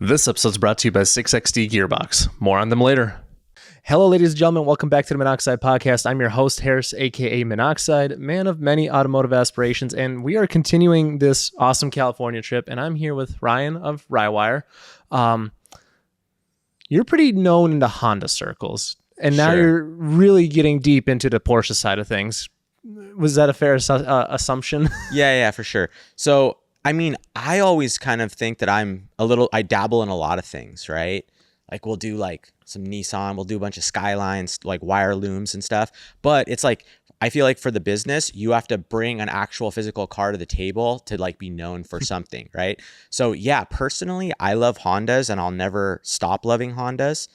This episode is brought to you by 6XD Gearbox. More on them later. Hello, ladies and gentlemen. Welcome back to the Minnoxide podcast. I'm your host, Harris, aka Minnoxide, man of many automotive aspirations, and we are continuing this awesome California trip, and I'm here with Ryan of Rywire. You're pretty known in the Honda circles, and now you're really getting deep into the Porsche side of things. Was that a fair assumption? Yeah, for sure. So, I mean, I always kind of think that I dabble in a lot of things, right? Like we'll do like some Nissan, we'll do a bunch of Skylines, like wire looms and stuff. But it's like, I feel like for the business, you have to bring an actual physical car to the table to like be known for something, right? So yeah, personally, I love Hondas and I'll never stop loving Hondas.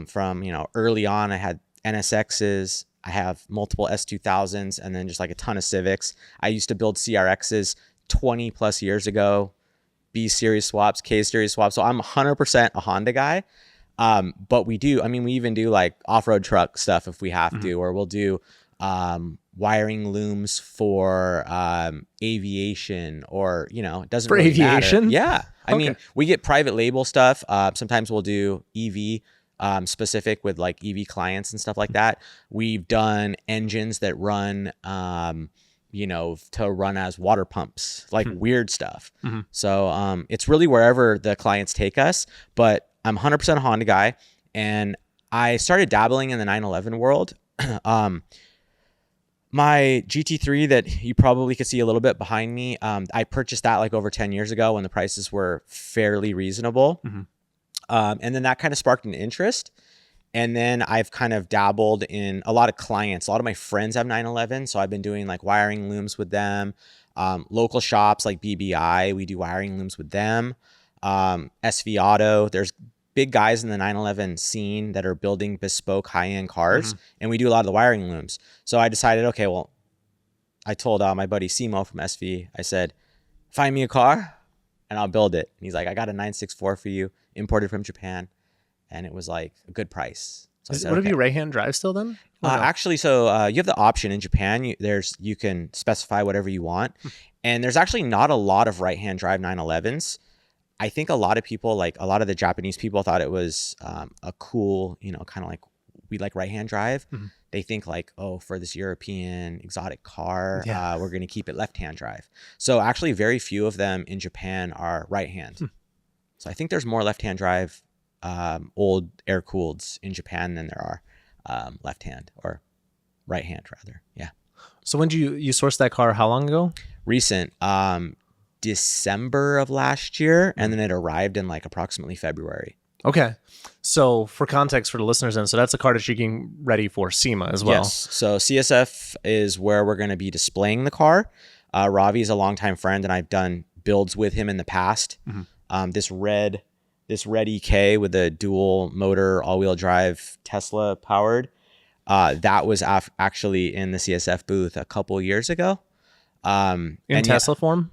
From, early on, I had NSXs, I have multiple S2000s, and then just like a ton of Civics. I used to build CRXs 20 plus years ago, B series swaps, K series swaps. So I'm 100% a Honda guy. But we even do like off-road truck stuff if we have to, or we'll do wiring looms for aviation, or it doesn't for really aviation matter. Yeah, I mean, we get private label stuff. Sometimes we'll do EV specific with like EV clients and stuff like that. We've done engines that run to run as water pumps, like weird stuff. So it's really wherever the clients take us, but I'm 100% a Honda guy, and I started dabbling in the 911 world. My GT3 that you probably could see a little bit behind me, I purchased that like over 10 years ago when the prices were fairly reasonable. And then that kind of sparked an interest. And then I've kind of dabbled in a lot of clients. A lot of my friends have 911, so I've been doing like wiring looms with them. Local shops like BBI, we do wiring looms with them. SV Auto, there's big guys in the 911 scene that are building bespoke high-end cars, and we do a lot of the wiring looms. So I decided, okay, well, I told my buddy Simo from SV, I said, find me a car and I'll build it. And he's like, I got a 964 for you, imported from Japan. And it was like a good price. So what if you right-hand drive still then? Actually, so you have the option in Japan. You can specify whatever you want. And there's actually not a lot of right-hand drive 911s. I think a lot of people, like a lot of the Japanese people, thought it was a cool, kind of like we like right-hand drive. They think like, oh, for this European exotic car, we're going to keep it left-hand drive. So actually very few of them in Japan are right-hand. So I think there's more left-hand drive old air-cooleds in Japan than there are left-hand or right-hand rather. Yeah. So when did you source that car? How long ago? Recent. December of last year, and then it arrived in like approximately February. Okay. So for context for the listeners, so that's a car that you're getting ready for SEMA as well. Yes. So CSF is where we're going to be displaying the car. Ravi is a longtime friend, and I've done builds with him in the past. This red EK with a dual motor, all-wheel drive, Tesla powered, that was actually in the CSF booth a couple years ago. In Tesla form?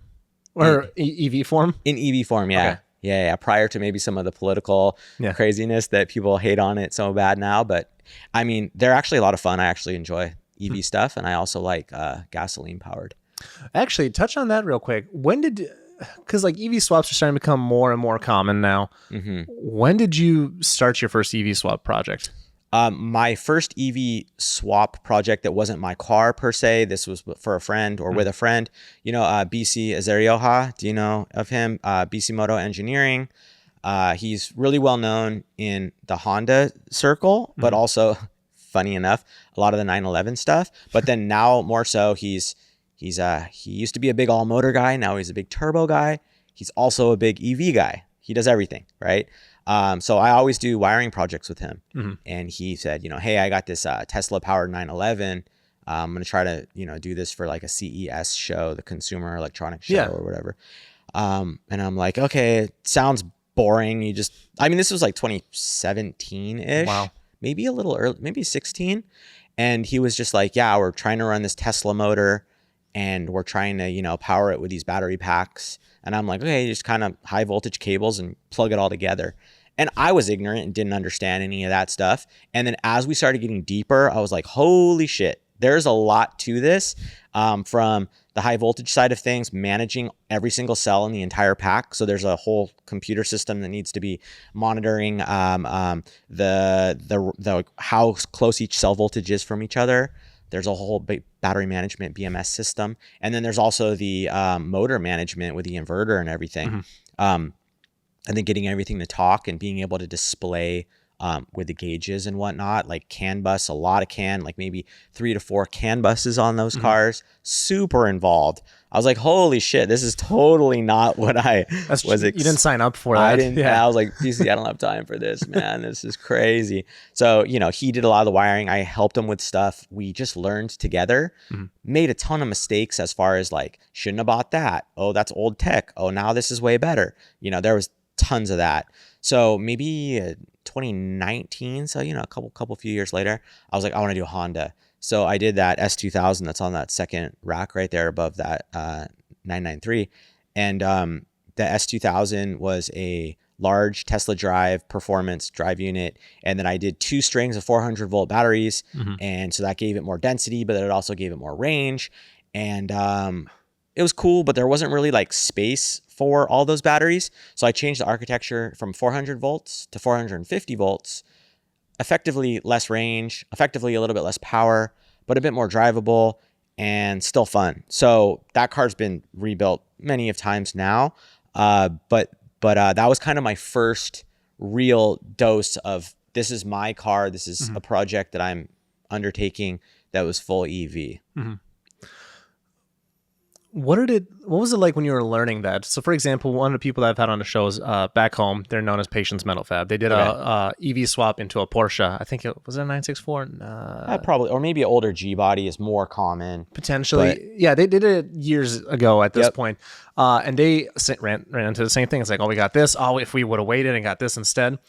Or EV form? In EV form, yeah. Okay. Yeah. Prior to maybe some of the political craziness that people hate on it so bad now. But I mean, they're actually a lot of fun. I actually enjoy EV stuff, and I also like gasoline powered. Actually, touch on that real quick. Because like EV swaps are starting to become more and more common now. When did you start your first EV swap project? My first EV swap project that wasn't my car per se, this was for a friend or with a friend, BC Azarioha, do you know of him? BC Moto Engineering. He's really well known in the Honda circle, but also, funny enough, a lot of the 911 stuff. But then now more so, he used to be a big all motor guy. Now he's a big turbo guy. He's also a big EV guy. He does everything, right? So I always do wiring projects with him. And he said, hey, I got this Tesla powered 911. I'm going to try to, do this for like a CES show, the Consumer Electronics Show or whatever. And I'm like, okay, it sounds boring. This was like 2017-ish. Wow. Maybe a little early, maybe 16. And he was just like, yeah, we're trying to run this Tesla motor and we're trying to, power it with these battery packs. And I'm like, okay, just kind of high voltage cables and plug it all together. And I was ignorant and didn't understand any of that stuff. And then as we started getting deeper, I was like, holy shit, there's a lot to this, from, the high voltage side of things, managing every single cell in the entire pack. So there's a whole computer system that needs to be monitoring the how close each cell voltage is from each other. There's a whole big battery management BMS system, and then there's also the motor management with the inverter and everything. And then getting everything to talk and being able to display with the gauges and whatnot, like CAN bus, a lot of CAN, like maybe 3 to 4 CAN buses on those cars, super involved. I was like, holy shit, this is totally not what I was. You didn't sign up for that. I didn't. Yeah. I was like, DC, I don't have time for this, man. This is crazy. So, you know, he did a lot of the wiring. I helped him with stuff. We just learned together, made a ton of mistakes as far as like, shouldn't have bought that. Oh, that's old tech. Oh, now this is way better. You know, there was tons of that. So maybe 2019, so you know, a few years later, I was like, I want to do a Honda. So I did that S2000 that's on that second rack right there above that 993, and the S2000 was a large Tesla drive performance drive unit, and then I did 2 strings of 400 volt batteries, and so that gave it more density, but it also gave it more range, and it was cool, but there wasn't really like space for all those batteries. So I changed the architecture from 400 volts to 450 volts, effectively less range, effectively a little bit less power, but a bit more drivable and still fun. So that car's been rebuilt many of times now. But that was kind of my first real dose of, this is my car. This is a project that I'm undertaking that was full EV. What was it like when you were learning that? So for example, one of the people that I've had on the show is back home. They're known as Patience Metal Fab. They did a EV swap into a Porsche. I think it was a 964. Probably, or maybe an older G body is more common. Potentially. Yeah, they did it years ago at this point. And they ran into the same thing. It's like, oh, we got this. Oh, if we would have waited and got this instead.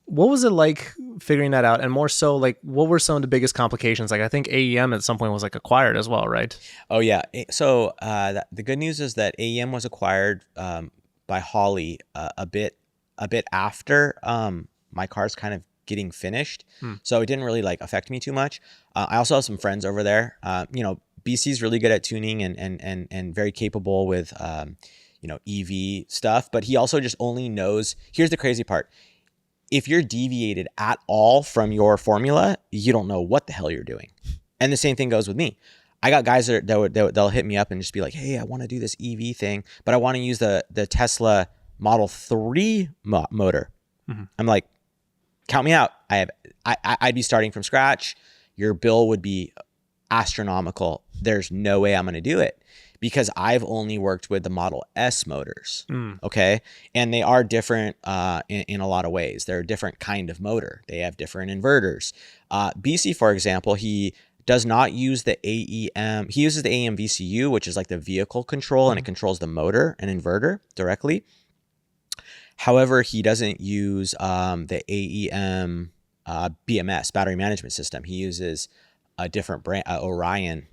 What was it like figuring that out? And more so, like, what were some of the biggest complications? Like, I think AEM at some point was like acquired as well, right? Oh yeah. So the good news is that AEM was acquired by Holley a bit after my car's kind of getting finished. So it didn't really like affect me too much. I also have some friends over there. You know, BC's really good at tuning and very capable with you know, EV stuff. But he also just only knows. Here's the crazy part. If you're deviated at all from your formula, you don't know what the hell you're doing. And the same thing goes with me. I got guys they'll hit me up and just be like, hey, I want to do this EV thing, but I want to use the Tesla Model 3 motor. I'm like, count me out. I'd be starting from scratch. Your bill would be astronomical. There's no way I'm going to do it, because I've only worked with the Model S motors, okay? And they are different in a lot of ways. They're a different kind of motor. They have different inverters. BC, for example, he does not use the AEM. He uses the AEM VCU, which is like the vehicle control, and it controls the motor and inverter directly. However, he doesn't use the AEM BMS, battery management system. He uses a different brand, Orion.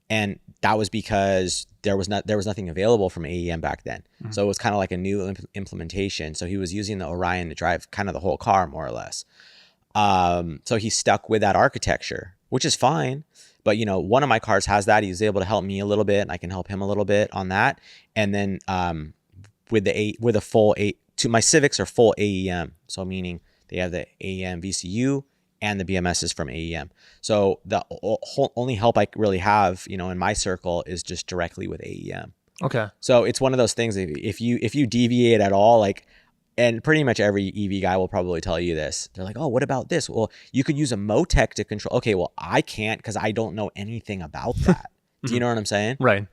And that was because there was nothing available from AEM back then. So it was kind of like a new implementation. So he was using the Orion to drive kind of the whole car, more or less. So he stuck with that architecture, which is fine. But, you know, one of my cars has that. He was able to help me a little bit, and I can help him a little bit on that. And then with a full my Civics are full AEM. So meaning they have the AEM VCU and the BMS is from AEM. So the only help I really have, you know, in my circle is just directly with AEM. Okay. So it's one of those things. If you deviate at all, like, and pretty much every EV guy will probably tell you this. They're like, oh, what about this? Well, you could use a Motec to control. Okay, well, I can't because I don't know anything about that. Do you know what I'm saying? Right.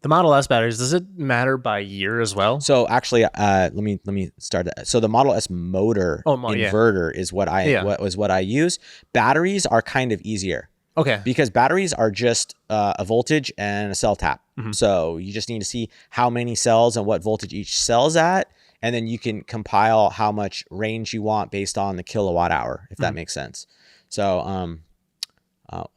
The Model S batteries, does it matter by year as well? So actually, let me start that. So the Model S motor inverter is what I use. Batteries are kind of easier. Okay. Because batteries are just a voltage and a cell tap. So you just need to see how many cells and what voltage each cell's at, and then you can compile how much range you want based on the kilowatt hour, if that makes sense. So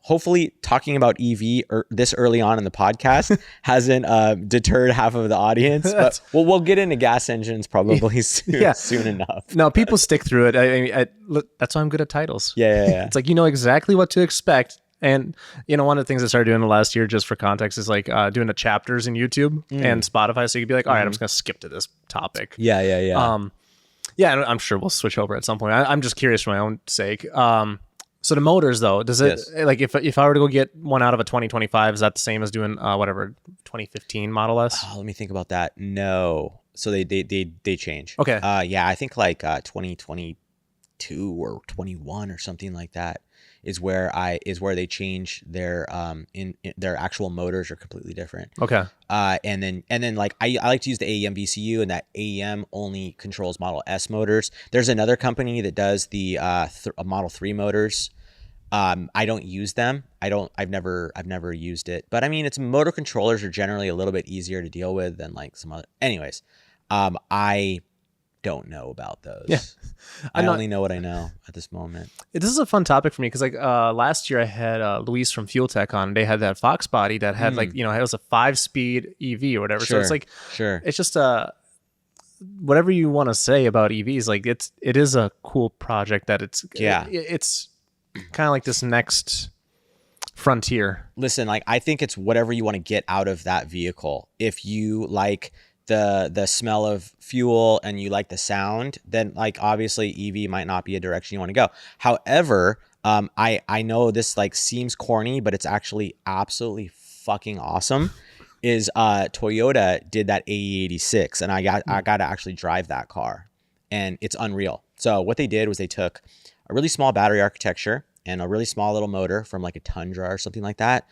hopefully talking about EV this early on in the podcast hasn't deterred half of the audience, but we'll get into gas engines probably soon enough. No, people stick through it. I mean, that's why I'm good at titles. Yeah. It's like, you know exactly what to expect, And, you know, one of the things I started doing the last year, just for context, is like doing the chapters in YouTube and Spotify. So you could be like, all right, I'm just going to skip to this topic. Yeah. Yeah, and I'm sure we'll switch over at some point. I'm just curious for my own sake. So the motors, though, does it, like, if I were to go get one out of a 2025, is that the same as doing whatever 2015 Model S? Oh, let me think about that. No. So they change. Okay. Yeah, I think like 2022 or 21 or something like that is where they change their in their actual motors are completely different. Okay. And then like I like to use the AEM VCU, and that AEM only controls Model S motors. There's another company that does the Model 3 motors. I don't use them. I've never used it, but I mean, its motor controllers are generally a little bit easier to deal with than like some other. Anyways, I don't know about those. Yeah. I only know what I know at this moment. This is a fun topic for me because like last year I had Luis from Fuel Tech on. They had that Fox body that had like, you know, it was a 5-speed EV or whatever. Sure, so it's like, sure. it's just whatever you want to say about EVs, like it is a cool project that it's kind of like this next frontier. Listen, like I think it's whatever you want to get out of that vehicle. If you like the smell of fuel and you like the sound, then like obviously EV might not be a direction you want to go. However, I know this like seems corny, but it's actually absolutely fucking awesome. Is Toyota did that AE86, and I got to actually drive that car, and it's unreal. So what they did was they took a really small battery architecture and a really small little motor from like a Tundra or something like that.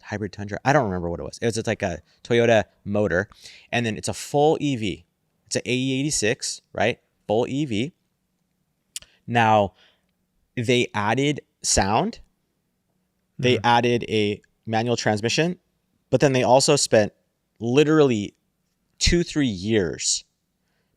Hybrid Tundra. I don't remember what it was. It's like a Toyota motor, and then it's a full EV. It's an AE86, right? Full EV. Now, they added sound. They added a manual transmission, but then they also spent literally 2-3 years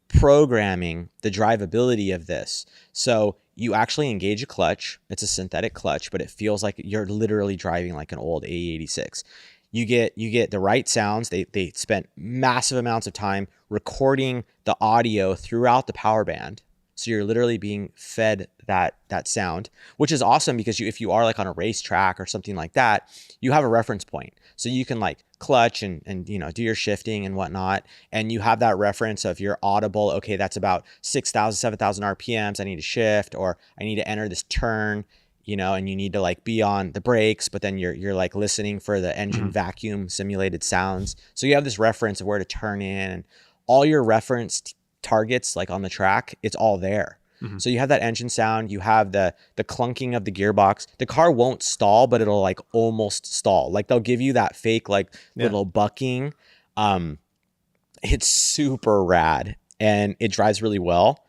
programming the drivability of this. So you actually engage a clutch. It's a synthetic clutch, but it feels like you're literally driving like an old AE86. You get the right sounds. They spent massive amounts of time recording the audio throughout the power band. So you're literally being fed that sound, which is awesome because if you are like on a racetrack or something like that, you have a reference point. So you can like clutch and you know do your shifting and whatnot, and you have that reference of your audible. Okay, that's about 6,000, 7,000 RPMs. I need to shift, or I need to enter this turn. You know, and you need to like be on the brakes, but then you're like listening for the engine vacuum simulated sounds. So you have this reference of where to turn in, and all your reference targets like on the track, it's all there. So you have that engine sound, you have the clunking of the gearbox. The car won't stall, but it'll like almost stall. Like they'll give you that fake like little bucking. It's super rad, and it drives really well,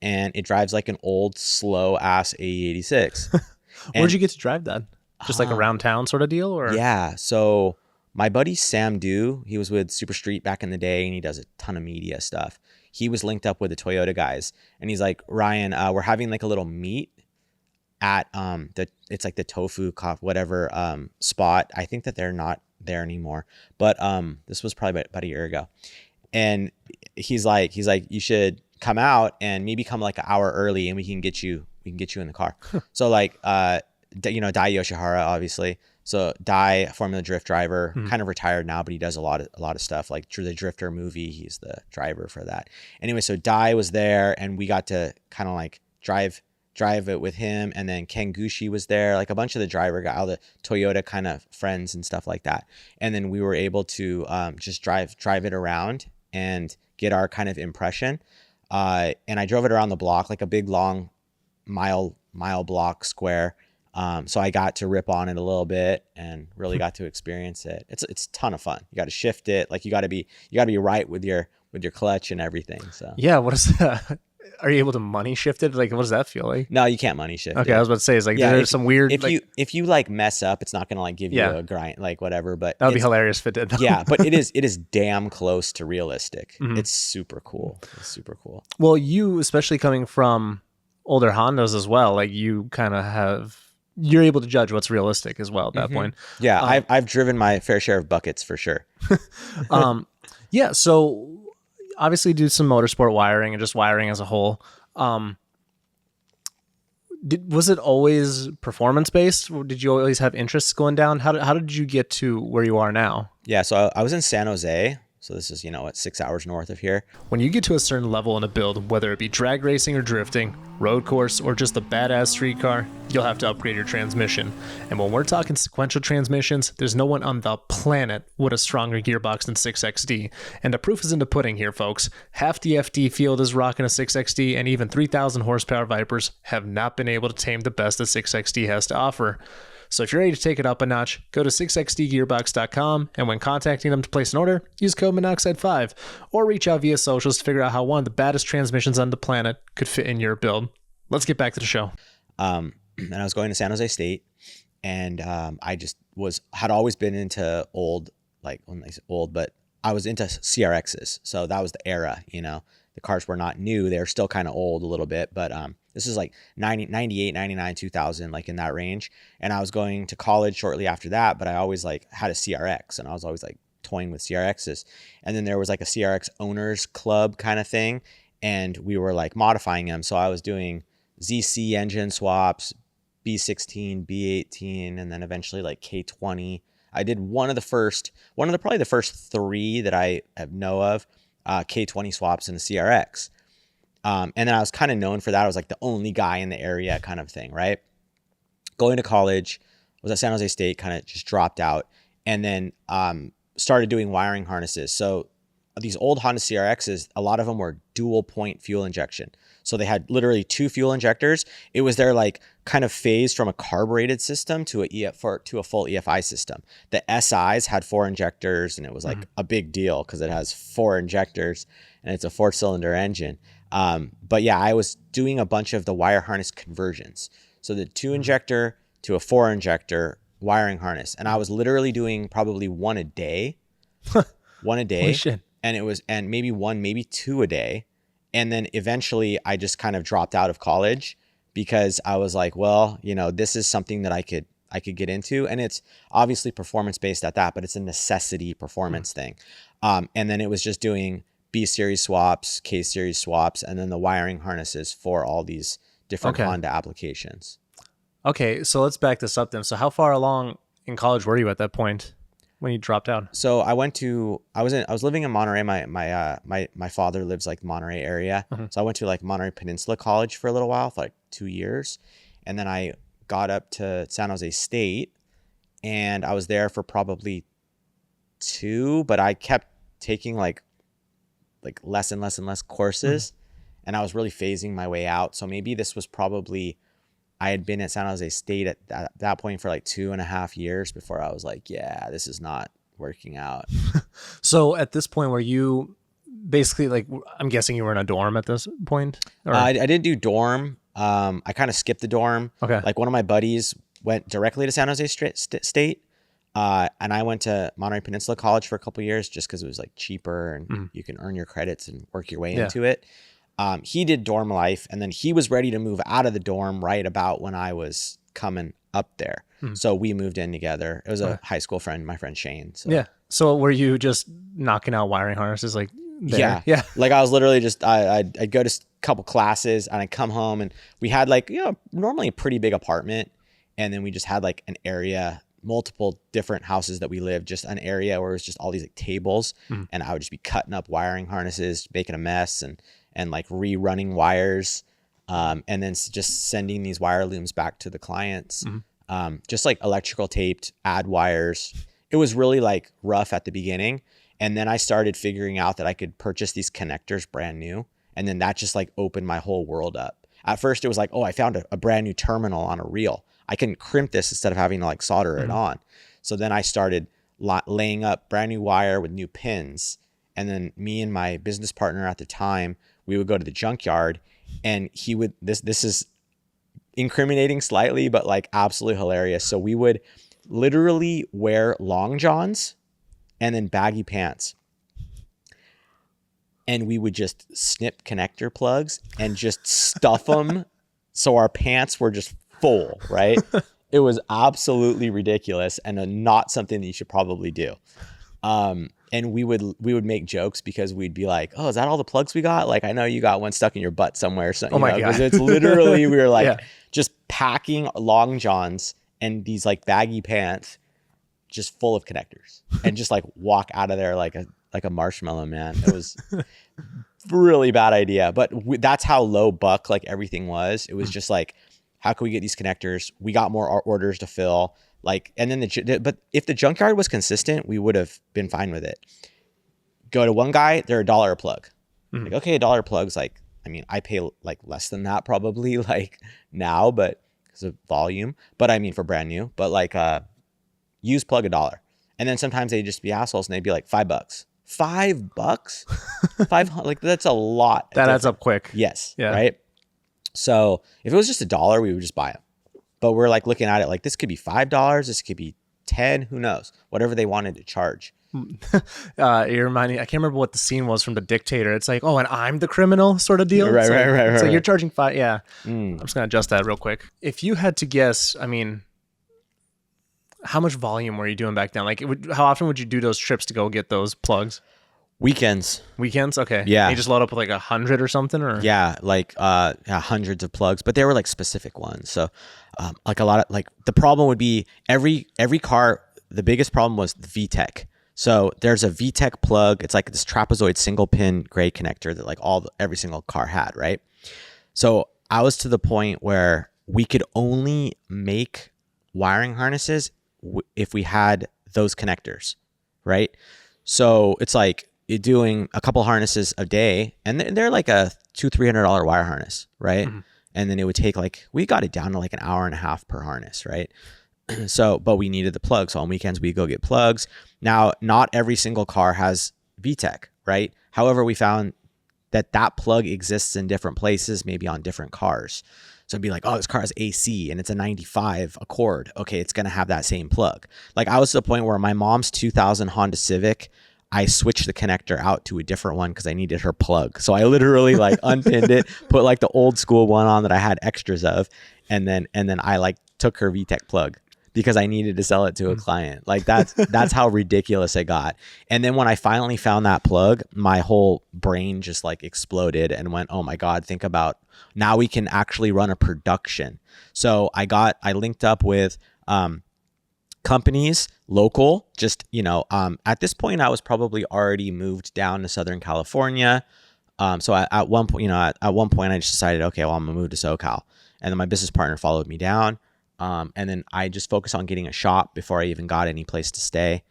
and it drives like an old slow ass AE86. Where'd you get to drive that? Just like around town sort of deal, or? Yeah. So my buddy Sam Dew, he was with Super Street back in the day, and he does a ton of media stuff. He was linked up with the Toyota guys, and he's like, Ryan, we're having like a little meet at it's like the Tofu whatever spot. I think that they're not there anymore, but this was probably about a year ago. And he's like, you should come out and maybe come like an hour early, and we can get you in the car. So like you know, Dai Yoshihara, obviously. So Dai, Formula Drift driver, kind of retired now, but he does a lot of stuff like the Drifter movie. He's the driver for that. Anyway, so Dai was there, and we got to kind of like drive it with him. And then Ken Gushi was there, like a bunch of the driver guys, all the Toyota kind of friends and stuff like that. And then we were able to just drive it around and get our kind of impression. And I drove it around the block, like a big long mile block square. So I got to rip on it a little bit and really got to experience it. It's a ton of fun. You got to shift it. Like you got to be right with your clutch and everything. So yeah. What is that? Are you able to money shift it? Like, what does that feel like? No, you can't money shift. Okay. It. I was about to say, it's like, there's some weird, if you like mess up, it's not going to like give you a grind, like whatever, but that would be hilarious if it did. Though. Yeah. But it is damn close to realistic. It's super cool. Well, you, especially coming from older Hondas as well, like you kind of you're able to judge what's realistic as well at that point. Yeah. I've driven my fair share of buckets for sure. Yeah. So obviously do some motorsport wiring and just wiring as a whole. Was it always performance based? Or did you always have interests going down? How did you get to where you are now? Yeah, so I was in San Jose. So this is, 6 hours north of here. When you get to a certain level in a build, whether it be drag racing or drifting, road course, or just a badass street car, you'll have to upgrade your transmission. And when we're talking sequential transmissions, there's no one on the planet with a stronger gearbox than 6XD. And the proof is in the pudding here, folks. Half the FD field is rocking a 6XD, and even 3,000 horsepower Vipers have not been able to tame the best that 6XD has to offer. So if you're ready to take it up a notch, go to 6xdgearbox.com, and when contacting them to place an order, use code Minnoxide5, or reach out via socials to figure out how one of the baddest transmissions on the planet could fit in your build. Let's get back to the show. And I was going to San Jose State, and I just had always been into old, but I was into CRXs. So that was the era, The cars were not new. They were still kind of old a little bit, but this is like 98, 99, 2000, like in that range. And I was going to college shortly after that, but I always had a CRX, and I was always toying with CRXs. And then there was a CRX owners club kind of thing, and we were modifying them. So I was doing ZC engine swaps, B16, B18, and then eventually K20. I did probably the first three that I know of, K20 swaps in a CRX. And then I was kind of known for that. I was the only guy in the area kind of thing, right? Going to college, was at San Jose State, kind of just dropped out, and then started doing wiring harnesses. So these old Honda CRXs, a lot of them were dual point fuel injection. So they had literally two fuel injectors. It was their kind of phase from a carbureted system to a full EFI system. The SIs had 4 injectors, and it was a big deal because it has 4 injectors and it's a 4-cylinder engine. But yeah, I was doing a bunch of the wire harness conversions. So the 2 injector to a 4 injector wiring harness. And I was literally doing probably one a day. Holy shit. And maybe 2 a day. And then eventually I just kind of dropped out of college because I was this is something that I could get into. And it's obviously performance based at that, but it's a necessity performance thing. And then it was just doing B series swaps, K series swaps, and then the wiring harnesses for all these different Honda applications. Okay, so let's back this up then. So how far along in college were you at that point when you dropped out? So I was living in Monterey. My father lives Monterey area. Mm-hmm. So I went to Monterey Peninsula College for a little while, for 2 years. And then I got up to San Jose State, and I was there for probably 2, but I kept taking less and less courses. Mm-hmm. And I was really phasing my way out. So maybe this was probably, I had been at San Jose State at that point for 2.5 years before I was yeah, this is not working out. So at this point, were you basically I'm guessing you were in a dorm at this point? Or? I didn't do dorm. I kind of skipped the dorm. Okay. One of my buddies went directly to San Jose State. And I went to Monterey Peninsula College for a couple of years just because it was cheaper, and you can earn your credits and work your way into it. He did dorm life, and then he was ready to move out of the dorm right about when I was coming up there. So we moved in together. It was a high school friend, my friend Shane. So. Yeah. So were you just knocking out wiring harnesses there? Yeah. I was literally just, I'd go to a couple classes, and I'd come home, and we had normally a pretty big apartment. And then we just had an area, multiple different houses that we lived, just an area where it was just all these tables, and I would just be cutting up wiring harnesses, making a mess, and rerunning wires, and then just sending these wire looms back to the clients, just electrical taped add wires. It was really rough at the beginning, and then I started figuring out that I could purchase these connectors brand new, and then that just opened my whole world up. At first it was I found a brand new terminal on a reel. I can crimp this instead of having to solder it on. So then I started laying up brand new wire with new pins. And then me and my business partner at the time, we would go to the junkyard, and he would, this is incriminating slightly, but absolutely hilarious. So we would literally wear long johns and then baggy pants. And we would just snip connector plugs and just stuff them. So our pants were just full, right? It was absolutely ridiculous, and not something that you should probably do. And And we would make jokes because we'd be like, oh, is that all the plugs we got? Like, I know you got one stuck in your butt somewhere. So, Oh my God. Because it's literally, we were like Yeah. just packing long johns and these like baggy pants just full of connectors and just like walk out of there like a marshmallow, man. It was really bad idea. But that's how low buck like everything was. It was just like, how can we get these connectors? We got more orders to fill. Like, and then but if the junkyard was consistent, we would have been fine with it. Go to one guy, they're $1 a plug. Like, okay, $1 a plug's like, I mean, I pay like less than that probably like now, but because of volume. But I mean, for brand new, but like used plug $1. And then sometimes they'd just be assholes and they'd be like $5. $5? 500, like that's a lot. That adds up quick. Yes. Yeah. Right. So if it was just $1, we would just buy them. But we're like looking at it like this could be $5, this could be 10, who knows? Whatever they wanted to charge. You're reminding, I can't remember what the scene was from The Dictator. It's like, oh, and I'm the criminal sort of deal. Right. So you're charging $5. Yeah. I'm just gonna adjust that real quick. If you had to guess, I mean, how much volume were you doing back then? Like, how often would you do those trips to go get those plugs? Weekends. Okay. Yeah. And you just load up with like 100 or something, or yeah, like hundreds of plugs, but they were like specific ones. So like a lot of like the problem would be every car. The biggest problem was the VTEC. So there's a VTEC plug. It's like this trapezoid single pin gray connector that like every single car had, right? So I was to the point where we could only make wiring harnesses if we had those connectors, right? So it's like you're doing a couple harnesses a day, and they're like a $200-$300 wire harness, right? And then it would take like, we got it down to like an hour and a half per harness, right? So, but we needed the plugs. So on weekends, we go get plugs. Now, not every single car has VTEC, right? However, we found that plug exists in different places, maybe on different cars. So it'd be like, oh, this car has AC and it's a 95 Accord. Okay, it's going to have that same plug. Like I was to the point where my mom's 2000 Honda Civic, I switched the connector out to a different one because I needed her plug. So I literally like unpinned it, put like the old school one on that I had extras of, and then I like took her VTEC plug because I needed to sell it to a client. Like that's how ridiculous it got. And then when I finally found that plug, my whole brain just like exploded and went, oh my God, think about now we can actually run a production. So I linked up with companies local, just, at this point I was probably already moved down to Southern California. So at one point, at one point I just decided, okay, well, I'm gonna move to SoCal. And then my business partner followed me down. And then I just focused on getting a shop before I even got any place to stay.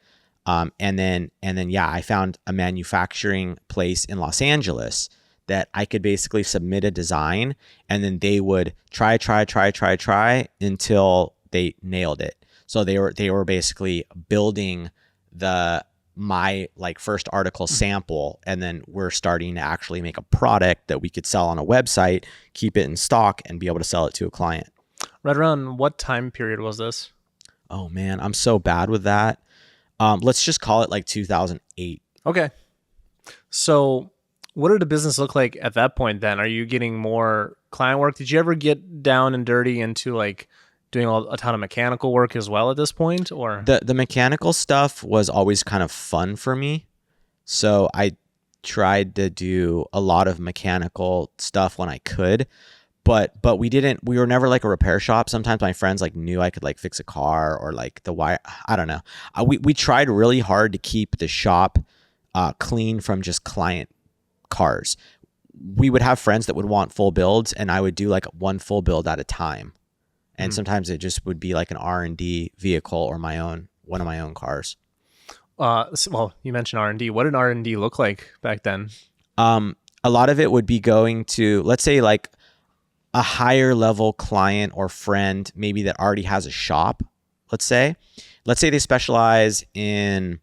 And then, I found a manufacturing place in Los Angeles that I could basically submit a design, and then they would try until they nailed it. So they were basically building my like first article sample, and then we're starting to actually make a product that we could sell on a website, keep it in stock, and be able to sell it to a client. Right around what time period was this? Oh man, I'm so bad with that. Let's just call it like 2008. Okay. So what did the business look like at that point then? Are you getting more client work? Did you ever get down and dirty into like doing a ton of mechanical work as well at this point? Or the mechanical stuff was always kind of fun for me. So I tried to do a lot of mechanical stuff when I could. But we were never like a repair shop. Sometimes my friends like knew I could like fix a car or like the wire. I don't know. We tried really hard to keep the shop clean from just client cars. We would have friends that would want full builds, and I would do like one full build at a time. And sometimes it just would be like an R&D vehicle or one of my own cars. Well, you mentioned R&D. What did R&D look like back then? A lot of it would be going to, let's say like a higher level client or friend, maybe that already has a shop. Let's say they specialize in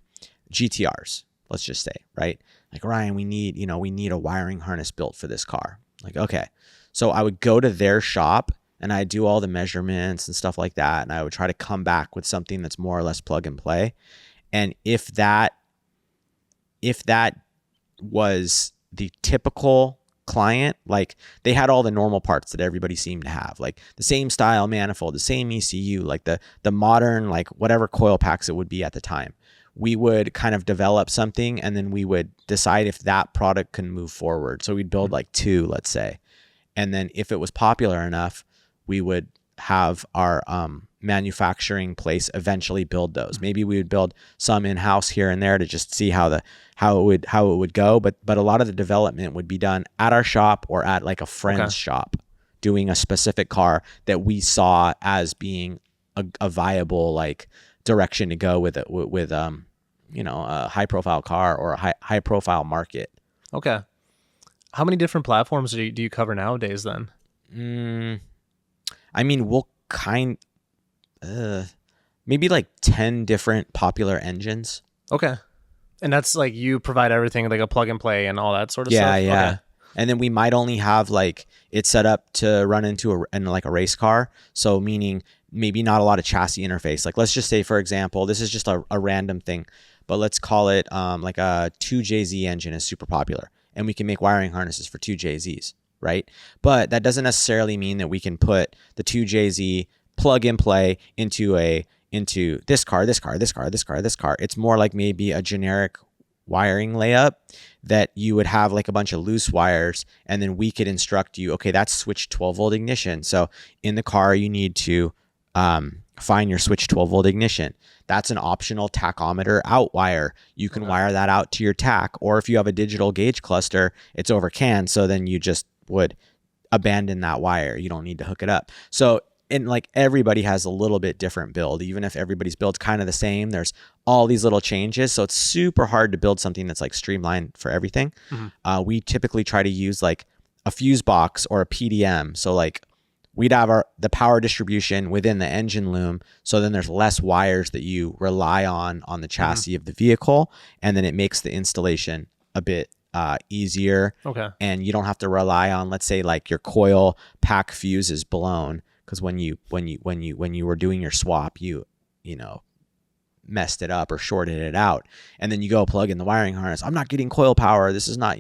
GTRs. Let's just say, right? Like, Ryan, we need a wiring harness built for this car. Like, okay. So I would go to their shop and I'd do all the measurements and stuff like that. And I would try to come back with something that's more or less plug and play. And if that was the typical client, like they had all the normal parts that everybody seemed to have, like the same style manifold, the same ECU, like the modern, like whatever coil packs it would be at the time. we would kind of develop something, and then we would decide if that product can move forward. So we'd build like 2, let's say. And then if it was popular enough, we would have our manufacturing place eventually build those. Maybe we would build some in-house here and there to just see how it would go. But a lot of the development would be done at our shop or at like a friend's shop, doing a specific car that we saw as being a viable like direction to go with a high profile car or a high profile market. Okay. How many different platforms do you cover nowadays then? I mean, we'll maybe like 10 different popular engines. Okay. And that's like you provide everything like a plug and play and all that sort of stuff? Yeah. Okay. And then we might only have like it set up to run into a race car. So meaning maybe not a lot of chassis interface. Like let's just say, for example, this is just a random thing, but let's call it like a 2JZ engine is super popular, and we can make wiring harnesses for 2JZs, right? But that doesn't necessarily mean that we can put the 2JZ plug and play into this car. It's more like maybe a generic wiring layup that you would have like a bunch of loose wires, and then we could instruct you, okay, that's switch 12 volt ignition. So in the car, you need to find your switch 12 volt ignition. That's an optional tachometer out wire. You can wire that out to your tach, or if you have a digital gauge cluster, it's over CAN. So then you just would abandon that wire. You don't need to hook it up. So and like everybody has a little bit different build. Even if everybody's build's kind of the same, there's all these little changes. So it's super hard to build something that's like streamlined for everything. We typically try to use like a fuse box or a PDM. So like we'd have the power distribution within the engine loom. So then there's less wires that you rely on the chassis of the vehicle. And then it makes the installation a bit easier. Okay. And you don't have to rely on, let's say like your coil pack fuse is blown. Because when you were doing your swap, you messed it up or shorted it out, and then you go plug in the wiring harness. I'm not getting coil power. This is not,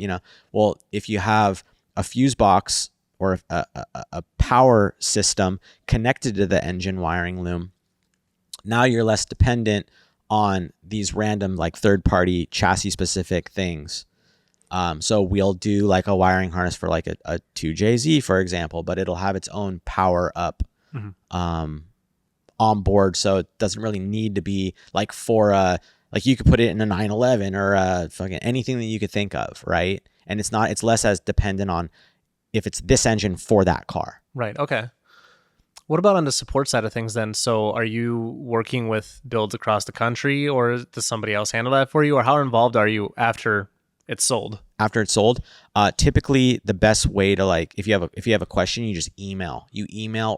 well, if you have a fuse box or a power system connected to the engine wiring loom, now you're less dependent on these random like third-party chassis specific things. So we'll do like a wiring harness for like a 2JZ, for example, but it'll have its own power up on board. So it doesn't really need to be like like you could put it in a 911 or fucking anything that you could think of, right? And it's less as dependent on if it's this engine for that car. Right. Okay. What about on the support side of things then? So are you working with builds across the country, or does somebody else handle that for you? Or how involved are you after it's sold? After it's sold, typically the best way to like, if you have a question, you just email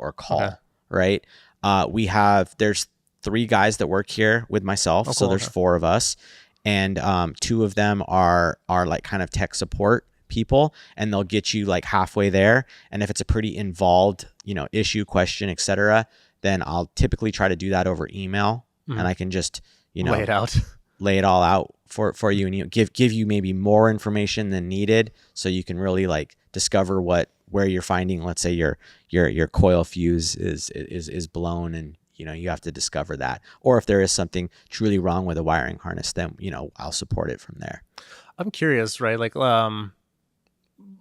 or call, right? There's 3 guys that work here with myself. So there's 4 of us, and 2 of them are like kind of tech support people, and they'll get you like halfway there. And if it's a pretty involved, issue, question, etc., then I'll typically try to do that over email, and I can just, lay it all out for you, and give you maybe more information than needed, so you can really like discover where you're finding, let's say your coil fuse is blown, and you have to discover that. Or if there is something truly wrong with a wiring harness, then I'll support it from there. I'm curious, right? Like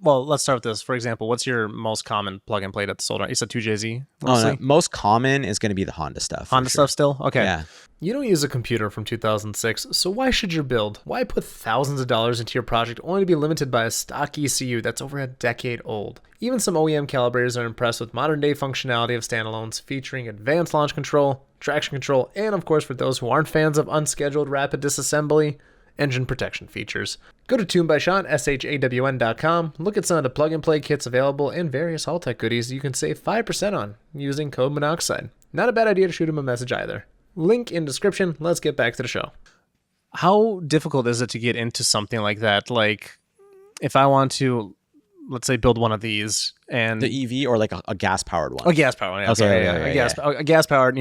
well, let's start with this. For example, what's your most common plug and play that's sold? You said 2JZ? No, most common is going to be the Honda stuff. Stuff still? Okay. Yeah. You don't use a computer from 2006, so why should your build? Why put thousands of dollars into your project only to be limited by a stock ECU that's over a decade old? Even some OEM calibrators are impressed with modern day functionality of standalones featuring advanced launch control, traction control, and of course for those who aren't fans of unscheduled rapid disassembly, engine protection features. Go to TuneByShawn, SHAWN.com, look at some of the plug-and-play kits available and various Haltech goodies you can save 5% on using code Minnoxide. Not a bad idea to shoot him a message either. Link in description. Let's get back to the show. How difficult is it to get into something like that? Like, if I want to, let's say, build one of these, and the EV or like a gas-powered one? A gas-powered one, yeah. Okay, A gas-powered,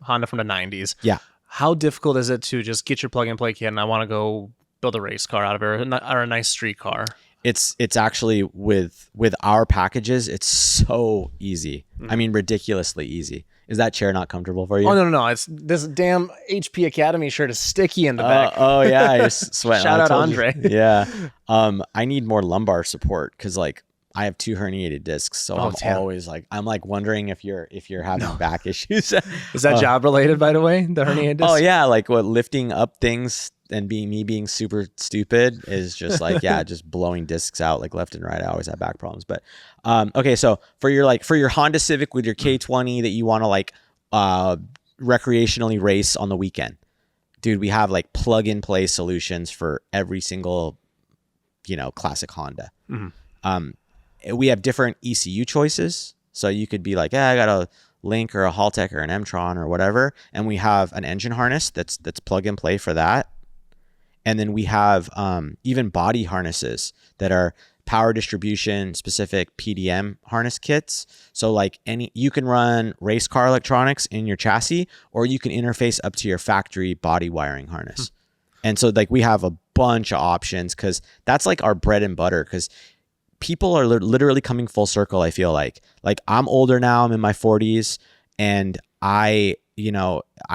Honda from the 90s. Yeah. How difficult is it to just get your plug-and-play kit and I want to go build a race car out of it, or a nice street car? It's actually with our packages, it's so easy. I mean, ridiculously easy. Is that chair not comfortable for you? Oh, no. It's this damn HP Academy shirt is sticky in the back. Oh yeah, you're sweating. Shout out Andre. Yeah. I need more lumbar support because like I have 2 herniated discs, so I'm always like I'm like wondering if you're having back issues. Is that job related, by the way? The herniated disc? Oh yeah, like what lifting up things and being super stupid is just like just blowing discs out like left and right. I always have back problems. But okay, so for your Honda Civic with your K20 that you want to like recreationally race on the weekend, dude, we have like plug and play solutions for every single classic Honda. We have different ECU choices, so you could be like, I got a Link or a Haltech or an M-Tron or whatever, and we have an engine harness that's plug and play for that. And then we have even body harnesses that are power distribution specific PDM harness kits. So like you can run race car electronics in your chassis, or you can interface up to your factory body wiring harness. And so like we have a bunch of options because that's like our bread and butter, because people are literally coming full circle. I feel like I'm older now, I'm in my 40s, and I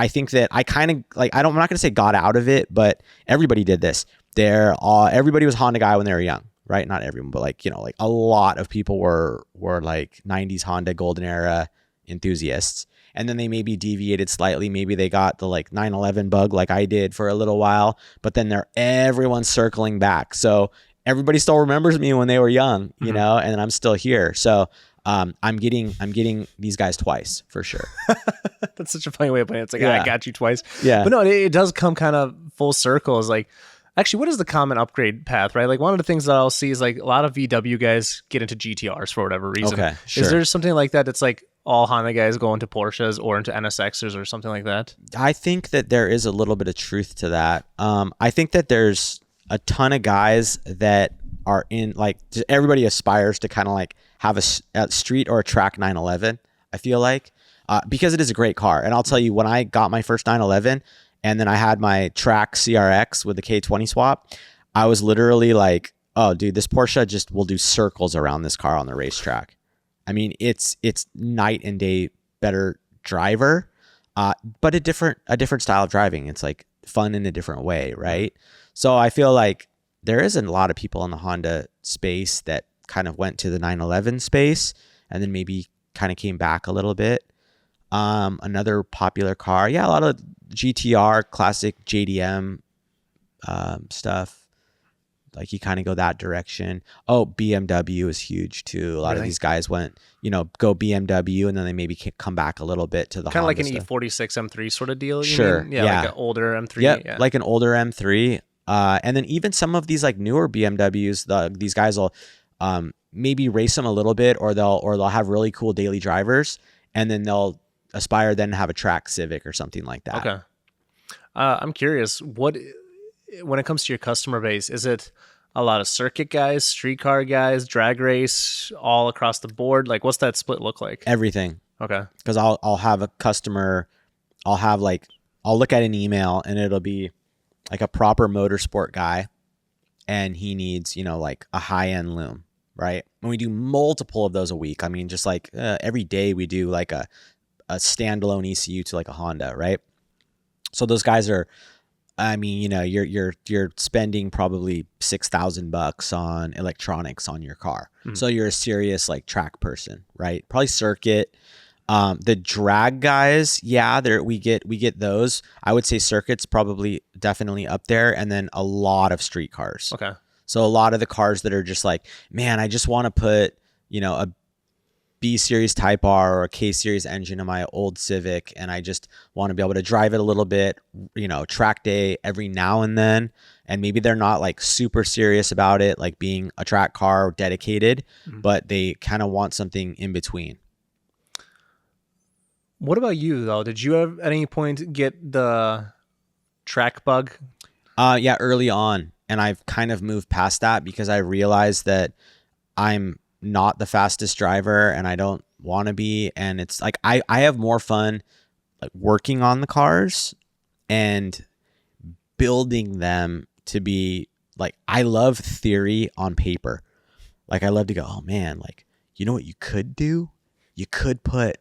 think that I kind of like, I'm not going to say got out of it, but everybody did this. Everybody was Honda guy when they were young, right? Not everyone, but like a lot of people were like 90s Honda golden era enthusiasts. And then they maybe deviated slightly. Maybe they got the like 911 bug like I did for a little while, but then everyone's circling back. So everybody still remembers me when they were young, and I'm still here. So I'm getting these guys twice for sure. That's such a funny way of putting it. It's like, I got you twice. Yeah. But no, it does come kind of full circle. Is like, actually, what is the common upgrade path, right? Like one of the things that I'll see is like a lot of VW guys get into GTRs for whatever reason. Okay, sure. Is there something like that that's like all Honda guys go into Porsches or into NSXs or something like that? I think that there is a little bit of truth to that. I think that there's a ton of guys that are in like, everybody aspires to kind of like have a street or a track 911, I feel like, because it is a great car. And I'll tell you, when I got my first 911 and then I had my track CRX with the K20 swap, I was literally like, oh dude, this Porsche just will do circles around this car on the racetrack. I mean, it's night and day better driver, but a different style of driving. It's like fun in a different way, right? So I feel like there isn't a lot of people in the Honda space that kind of went to the 911 space and then maybe kind of came back a little bit. Another popular car, a lot of GTR, classic JDM stuff. Like you kind of go that direction. Oh, BMW is huge too. A lot of these guys went, go BMW, and then they maybe come back a little bit to the kind of like an stuff. E46 M3 sort of deal. Sure. Yeah, like an older M3. Yeah, like an older M3. And then even some of these like newer BMWs, these guys will maybe race them a little bit, or they'll have really cool daily drivers, and then they'll aspire then to have a track Civic or something like that. Okay. I'm curious, when it comes to your customer base, is it a lot of circuit guys, street car guys, drag race, all across the board? Like, what's that split look like? Everything. Okay. Because I'll have a customer, I'll look at an email and it'll be like a proper motorsport guy, and he needs, like a high-end loom, right? And we do multiple of those a week. I mean, just like every day we do like a standalone ECU to like a Honda, right? So those guys are, I mean, you're spending probably $6,000 on electronics on your car. Mm-hmm. So you're a serious like track person, right? Probably circuit. The drag guys, we get those. I would say circuit's probably definitely up there, and then a lot of street cars. Okay. So a lot of the cars that are just like, man, I just want to put, a B series Type R or a K series engine in my old Civic, and I just want to be able to drive it a little bit, track day every now and then. And maybe they're not like super serious about it, like being a track car dedicated, but they kind of want something in between. What about you though? Did you at any point get the track bug? Yeah, early on. And I've kind of moved past that because I realized that I'm not the fastest driver and I don't want to be. And it's like, I have more fun like working on the cars and building them to be like, I love theory on paper. Like I love to go, oh man, like, you know what you could do? You could put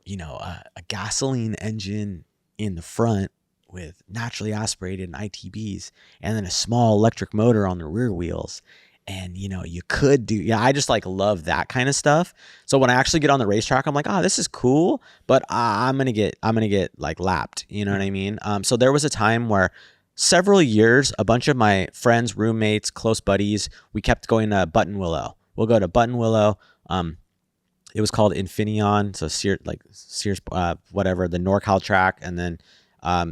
a gasoline engine in the front with naturally aspirated and ITBs, and then a small electric motor on the rear wheels. And, you could do, I just like love that kind of stuff. So when I actually get on the racetrack, I'm like, oh, this is cool, but I'm going to get like lapped. You know what I mean? So there was a time where several years, a bunch of my friends, roommates, close buddies, we kept going to Button Willow. We'll go to Button Willow. It was called Infineon. So Sears, whatever, the NorCal track. And then, I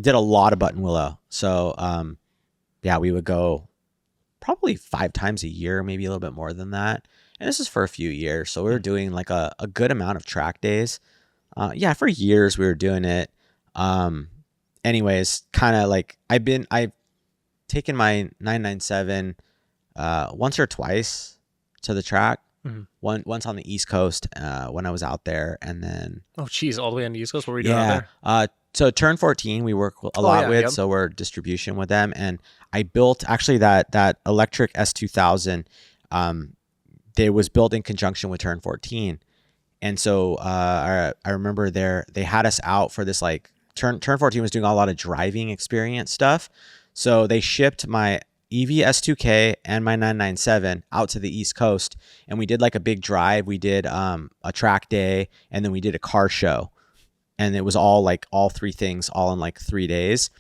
did a lot of Button Willow. So, we would go probably 5 times a year, maybe a little bit more than that. And this is for a few years. So we were doing like a good amount of track days. For years we were doing it. Anyways, kind of like I've taken my 997 once or twice to the track. Once on the East Coast when I was out there, and then all the way on the East Coast. What were we doing out there? So Turn 14 we work a lot with, yep. So we're distribution with them, and I built actually that electric S2000. They was built in conjunction with Turn 14, and so I remember they had us out for this like Turn 14 was doing a lot of driving experience stuff, so they shipped my EV S2K and my 997 out to the East Coast, and we did like a big drive. We did a track day, and then we did a car show, and it was all 3 things all in like 3 days.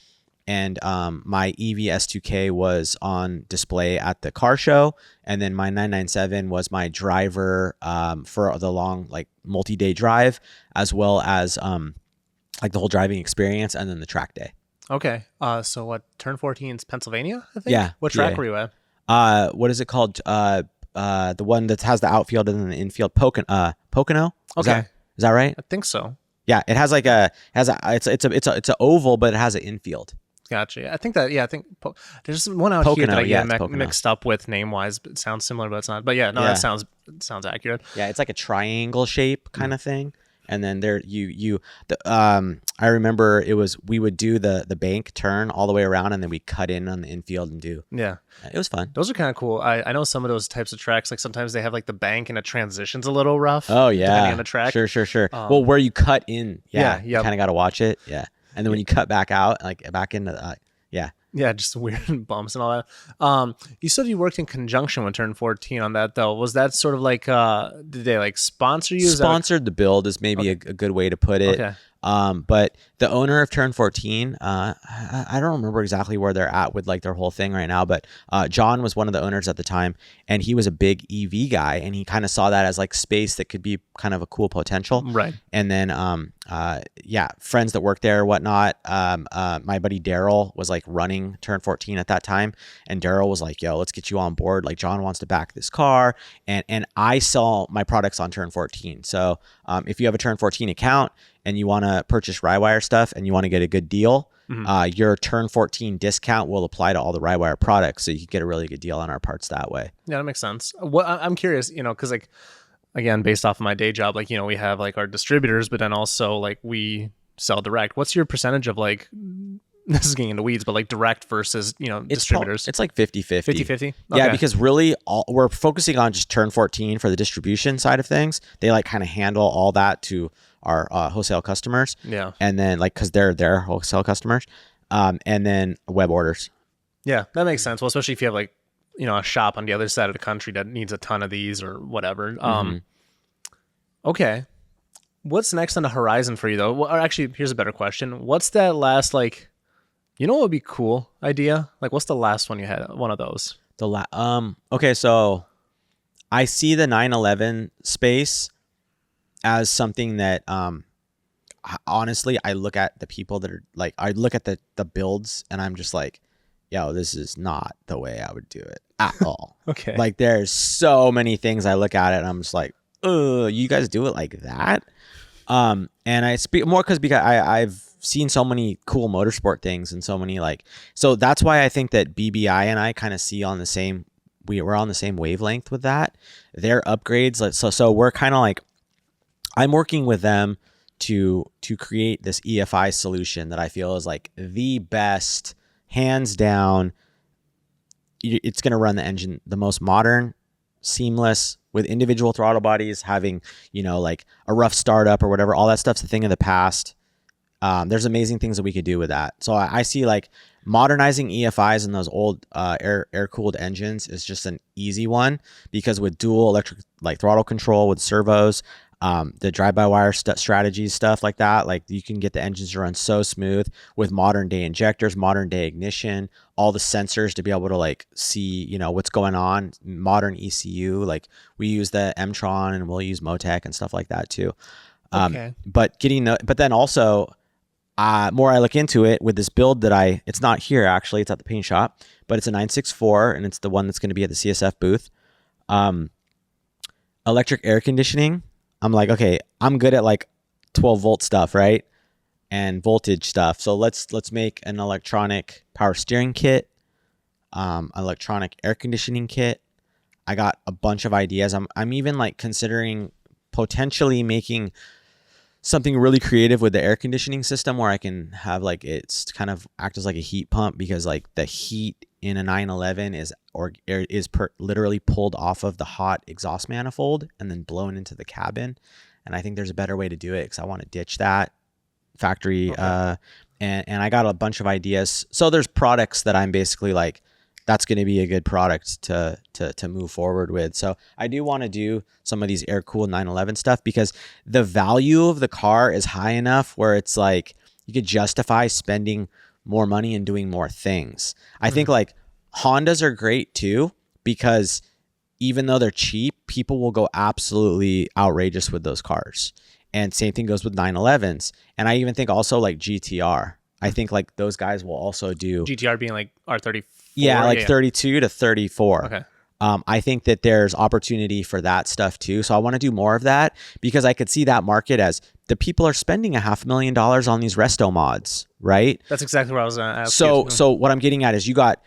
And my EV S2K was on display at the car show, and then my 997 was my driver for the long like multi-day drive, as well as like the whole driving experience, and then the track day. Okay. So what? Turn 14 is Pennsylvania, I think. Yeah. What track were you at? What is it called? The one that has the outfield and then the infield. Pocono. Okay. Is that right? I think so. Yeah. It has it's a oval, but it has an infield. Gotcha. I think that. Yeah. I think there's one out Pocono, here that I get Pocono. mixed up with name wise, but it sounds similar, but it's not. But yeah, no, Yeah. that sounds accurate. Yeah. It's like a triangle shape kind of thing. And then I remember we would do the bank turn all the way around, and then we cut in on the infield and do. Yeah. It was fun. Those are kind of cool. I know some of those types of tracks, like sometimes they have like the bank and it transitions a little rough. Oh yeah. Depending on the track. Sure. Well, where you cut in, you yep. kind of got to watch it. Yeah. And then when you cut back out, like back into, Yeah, just weird bumps and all that. You said you worked in conjunction with Turn 14 on that, though. Was that sort of like, did they like sponsor you? Sponsored the build is maybe a good way to put it. Okay. But the owner of Turn 14, I don't remember exactly where they're at with like their whole thing right now, but John was one of the owners at the time, and he was a big EV guy, and he kind of saw that as like space that could be kind of a cool potential. Right. And then, friends that worked there, whatnot. My buddy Daryl was like running Turn 14 at that time, and Daryl was like, "Yo, let's get you on board. Like John wants to back this car," and I sell my products on Turn 14. So if you have a Turn 14 account and you want to purchase Rywire stuff and you want to get a good deal, your Turn 14 discount will apply to all the Rywire products, so you can get a really good deal on our parts that way. Yeah, that makes sense. I'm curious, because like, again, based off of my day job, like, we have like our distributors, but then also like we sell direct. What's your percentage of like, this is getting into weeds, but like direct versus, distributors? It's like 50-50. 50-50? Okay. Yeah, because really we're focusing on just Turn 14 for the distribution side of things. They like kind of handle all that to our wholesale customers. Yeah. And then like, cause they're their wholesale customers. And then web orders. Yeah, that makes sense. Well, especially if you have like, a shop on the other side of the country that needs a ton of these or whatever. Okay. What's next on the horizon for you though? Well, or actually, here's a better question. What's that last, like, what would be cool idea? Like, what's the last one you had? One of those? Okay. So I see the 911 space as something that, honestly, I look at the people that are like, I look at the builds and I'm just like, yo, this is not the way I would do it at all. Okay. Like there's so many things I look at it and I'm just like, you guys do it like that? And I speak more because I've seen so many cool motorsport things and so many so that's why I think that BBI and I kind of see on the same, we're on the same wavelength with that. Their upgrades. So we're kind of like, I'm working with them to create this EFI solution that I feel is like the best, hands down. It's going to run the engine the most modern, seamless with individual throttle bodies, having, you know, like a rough startup or whatever. All that stuff's a thing of the past. There's amazing things that we could do with that. So I see like modernizing EFIs and those old air-cooled engines is just an easy one, because with dual electric like throttle control with servos, the drive-by-wire strategies, stuff like that, like you can get the engines to run so smooth with modern day injectors, modern day ignition, all the sensors to be able to like see, you know, what's going on, modern ECU. Like we use the M-Tron and we'll use Motec and stuff like that too. But then also, more I look into it with this build that it's not here actually, it's at the paint shop, but it's a 964 and it's the one that's going to be at the CSF booth. Electric air conditioning. I'm like, okay, I'm good at like 12 volt stuff, right? And voltage stuff. So let's make an electronic power steering kit, electronic air conditioning kit. I got a bunch of ideas. I'm even like considering potentially making something really creative with the air conditioning system, where I can have like it's kind of act as like a heat pump, because like the heat in a 911 is literally pulled off of the hot exhaust manifold and then blown into the cabin. And I think there's a better way to do it, because I want to ditch that factory. And I got a bunch of ideas. So there's products that I'm basically like, that's going to be a good product to move forward with. So I do want to do some of these air-cooled 911 stuff, because the value of the car is high enough where it's like you could justify spending more money and doing more things. I think like Hondas are great too, because even though they're cheap, people will go absolutely outrageous with those cars. And same thing goes with 911s. And I even think also like GTR. I think like those guys will also do GTR being like R34. Yeah, like 32 to 34. Okay. I think that there's opportunity for that stuff too. So I want to do more of that, because I could see that market as the people are spending $500,000 on these resto mods, right? That's exactly what I was going to ask. So what I'm getting at is you got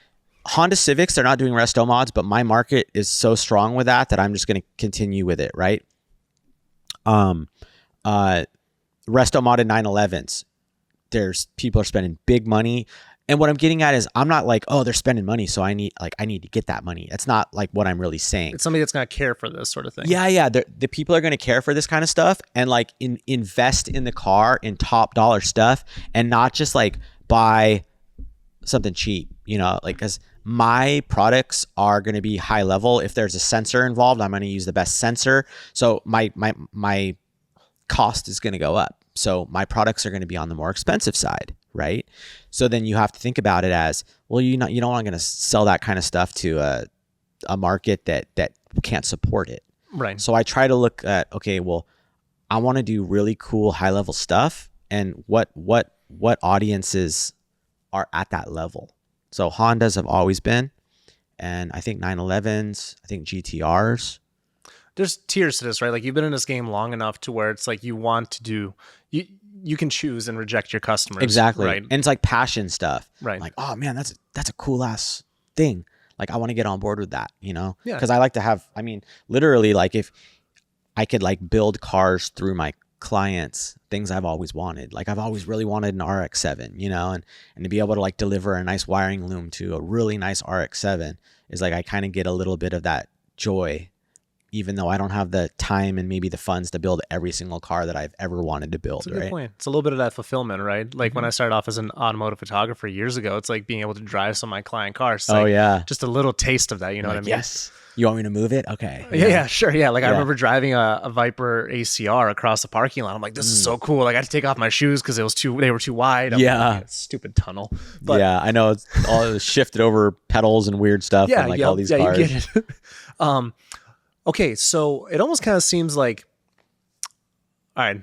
Honda Civics, they're not doing resto mods, but my market is so strong with that I'm just going to continue with it, right? Resto modded 911s. There's people are spending big money. And what I'm getting at is I'm not like, oh, they're spending money, so I need to get that money. That's not like what I'm really saying. It's somebody that's going to care for this sort of thing. Yeah. The people are going to care for this kind of stuff and like invest in the car in top dollar stuff, and not just like buy something cheap, you know, like, because my products are going to be high level. If there's a sensor involved, I'm going to use the best sensor. So my cost is going to go up. So my products are going to be on the more expensive side, right? So then you have to think about it as, well, you don't want to sell that kind of stuff to a market that can't support it. Right. So I try to look at, okay, well, I want to do really cool high level stuff, and what audiences are at that level. So Hondas have always been, and I think 911s, I think GTRs. There's tiers to this, right? Like you've been in this game long enough to where it's like you want to do, you can choose and reject your customers. Exactly. Right? And it's like passion stuff. Right. Like, oh man, that's a cool ass thing. Like I want to get on board with that, you know? Yeah. Because I like to have, I mean, literally, like if I could like build cars through my clients, things I've always wanted. Like I've always really wanted an RX-7, you know, and to be able to like deliver a nice wiring loom to a really nice RX-7 is like I kind of get a little bit of that joy, even though I don't have the time and maybe the funds to build every single car that I've ever wanted to build. That's a good point. It's a little bit of that fulfillment, right? Like when I started off as an automotive photographer years ago, it's like being able to drive some of my client cars. It's like yeah. Just a little taste of that, you know what I mean? Yes. You want me to move it? Okay. Yeah, sure. Yeah. Like I remember driving a Viper ACR across the parking lot. I'm like, this is so cool. Like I had to take off my shoes because they were too wide. I'm like, stupid tunnel. But yeah, I know it's all shifted over pedals and weird stuff. Yeah, and like all these cars. You get it. Okay, so it almost kind of seems like, all right,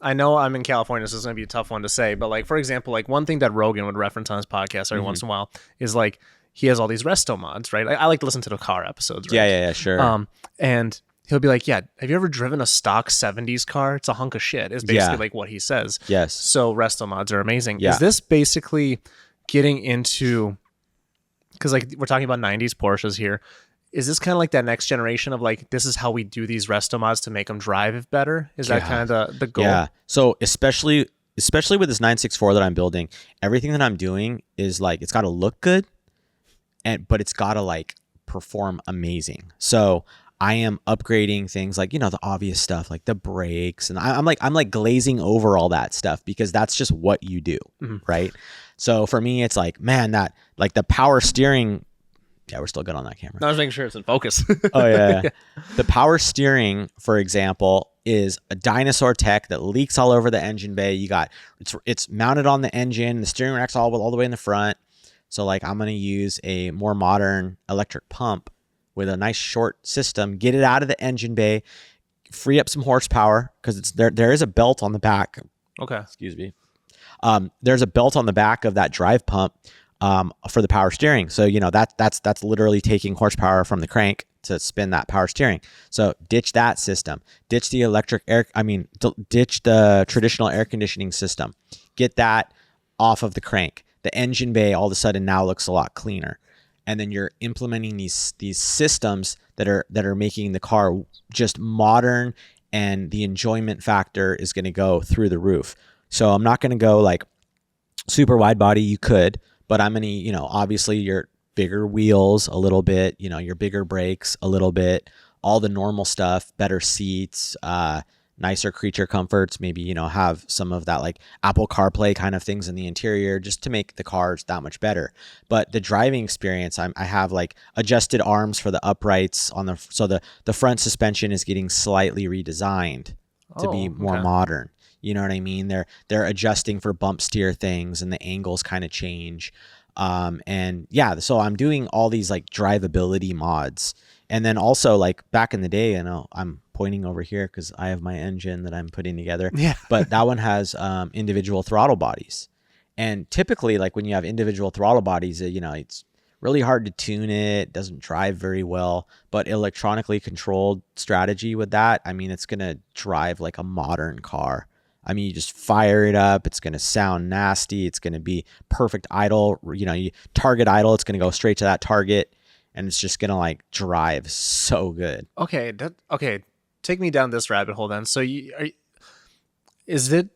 I know I'm in California, so it's going to be a tough one to say, but like, for example, like one thing that Rogan would reference on his podcast every once in a while is like, he has all these resto mods, right? I like to listen to the car episodes, right? Yeah, sure. And he'll be like, yeah, have you ever driven a stock 70s car? It's a hunk of shit, is basically like what he says. Yes. So resto mods are amazing. Yeah. Is this basically getting into, because like we're talking about 90s Porsches here, is this kind of like that next generation of like, this is how we do these resto mods to make them drive better? Is that kind of the goal? Yeah. So especially with this 964 that I'm building, everything that I'm doing is like, it's got to look good, but it's got to like perform amazing. So I am upgrading things like, the obvious stuff like the brakes, and I'm like glazing over all that stuff because that's just what you do, right? So for me, it's like, man, that like the power steering. Yeah, we're still good on that camera. I was making sure it's in focus. Oh yeah. The power steering, for example, is a dinosaur tech that leaks all over the engine bay. You got it's mounted on the engine. The steering rack's all the way in the front. So like I'm gonna use a more modern electric pump with a nice short system. Get it out of the engine bay, free up some horsepower because it's there is a belt on the back. Okay. Excuse me. There's a belt on the back of that drive pump for the power steering. So, that's literally taking horsepower from the crank to spin that power steering. So ditch that system, ditch the ditch the traditional air conditioning system, get that off of the crank. The engine bay all of a sudden now looks a lot cleaner. And then you're implementing these systems that are making the car just modern, and the enjoyment factor is going to go through the roof. So I'm not going to go like super wide body. You could, but I'm going to, obviously your bigger wheels a little bit, your bigger brakes a little bit, all the normal stuff, better seats, nicer creature comforts, maybe, have some of that like Apple CarPlay kind of things in the interior just to make the cars that much better. But the driving experience, I have like adjusted arms for the uprights so the front suspension is getting slightly redesigned to be more modern. You know what I mean? They're adjusting for bump steer things, and the angles kind of change. And yeah, so I'm doing all these like drivability mods. And then also like back in the day, I'm pointing over here because I have my engine that I'm putting together. Yeah. But that one has individual throttle bodies. And typically like when you have individual throttle bodies, it's really hard to tune it, doesn't drive very well. But electronically controlled strategy with that, it's going to drive like a modern car. You just fire it up. It's going to sound nasty. It's going to be perfect idle. You target idle. It's going to go straight to that target, and it's just going to like drive so good. Okay. Okay. Take me down this rabbit hole then. So is it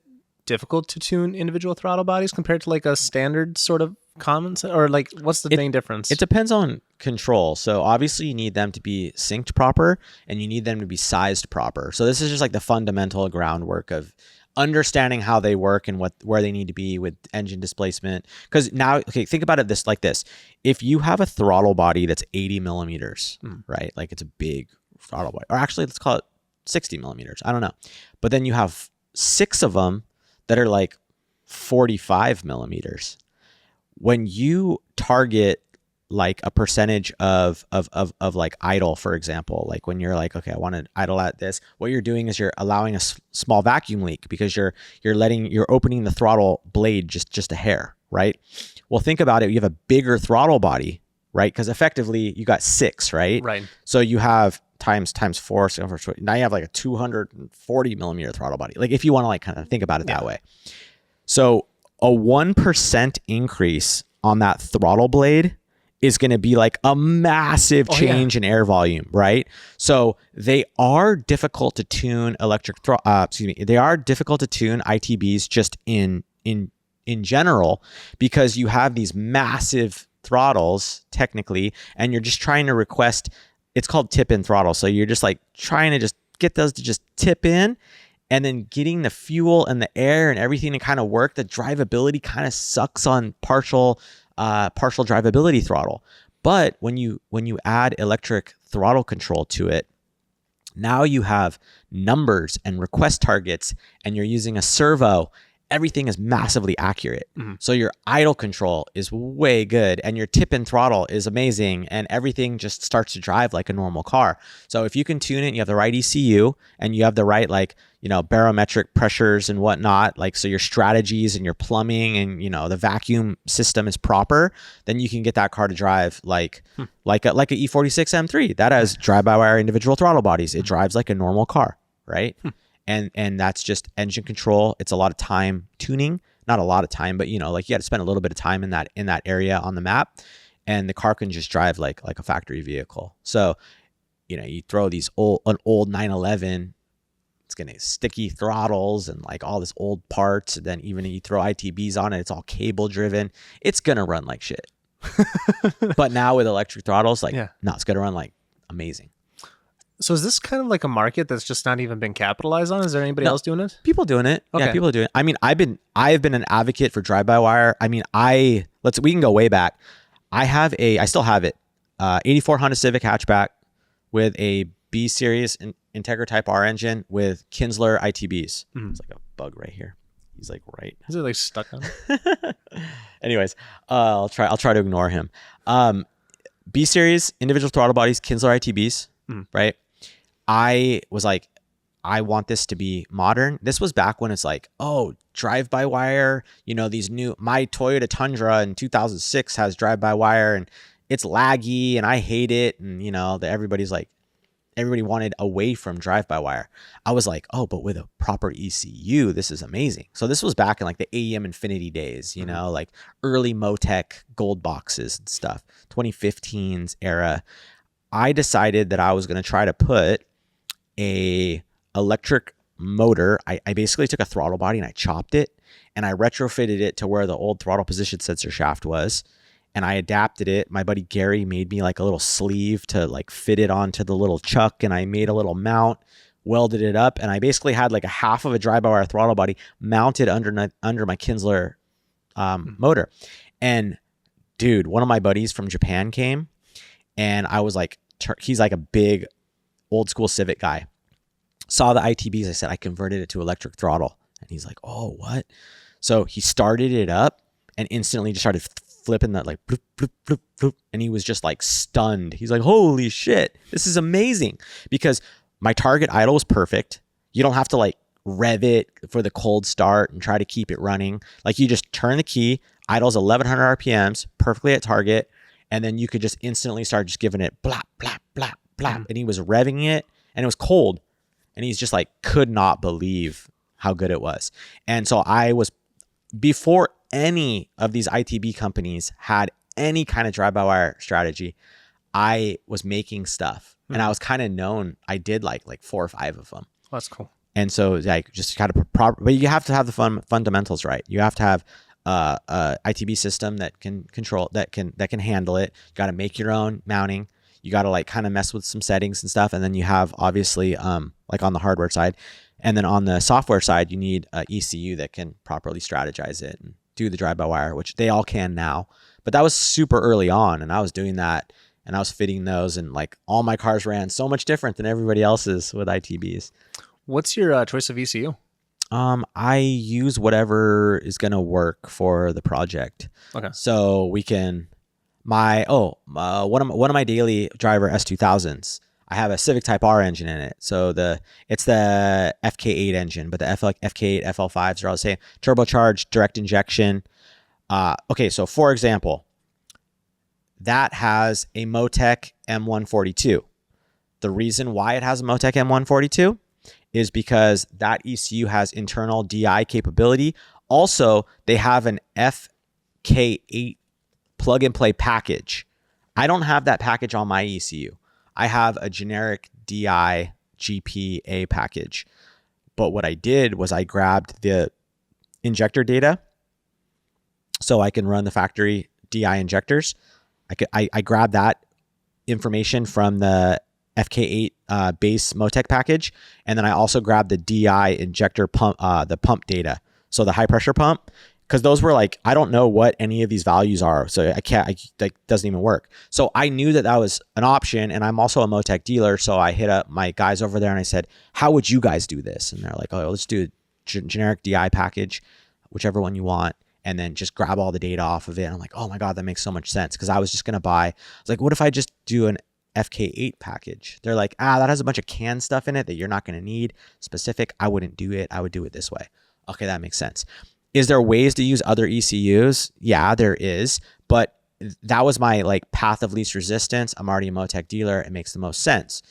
difficult to tune individual throttle bodies compared to like a standard sort of common set, or like what's the main difference? It depends on control. So obviously you need them to be synced proper, and you need them to be sized proper. So this is just like the fundamental groundwork of understanding how they work and where they need to be with engine displacement. Because now, okay, think about it like this. If you have a throttle body that's 80 millimeters, right? Like it's a big throttle body, or actually let's call it 60 millimeters. I don't know. But then you have 6 of them that are like 45 millimeters. When you target like a percentage of like idle, for example, like when you're like, okay, I want to idle at this, what you're doing is you're allowing a small vacuum leak because you're opening the throttle blade just a hair, right? Well, think about it. You have a bigger throttle body, right? Because effectively you got 6, right? Right. So you have times 4. So now you have like a 240 millimeter throttle body. Like if you want to like kind of think about it that way. So a 1% increase on that throttle blade is going to be like a massive change in air volume, right? So they are difficult to tune they are difficult to tune ITBs just in general, because you have these massive throttles technically, and you're just trying to request, it's called tip in throttle. So you're just like trying to just get those to just tip in, and then getting the fuel and the air and everything to kind of work. The drivability kind of sucks on partial drivability throttle. But when you add electric throttle control to it, now you have numbers and request targets, and you're using a servo. Everything is massively accurate. So your idle control is way good, and your tip and throttle is amazing, and everything just starts to drive like a normal car. So if you can tune it, you have the right ECU, and you have the right barometric pressures and whatnot, like so your strategies and your plumbing and the vacuum system is proper, then you can get that car to drive like a E46 M3 that has drive-by-wire individual throttle bodies. It drives like a normal car, right? And that's just engine control. It's a lot of time tuning, not a lot of time, but you got to spend a little bit of time in that area on the map, and the car can just drive like a factory vehicle. So, you throw an old 911, it's gonna sticky throttles and like all this old parts. And then even if you throw ITBs on it, it's all cable driven. It's gonna run like shit. But now with electric throttles, no, it's gonna run like amazing. So is this kind of like a market that's just not even been capitalized on? Is there anybody else doing it? People doing it. Okay. Yeah, people are doing it. I mean, I have been an advocate for drive-by-wire. I mean, we can go way back. I still have it. 84 Honda Civic hatchback with a B series Integra Type R engine with Kinsler ITBs. Mm-hmm. It's like a bug right here. He's like right. Is it like stuck on it? Anyways, I'll try to ignore him. B series individual throttle bodies, Kinsler ITBs, right? I was like, I want this to be modern. This was back when it's like, oh, drive-by-wire, my Toyota Tundra in 2006 has drive-by-wire and it's laggy and I hate it. And, everybody wanted away from drive-by-wire. I was like, oh, but with a proper ECU, this is amazing. So this was back in like the AEM Infinity days, like early Motec gold boxes and stuff, 2015's era. I decided that I was going to try to put a electric motor. I basically took a throttle body and I chopped it and I retrofitted it to where the old throttle position sensor shaft was. And I adapted it. My buddy Gary made me like a little sleeve to like fit it onto the little chuck. And I made a little mount, welded it up. And I basically had like a half of a drive-by-wire throttle body mounted under my Kinsler motor. And dude, one of my buddies from Japan came and I was like, he's like a big old school Civic guy. Saw the ITBs. I said, I converted it to electric throttle. And he's like, oh, what? So he started it up and instantly just started flipping that like bloop, bloop, bloop, bloop. And he was just like stunned. He's like, holy shit, this is amazing. Because my target idle was perfect. You don't have to like rev it for the cold start and try to keep it running. Like you just turn the key, idle's 1100 RPMs, perfectly at target. And then you could just instantly start just giving it blap, blap, blap, blap. And he was revving it and it was cold. And he's just like, could not believe how good it was. And so before any of these ITB companies had any kind of drive-by-wire strategy, I was making stuff. And I was kind of known. I did like 4 or 5 of them. Oh, that's cool. And so like just kind of proper, but you have to have the fundamentals right. You have to have a ITB system that can control, that can handle it. You got to make your own mounting. You got to like kind of mess with some settings and stuff. And then you have obviously like on the hardware side, and then on the software side, you need an ECU that can properly strategize it and do the drive-by-wire, which they all can now. But that was super early on, and I was doing that, and I was fitting those, and like all my cars ran so much different than everybody else's with ITBs. What's your choice of ECU? I use whatever is going to work for the project. Okay. So we can, one of my daily driver S2000s, I have a Civic Type R engine in it. So it's the FK8 engine, but the FK8 FL5s are all the same. Turbocharged, direct injection. Okay, so for example, that has a Motec M142. The reason why it has a Motec M142 is because that ECU has internal DI capability. Also, they have an FK8 plug and play package. I don't have that package on my ECU. I have a generic DI GPA package. But what I did was I grabbed the injector data so I can run the factory DI injectors. I grabbed that information from the FK8 base Motec package, and then I also grabbed the DI injector pump, the pump data, so the high pressure pump, because those were like, I don't know what any of these values are, so like doesn't even work. So I knew that was an option, and I'm also a Motec dealer, so I hit up my guys over there and I said, how would you guys do this? And they're like, oh, let's do a generic DI package, whichever one you want, and then just grab all the data off of it. And I'm like, oh my God, that makes so much sense, because I was just gonna buy, I was like, what if I just do an FK8 package? They're like, that has a bunch of canned stuff in it that you're not going to need specific. I wouldn't do it. I would do it this way. Okay, that makes sense. Is there ways to use other ECUs? Yeah, there is, but that was my like path of least resistance. I'm already a Motec dealer. It makes the most sense.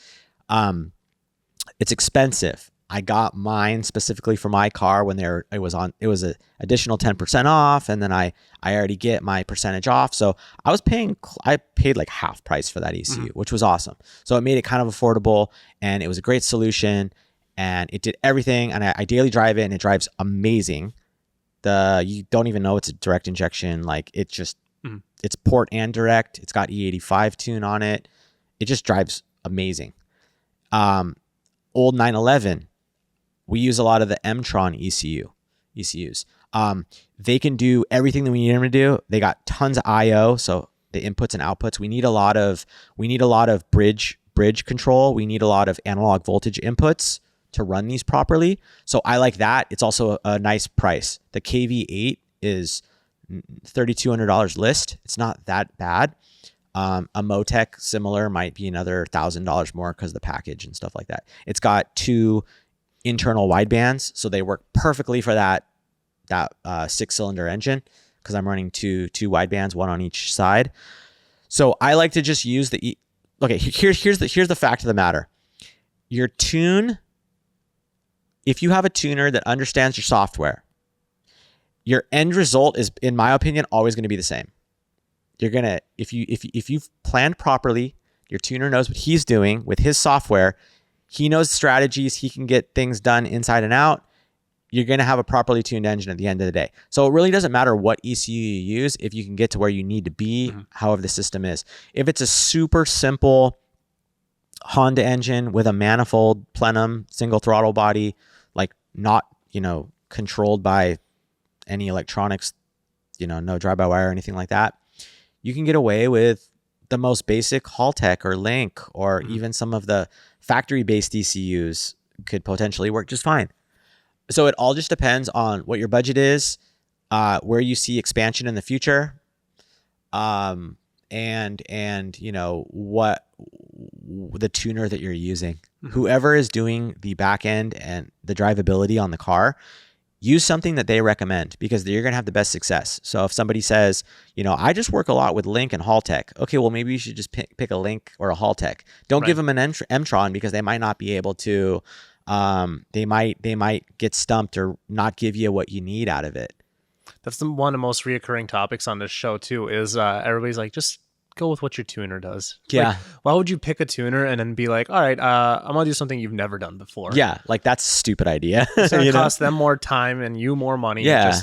It's expensive. I got mine specifically for my car when it was an additional 10% off, and then I already get my percentage off. So I paid like half price for that ECU, which was awesome. So it made it kind of affordable, and it was a great solution, and it did everything. And I daily drive it, and it drives amazing. You don't even know it's a direct injection. Like it just, it's port and direct. It's got E85 tune on it. It just drives amazing. Old 911, we use a lot of the M-Tron ECUs. They can do everything that we need them to do. They got tons of I/O, so the inputs and outputs. We need a lot of bridge control. We need a lot of analog voltage inputs to run these properly. So I like that. It's also a nice price. The KV8 is $3,200 list. It's not that bad. A Motec similar might be another $1,000 more because of the package and stuff like that. It's got 2 internal widebands, so they work perfectly for that 6-cylinder engine, because I'm running two widebands, one on each side. So I like to just use the okay. Here's the fact of the matter. Your tune, if you have a tuner that understands your software, your end result is, in my opinion, always going to be the same. You're gonna, if you've planned properly, your tuner knows what he's doing with his software. He knows strategies. He can get things done inside and out. You're going to have a properly tuned engine at the end of the day. So it really doesn't matter what ECU you use if you can get to where you need to be, however the system is. If it's a super simple Honda engine with a manifold, plenum, single throttle body, like not, controlled by any electronics, no drive-by-wire or anything like that, you can get away with the most basic Haltech or Link, or even some of the factory-based ECUs could potentially work just fine. So it all just depends on what your budget is, where you see expansion in the future, and what the tuner that you're using. Whoever is doing the back end and the drivability on the car, use something that they recommend, because you're going to have the best success. So if somebody says, I just work a lot with Link and Haltech. Okay, well, maybe you should just pick a Link or a Haltech. Don't give them an M-Tron, because they might not be able to. They might get stumped or not give you what you need out of it. That's one of the most reoccurring topics on this show too, is everybody's like, just go with what your tuner does. Yeah. Like, why would you pick a tuner and then be like, all right, I'm going to do something you've never done before? Yeah. Like, that's a stupid idea. It's going to cost them more time and you more money. Yeah.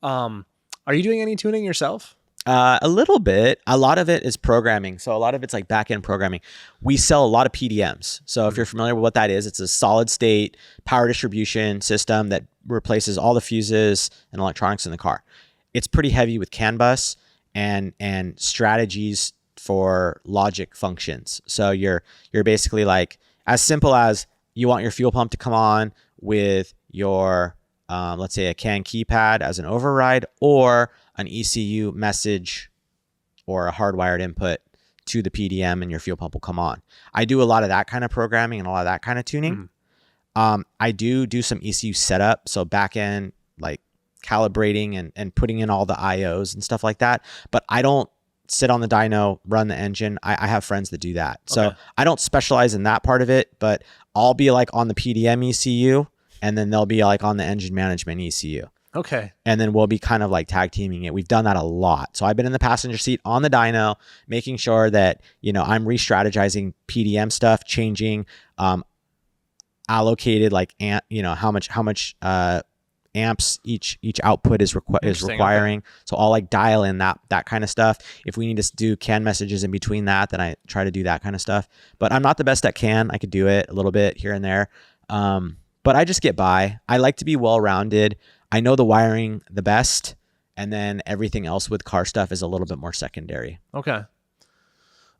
Are you doing any tuning yourself? A little bit. A lot of it is programming. So a lot of it's like back-end programming. We sell a lot of PDMs. So if you're familiar with what that is, it's a solid state power distribution system that replaces all the fuses and electronics in the car. It's pretty heavy with CAN bus and strategies for logic functions. So you're basically like, as simple as you want your fuel pump to come on with your let's say a CAN keypad as an override, or an ECU message or a hardwired input to the PDM, and your fuel pump will come on. I do a lot of that kind of programming and a lot of that kind of tuning. I do some ECU setup, so back end, like calibrating and putting in all the IOs and stuff like that. But I don't sit on the dyno, run the engine. I have friends that do that. So I don't specialize in that part of it, but I'll be like on the PDM ECU, and then they'll be like on the engine management ECU. Okay. And then we'll be kind of like tag teaming it. We've done that a lot. So I've been in the passenger seat on the dyno, making sure that, I'm re-strategizing PDM stuff, changing, allocated like, how much amps each output is requiring. Okay. So I'll like dial in that kind of stuff. If we need to do CAN messages in between that, then I try to do that kind of stuff. But I'm not the best at CAN. I could do it a little bit here and there. But I just get by. I like to be well-rounded. I know the wiring the best, and then everything else with car stuff is a little bit more secondary. Okay.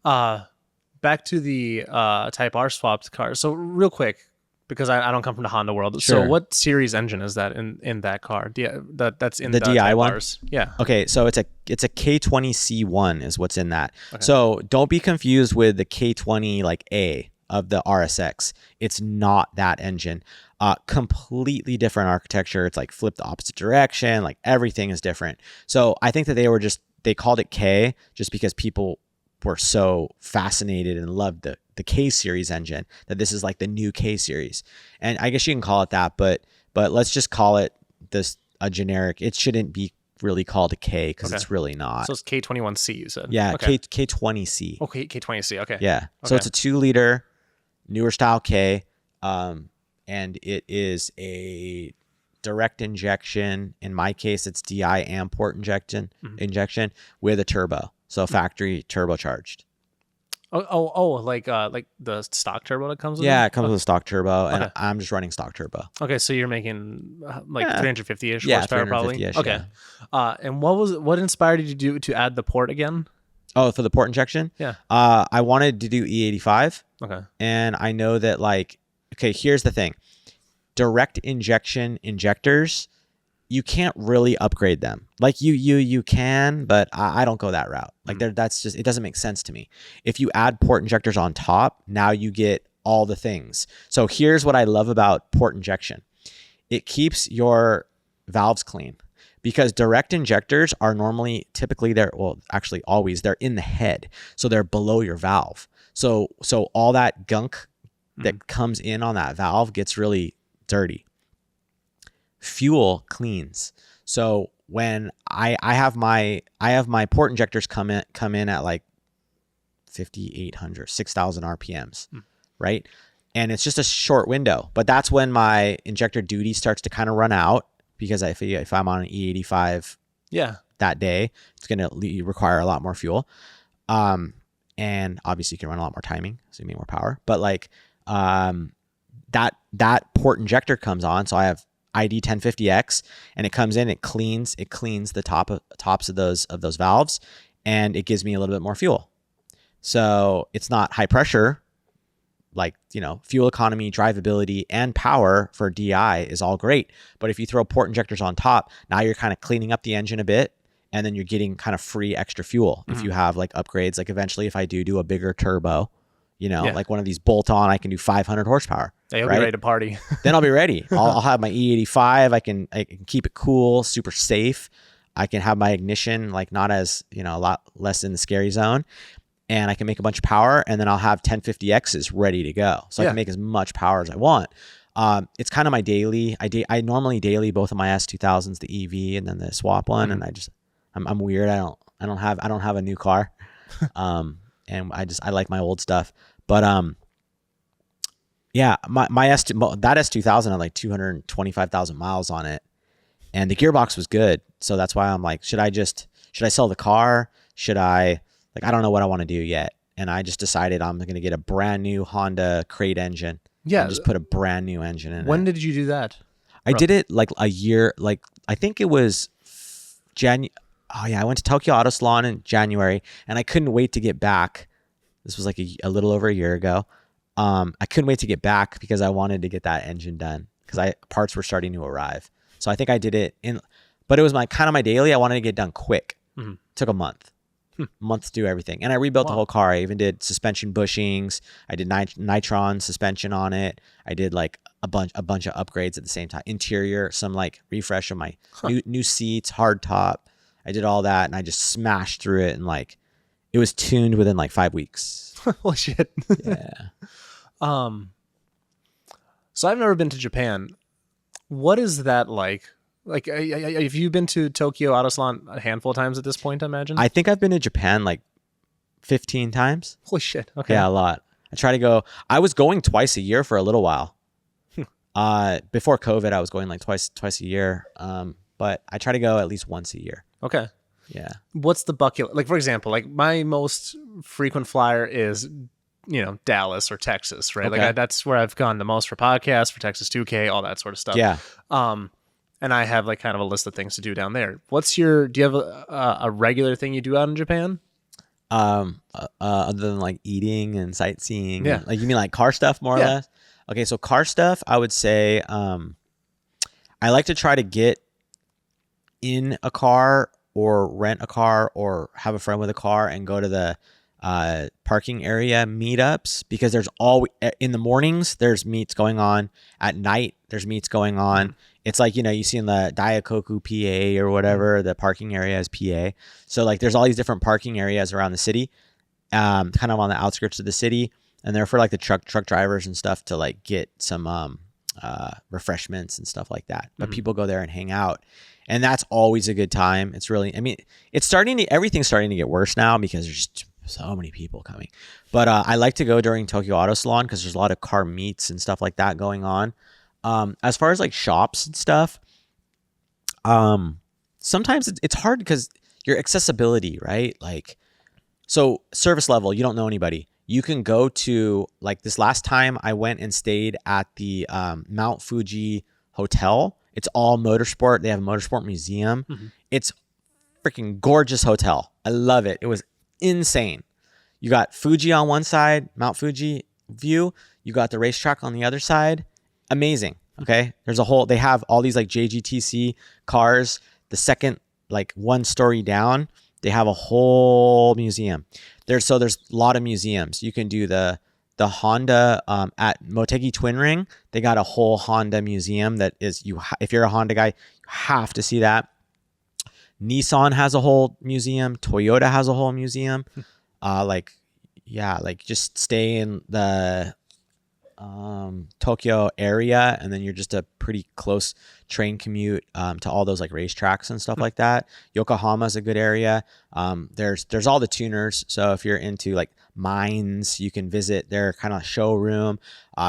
Back to the Type R swapped car. So real quick, because I don't come from the Honda world. Sure. So what series engine is that in that car? That's in the DI Type one? Rs. Yeah. Okay, so it's a K20C1 is what's in that. Okay. So don't be confused with the K20 like A of the RSX. It's not that engine. Completely different architecture. It's like flipped the opposite direction. Like everything is different. So I think that they called it K just because people were so fascinated and loved the K series engine that this is like the new K series. And I guess you can call it that, but let's just call it a generic. It shouldn't be really called a K, because it's really not. So it's K21C, you said? Yeah, okay. K20C. Okay, K20C, okay. Yeah. Okay. So it's a 2-liter newer style K, and it is a direct injection. In my case, it's DI and port injection with a turbo. So factory turbocharged. Like the stock turbo that comes with Yeah, it? it comes with a stock turbo, and Okay. I'm just running stock turbo. Okay, so you're making like Yeah. 350-ish Yeah, horsepower probably? 350-ish, Okay. yeah. And what inspired you to add the port again? Oh, for the port injection? Yeah. I wanted to do E85, Okay. and I know that like, okay, here's the thing. Direct injection injectors, you can't really upgrade them. Like you can, but I don't go that route. Like that's just, it doesn't make sense to me. If you add port injectors on top, now you get all the things. So here's what I love about port injection. It keeps your valves clean, because direct injectors are typically they're, well, actually always, they're in the head. So they're below your valve. So all that gunk that comes in on that valve gets really dirty. Fuel cleans. So when I have my port injectors come in at like 5,800, 6,000 RPMs, right? And it's just a short window, but that's when my injector duty starts to kind of run out, because if I'm on an E85 that day, it's going to require a lot more fuel. And obviously you can run a lot more timing, so you need more power. But like that port injector comes on, so I have ID 1050X, and it comes in, it cleans the tops of those valves, and it gives me a little bit more fuel. So it's not high pressure, like, you know, fuel economy, drivability, and power for DI is all great. But if you throw port injectors on top, now you're kind of cleaning up the engine a bit, and then you're getting kind of free extra fuel. If you have like upgrades, like eventually if I do a bigger turbo, you know, like one of these bolt-on, I can do 500 horsepower. Yeah, you'll be ready to party. Then I'll be ready. I'll have my E85. I can keep it cool, super safe. I can have my ignition like not as, you know, a lot less in the scary zone, and I can make a bunch of power, and then I'll have 1050Xs ready to go. So I can make as much power as I want. It's kind of my daily. I normally daily both of my S2000s, the EV and then the swap one, and I'm weird. I don't have a new car. And I like my old stuff. But yeah, that S2000 had like 225,000 miles on it, and the gearbox was good. So that's why I'm like, should I sell the car? I don't know what I want to do yet. And I just decided I'm going to get a brand new Honda crate engine. Yeah. And just put a brand new engine in it. When did you do that? I did it like a year, like I think it was January. Oh yeah, I went to Tokyo Auto Salon in January, and I couldn't wait to get back. This was like a little over a year ago. I couldn't wait to get back because I wanted to get that engine done, because parts were starting to arrive. So I think I did it but it was my daily. I wanted to get done quick. Took a month. Month to do everything, and I rebuilt the whole car. I even did suspension bushings. I did nitron suspension on it. I did like a bunch of upgrades at the same time. Interior, some like refresh of my new seats, hard top. I did all that, and I just smashed through it, and like it was tuned within like 5 weeks. Holy shit! Yeah. So I've never been to Japan. What is that like? Like, have you been to Tokyo Auto Salon a handful of times at this point, I imagine? I think I've been to Japan like 15 times. Holy shit. Okay. Yeah, a lot. I try to go. I was going twice a year for a little while. Before COVID, I was going like twice a year. But I try to go at least once a year. Okay. Yeah. What's the bucket? Like, for example, like my most frequent flyer is, you know, Dallas or Texas, right? Okay. Like that's where I've gone the most for podcasts, for Texas 2K, all that sort of stuff. Yeah. And I have like kind of a list of things to do down there. Do you have a regular thing you do out in Japan? Other than like eating and sightseeing. Yeah. Like, you mean like car stuff more or less? Okay. So car stuff, I would say, I like to try to get in a car or rent a car or have a friend with a car and go to the parking area meetups, because there's always, in the mornings there's meets going on, at night there's meets going on. It's like, you know, you see in the Daikoku PA or whatever, the parking area is PA. So like there's all these different parking areas around the city, kind of on the outskirts of the city, and they're for like the truck drivers and stuff to like get some refreshments and stuff like that. But people go there and hang out, and that's always a good time. It's really, I mean, everything's starting to get worse now because there's just so many people coming. But I like to go during Tokyo Auto Salon because there's a lot of car meets and stuff like that going on. As far as like shops and stuff, sometimes it's hard because your accessibility, right? Like, so service level, you don't know anybody. you can go to, like, this last time I went and stayed at the Mount Fuji hotel. It's all motorsport. They have a motorsport museum. It's freaking gorgeous hotel. I love it. It was insane. You got Fuji on one side, Mount Fuji view. You got the racetrack on the other side. Amazing. Okay. They have all these like JGTC cars. The second, like, 1 story down, they have a whole museum. There's a lot of museums. You can do the Honda at Motegi Twin Ring. They got a whole Honda museum that is, if you're a Honda guy, you have to see that. Nissan has a whole museum. Toyota has a whole museum. Just stay in the Tokyo area, and then you're just a pretty close train commute to all those like racetracks and stuff like that. Yokohama's a good area. There's all the tuners, so if you're into like mines, you can visit their kind of showroom.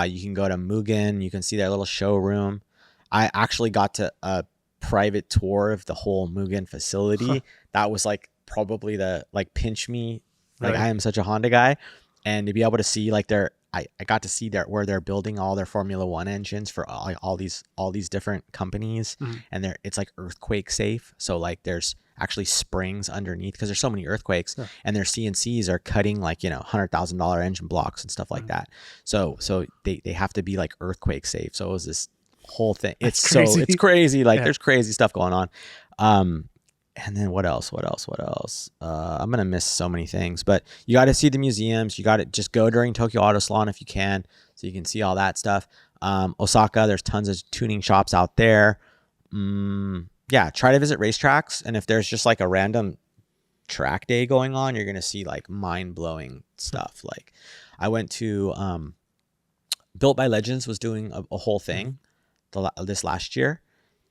You can go to Mugen, you can see their little showroom. I actually got to a private tour of the whole Mugen facility. That was like probably the like pinch me, like, right. I am such a Honda guy, and to be able to see like I got to see where they're building all their Formula One engines for all these different companies, and it's like earthquake safe. So like there's actually springs underneath because there's so many earthquakes, and their CNCs are cutting like $100,000 engine blocks and stuff like that. So they have to be like earthquake safe. So it was this whole thing. It's crazy. Like there's crazy stuff going on. And then what else? I'm going to miss so many things, but you got to see the museums. You got to just go during Tokyo Auto Salon if you can, so you can see all that stuff. Osaka, there's tons of tuning shops out there. Try to visit racetracks. And if there's just like a random track day going on, you're going to see like mind blowing stuff. Like I went to, Built by Legends was doing a whole thing this last year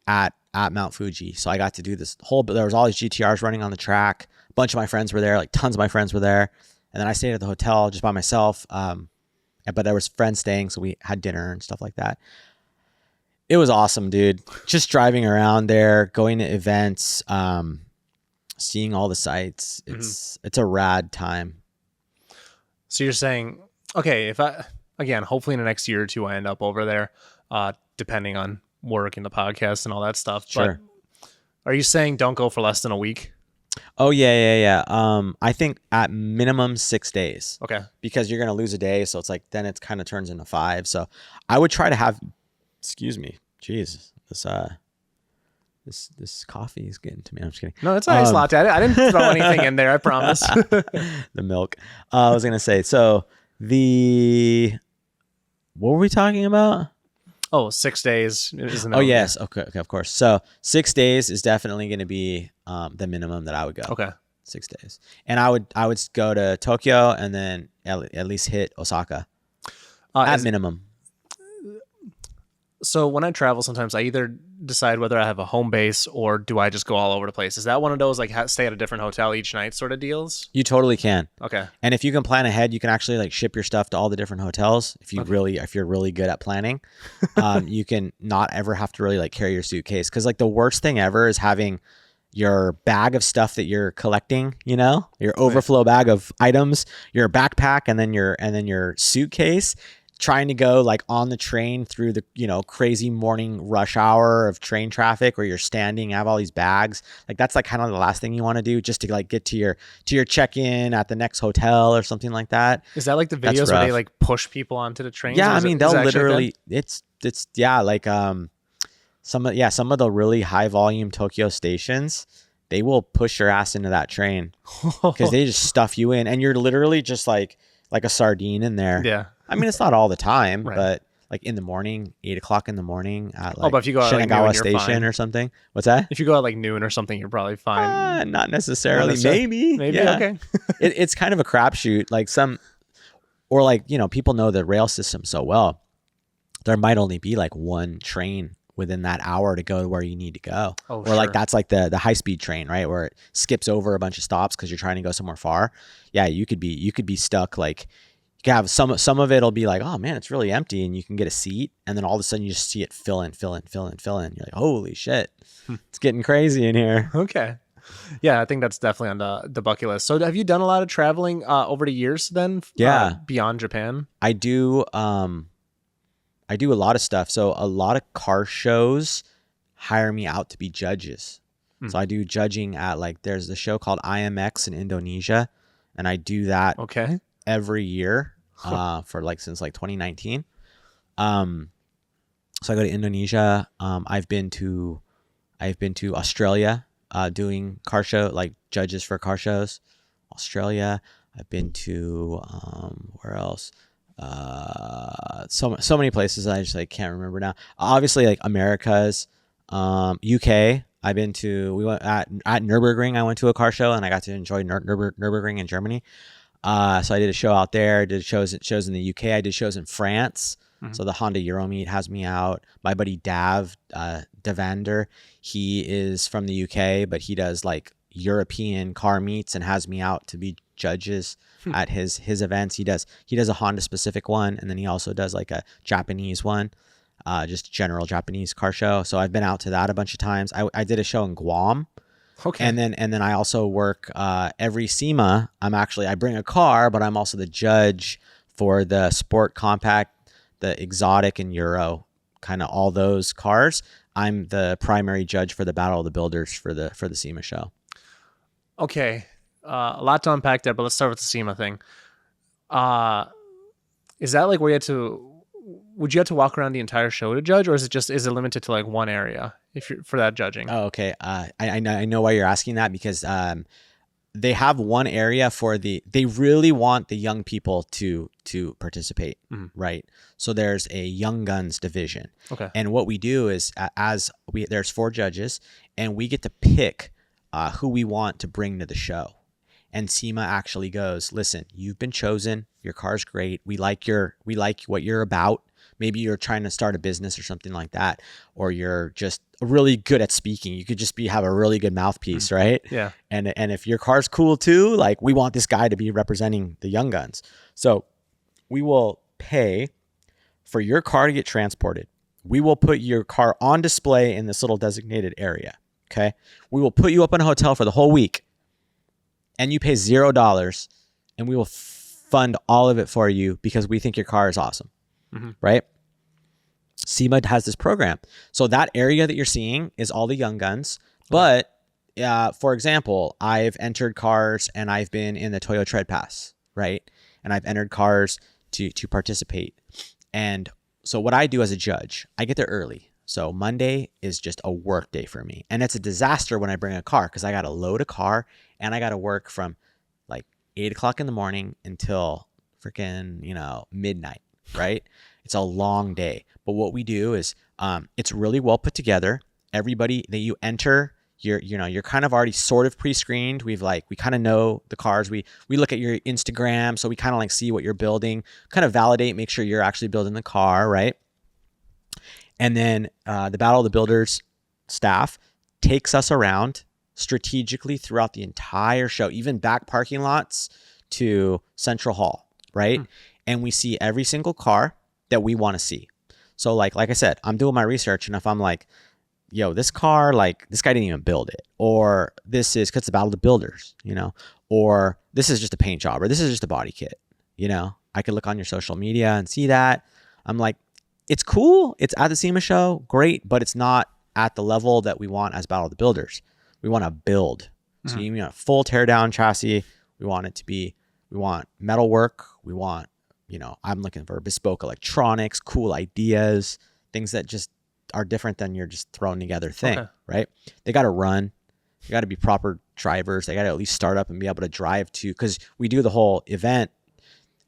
at Mount Fuji. So I got to do there was all these GTRs running on the track. A bunch of my friends were there, like tons of my friends were there. And then I stayed at the hotel just by myself. But there was friends staying, so we had dinner and stuff like that. It was awesome, dude. Just driving around there, going to events, seeing all the sights. It's a rad time. So you're saying, okay, hopefully in the next year or two, I end up over there, depending on work and the podcast and all that stuff. Sure. But are you saying don't go for less than a week? Oh yeah. I think at minimum 6 days. Okay. Because you're gonna lose a day, so it's like then it kind of turns into 5. So I would try to have. Excuse me. Jeez, this coffee is getting to me. I'm just kidding. No, it's a nice latte. I didn't throw anything in there. I promise. The milk. I was gonna say. So what were we talking about? Oh, 6 days. Oh, yes. Okay, of course. So 6 days is definitely going to be the minimum that I would go. Okay. 6 days. And I would go to Tokyo and then at least hit Osaka at minimum. So when I travel, sometimes I either decide whether I have a home base or do I just go all over the place. Is that one of those like stay at a different hotel each night sort of deals? You totally can. Okay. And if you can plan ahead, you can actually like ship your stuff to all the different hotels. If you're really good at planning, you can not ever have to really like carry your suitcase. Cause like the worst thing ever is having your bag of stuff that you're collecting, your overflow bag of items, your backpack, and then your suitcase, trying to go like on the train through the crazy morning rush hour of train traffic where you're standing, have all these bags. Like that's like kind of the last thing you want to do, just to like get to your check-in at the next hotel or something like that. Is that like the videos where they like push people onto the train? Yeah, I mean they'll literally some of the really high volume Tokyo stations, they will push your ass into that train because they just stuff you in and you're literally just like a sardine in there. Yeah. I mean, it's not all the time, right. But like in the morning, 8:00 in the morning at but if you go out Shinagawa like Station or something. What's that? If you go out like noon or something, you're probably fine. Not necessarily. Maybe. Yeah. Okay. It's kind of a crapshoot. Like people know the rail system so well. There might only be like one train within that hour to go to where you need to go. Oh, or like that's like the high speed train, right? Where it skips over a bunch of stops because you're trying to go somewhere far. Yeah, you could be stuck like. You have some of it'll be like, oh man, it's really empty, and you can get a seat, and then all of a sudden you just see it fill in. You're like, holy shit, it's getting crazy in here. Okay. Yeah, I think that's definitely on the bucket list. So have you done a lot of traveling over the years then? Yeah. Beyond Japan? I do I do a lot of stuff. So a lot of car shows hire me out to be judges. So I do judging at like there's the show called IMX in Indonesia, and I do that Okay. every year for like since like 2019. So I go to Indonesia. I've been to Australia doing car show, like judges for car shows. Australia. I've been to where else? So many places I just like can't remember now. Obviously, like Americas, UK. I've been to. We went at Nürburgring. I went to a car show and I got to enjoy Nürburgring in Germany. So I did a show out there. Did shows in the UK. I did shows in France. So the Honda Euromeet has me out. My buddy Devander, he is from the UK, but he does like European car meets and has me out to be judges at his events. He does a Honda specific one, and then he also does like a Japanese one, just general Japanese car show. So I've been out to that a bunch of times. I did a show in Guam. Okay. And then I also work every SEMA. I bring a car, but I'm also the judge for the sport compact, the exotic and Euro, kind of all those cars. I'm the primary judge for the Battle of the Builders for the SEMA show. Okay. A lot to unpack there, but let's start with the SEMA thing. Is that like where would you have to walk around the entire show to judge, or is it limited to like one area if you're for that judging? Oh, okay. I know why you're asking that, because they have one area they really want the young people to participate, right? So there's a young guns division. Okay. And what we do is there's 4 judges, and we get to pick who we want to bring to the show. And SEMA actually goes, listen, you've been chosen. Your car's great. We like what you're about. Maybe you're trying to start a business or something like that, or you're just really good at speaking. You could just have a really good mouthpiece, right? Yeah. And if your car's cool too, like we want this guy to be representing the young guns. So we will pay for your car to get transported. We will put your car on display in this little designated area. Okay. We will put you up in a hotel for the whole week, and you pay $0, and we will fund all of it for you because we think your car is awesome. Right? SEMA has this program. So that area that you're seeing is all the young guns. But for example, I've entered cars and I've been in the Toyo Tread Pass, right? And I've entered cars to participate. And so what I do as a judge, I get there early. So Monday is just a work day for me. And it's a disaster when I bring a car, because I got to load a car and I got to work from like 8 o'clock in the morning until freaking, midnight, right? It's a long day. But what we do is it's really well put together. Everybody that you enter, you're kind of already sort of pre-screened. We kind of know the cars. We look at your Instagram, so we kind of like see what you're building, kind of validate, make sure you're actually building the car, right? And then the Battle of the Builders staff takes us around strategically throughout the entire show, even back parking lots to Central Hall, right? And we see every single car that we want to see. So like I said, I'm doing my research, and if I'm like, yo, this car, like this guy didn't even build it, or this is, cause it's the Battle of the Builders, or this is just a paint job, or this is just a body kit, I could look on your social media and see that. I'm like, it's cool. It's at the SEMA show. Great. But it's not at the level that we want as Battle of the Builders. We want to build. So you mean a full teardown chassis. We want metal work. We want, I'm looking for bespoke electronics, cool ideas, things that just are different than your just thrown together thing, right? They got to run. They got to be proper drivers. They got to at least start up and be able to drive to, because we do the whole event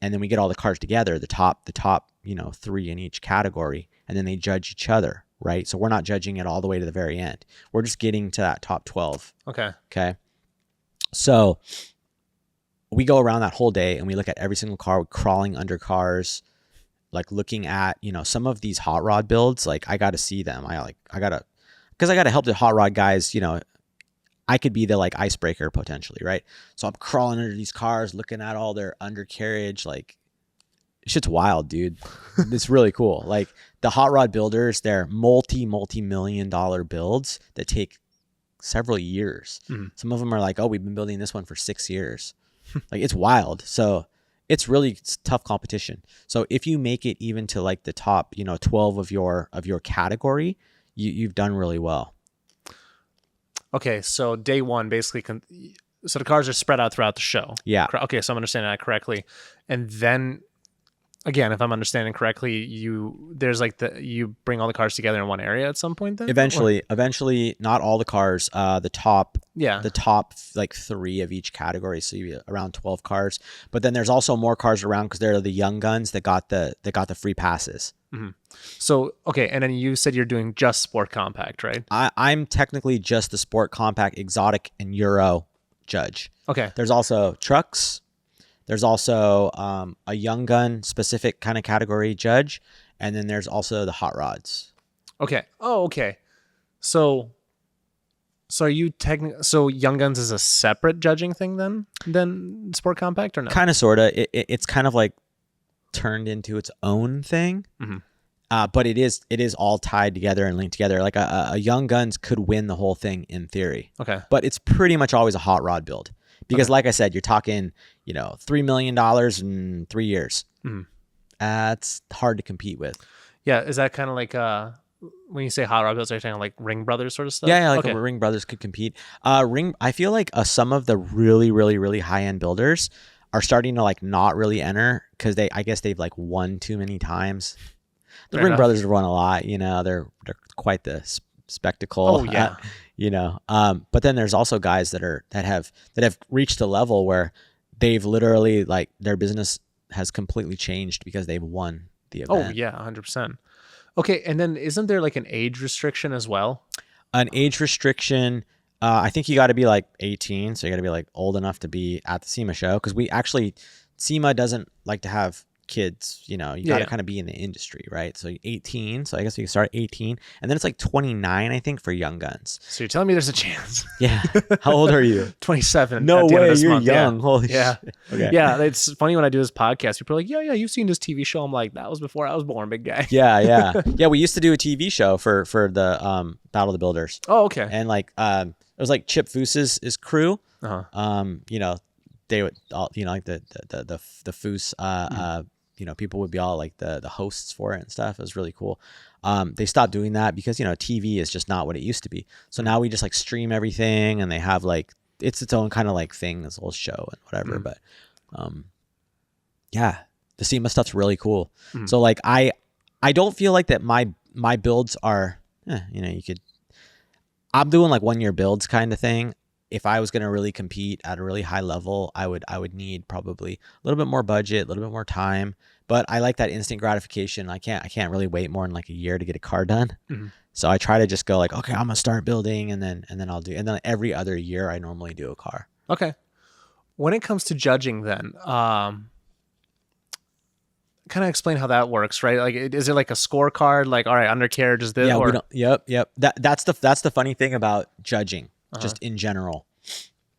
and then we get all the cars together, the top, 3 in each category, and then they judge each other, right? So we're not judging it all the way to the very end. We're just getting to that top 12. Okay. So we go around that whole day and we look at every single car, crawling under cars, like looking at, some of these hot rod builds. Like I got to see them. Because I got to help the hot rod guys, I could be the like icebreaker potentially, right? So I'm crawling under these cars, looking at all their undercarriage. Like shit's wild, dude. It's really cool. Like the hot rod builders, they're multi-million-dollar builds that take several years. Some of them are like, oh, we've been building this one for 6 years. Like, it's wild. So it's really tough competition. So if you make it even to like the top, 12 of your category, you've done really well. Okay, so day one basically, so the cars are spread out throughout the show. Yeah. Okay, so I'm understanding that correctly. And then, again, if I'm understanding correctly, you bring all the cars together in one area at some point then? Eventually, not all the cars, the top like 3 of each category. So you around 12 cars, but then there's also more cars around because they're the young guns that got the free passes. Mm-hmm. So, okay. And then you said you're doing just sport compact, right? I'm technically just the sport compact, exotic, and Euro judge. Okay. There's also trucks. There's also a young gun specific kind of category judge. And then there's also the hot rods. Okay. Oh, okay. So are you so young guns is a separate judging thing than sport compact or no? Kind of, sort of. It's kind of like turned into its own thing. But it is all tied together and linked together. Like a young guns could win the whole thing in theory. Okay. But it's pretty much always a hot rod build. Because like I said, you're talking, $3 million in 3 years. That's hard to compete with. Yeah. Is that kind of like when you say hot rod builds, are you saying like Ring Brothers sort of stuff? Yeah, like Ring Brothers could compete. I feel like some of the really, really, really high end builders are starting to like not really enter because I guess they've like won too many times. The Ring Brothers have won a lot. They're quite the spectacle. Oh yeah. But then there's also guys that have reached a level where they've literally like their business has completely changed because they've won the event. Oh yeah, 100%. Okay, and then isn't there like an age restriction as well? An age restriction. I think you got to be like 18, so you got to be like old enough to be at the SEMA show because SEMA doesn't like to have kids, you got to kind of be in the industry, right? So 18, so I guess you can start at 18, and then it's like 29, I think, for young guns. So you're telling me there's a chance? Yeah. How old are you? 27. No way, you're month. young. Yeah. Holy shit. Okay. Yeah, it's funny when I do this podcast, people are like, yeah, you've seen this TV show. I'm like, that was before I was born, big guy. Yeah. We used to do a TV show for the Battle of the Builders. Oh, okay. And like it was like Chip Foose's crew. They would all, like the Foose people would be all like the hosts for it and stuff. It was really cool. They stopped doing that because TV is just not what it used to be. So now we just like stream everything, and they have like it's its own kind of like thing, this whole show and whatever. But the SEMA stuff's really cool. So like I don't feel like that my builds are I'm doing like 1 year builds kind of thing. If I was going to really compete at a really high level, I would need probably a little bit more budget, a little bit more time. But I like that instant gratification. I can't really wait more than like a year to get a car done. So I try to just go like, okay, I'm gonna start building, and then then every other year I normally do a car. Okay. When it comes to judging, then kind of explain how that works, right? Like, is it like a scorecard? Like, all right, undercarriage is this? Yeah, we don't. Yep. That's the funny thing about judging. Just in general,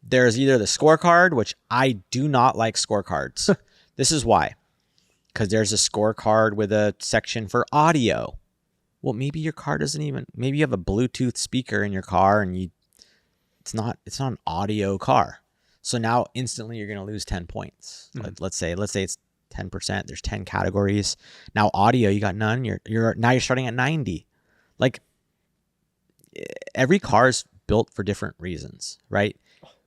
there's either the scorecard, which I do not like scorecards. This is why, because there's a scorecard with a section for audio. Well, maybe your car doesn't even. Maybe you have a Bluetooth speaker in your car, and it's not an audio car. So now instantly you're going to lose 10 points. Let's say it's 10%. There's 10 categories. Now audio, you got none. You're starting at 90. Like every car's built for different reasons, right?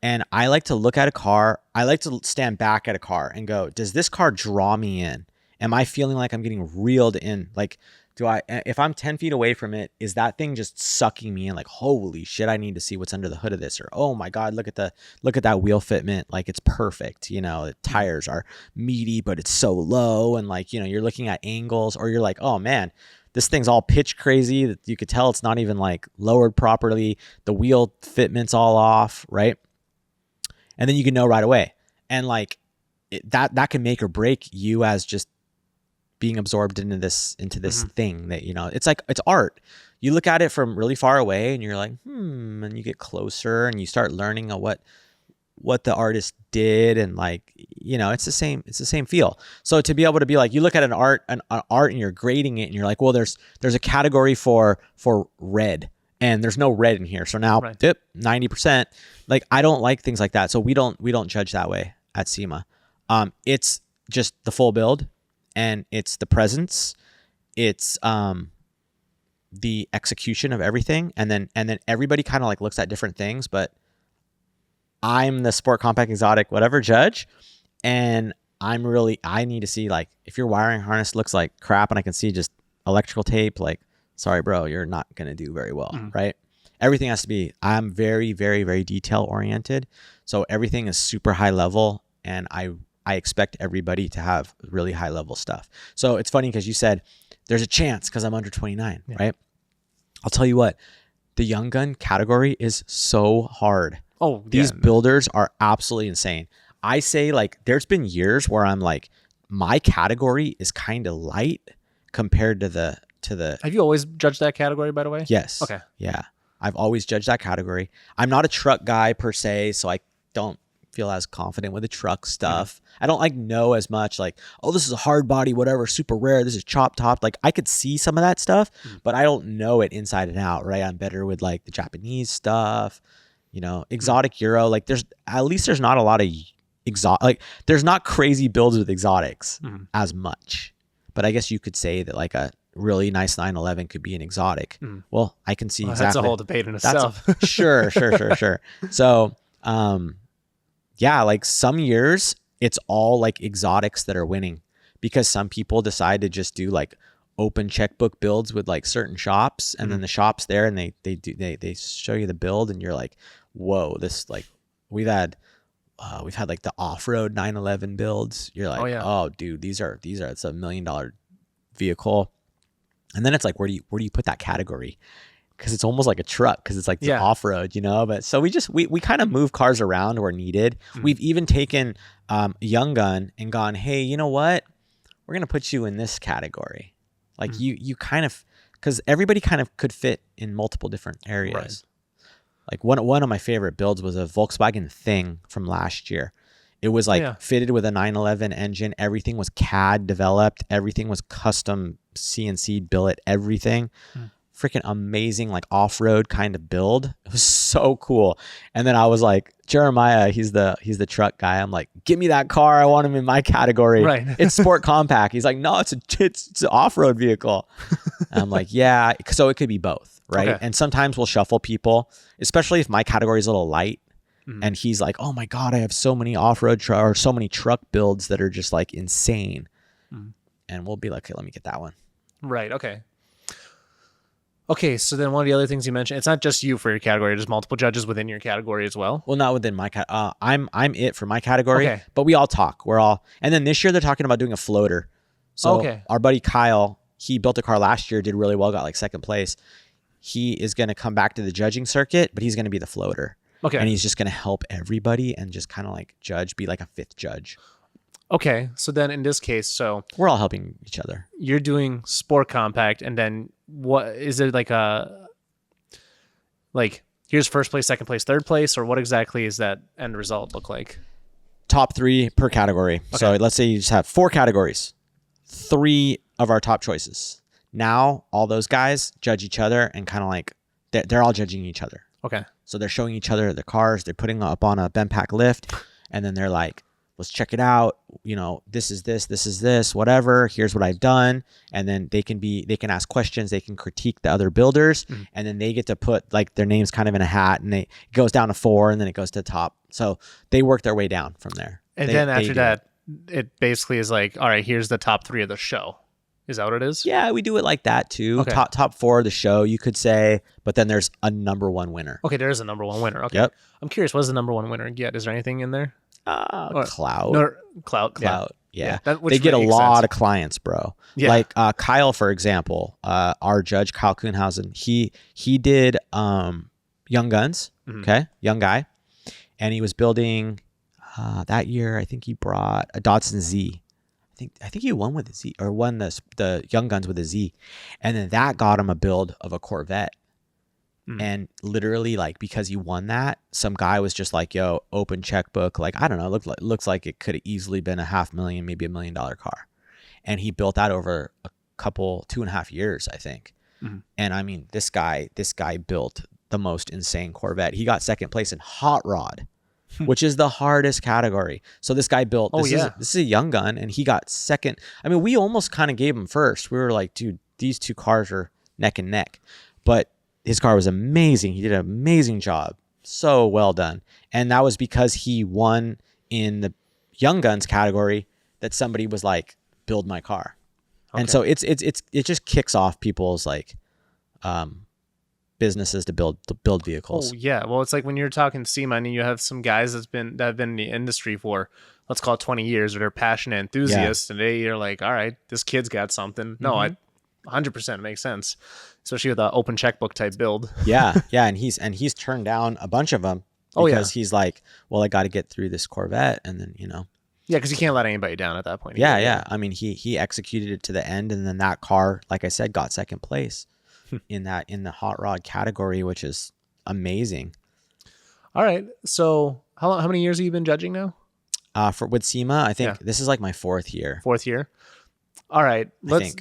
And I like to look at a car. I like to stand back at a car and go, does this car draw me in? Am I feeling like I'm getting reeled in? Like, if I'm 10 feet away from it, is that thing just sucking me in? Like, holy shit, I need to see what's under the hood of this. Or, oh my God, look at that wheel fitment. Like, it's perfect. The tires are meaty, but it's so low. And like, you're looking at angles, or you're like, oh man, this thing's all pitch crazy that you could tell it's not even like lowered properly. The wheel fitment's all off, right? And then you can know right away. And like that can make or break you as just being absorbed into this thing that, it's like, it's art. You look at it from really far away and you're like, and you get closer and you start learning what the artist did, and like, it's the same feel. So to be able to be like, you look at an art and you're grading it and you're like, well, there's a category for red, and there's no red in here. So now, dip 90%. Like, I don't like things like that. So we don't judge that way at SEMA. It's just the full build, and it's the presence, it's the execution of everything, and then everybody kind of like looks at different things. But I'm the sport, compact, exotic, whatever judge, and I need to see, like, if your wiring harness looks like crap and I can see just electrical tape, like, sorry, bro, you're not going to do very well, right? Everything has to be, I'm very, very, very detail oriented. So everything is super high level, and I expect everybody to have really high level stuff. So it's funny because you said there's a chance because I'm under 29, right? I'll tell you what, the young gun category is so hard. Oh, these builders are absolutely insane. I say, like, there's been years where I'm like, my category is kind of light compared to the. Have you always judged that category, by the way? Yes. Okay. Yeah. I've always judged that category. I'm not a truck guy per se, so I don't feel as confident with the truck stuff. I don't like know as much, like, oh, this is a hard body, whatever, super rare. This is chop top. Like, I could see some of that stuff, but I don't know it inside and out, right? I'm better with like the Japanese stuff, you know, exotic Euro. Like, there's not a lot of like, there's not crazy builds with exotics as much. But I guess you could say that like a really nice 911 could be an exotic. Well, I can see exactly. That's a whole debate in itself. Sure. So, yeah, like some years it's all like exotics that are winning because some people decide to just do like open checkbook builds with like certain shops, and then the shops there, and they show you the build, and you're like, whoa, this, like, we've had like the off-road 911 builds. You're like, oh dude, these are it's $1 million vehicle. And then it's like, where do you put that category? Because it's almost like a truck, because it's like the off-road, you know. But so we kind of move cars around where needed. We've even taken a young gun and gone, hey, you know what, we're gonna put you in this category. Like you kind of, because everybody kind of could fit in multiple different areas. Right. Like one of my favorite builds was a Volkswagen Thing from last year. It was like fitted with a 911 engine. Everything was CAD developed. Everything was custom CNC billet. Everything. Freaking amazing, like off-road kind of build. It was so cool. And then I was like, Jeremiah, he's the truck guy. I'm like, give me that car. I want him in my category. Right. It's sport compact. He's like, no, it's an off-road vehicle. And I'm like, yeah. So it could be both, right? Okay. And sometimes we'll shuffle people, especially if my category is a little light. And he's like, oh my God, I have so many off-road or so many truck builds that are just like insane. And we'll be like, okay, let me get that one. Right. Okay, so then one of the other things you mentioned, it's not just you for your category, there's multiple judges within your category as well. Well, not within my I'm it for my category, but we all talk. And then this year they're talking about doing a floater. So our buddy Kyle, he built a car last year, did really well, got like second place. He is going to come back to the judging circuit, but he's going to be the floater. Okay. And he's just going to help everybody and just kind of like be like a fifth judge. Okay, so then in this case, so we're all helping each other. You're doing sport compact, and then what is it like here's first place, second place, third place, or what exactly is that end result look like? Top 3 per category. Okay. So let's say you just have 4 categories, 3 of our top choices. Now all those guys judge each other and kind of like they're all judging each other. Okay. So they're showing each other their cars. They're putting up on a bend pack lift, and then they're like, let's check it out. You know, this is this, whatever. Here's what I've done. And then they can ask questions. They can critique the other builders. And then they get to put like their names kind of in a hat, and it goes down to 4, and then it goes to the top. So they work their way down from there. And then after that, it basically is like, all right, here's the top 3 of the show. Is that what it is? Yeah, we do it like that too. Okay. Top 4 of the show, you could say, but then there's a number 1 winner. Okay, there is a number 1 winner. Okay. Yep. I'm curious, what does the number 1 winner get? Is there anything in there? Clout. No, clout. Yeah. They get a lot of clients, bro. Yeah. Like Kyle, for example, our judge, Kyle Kuhnhausen, he did Young Guns, okay? Young guy. And he was building that year, I think he brought a Datsun Z. I think he won with the Z, or won the Young Guns with a Z. And then that got him a build of a Corvette. And literally, like, because he won that, some guy was just like, yo, open checkbook. Like, I don't know, looks like it could have easily been $500,000, maybe $1 million car. And he built that over a couple, 2.5 years, I think. And I mean, this guy built the most insane Corvette. He got second place in hot rod, which is the hardest category. So this guy built, this is a young gun, and he got second. I mean, we almost kind of gave him first. We were like, dude, these two cars are neck and neck. But his car was amazing. He did an amazing job. So well done. And that was because he won in the young guns category that somebody was like, build my car. Okay. And so it just kicks off people's like businesses to build vehicles. Oh yeah. Well, it's like when you're talking SEMA and you have some guys that have been in the industry for, let's call it 20 years, or they're passionate enthusiasts, and you're like, all right, this kid's got something. No, I 100% makes sense, especially with an open checkbook type build. yeah, and he's turned down a bunch of them because he's like, well, I got to get through this Corvette, and then yeah, because you can't let anybody down at that point. Yeah. I mean, he executed it to the end, and then that car, like I said, got second place in the hot rod category, which is amazing. All right, so how many years have you been judging now? With SEMA, I think this is like my fourth year. Fourth year. All right, let's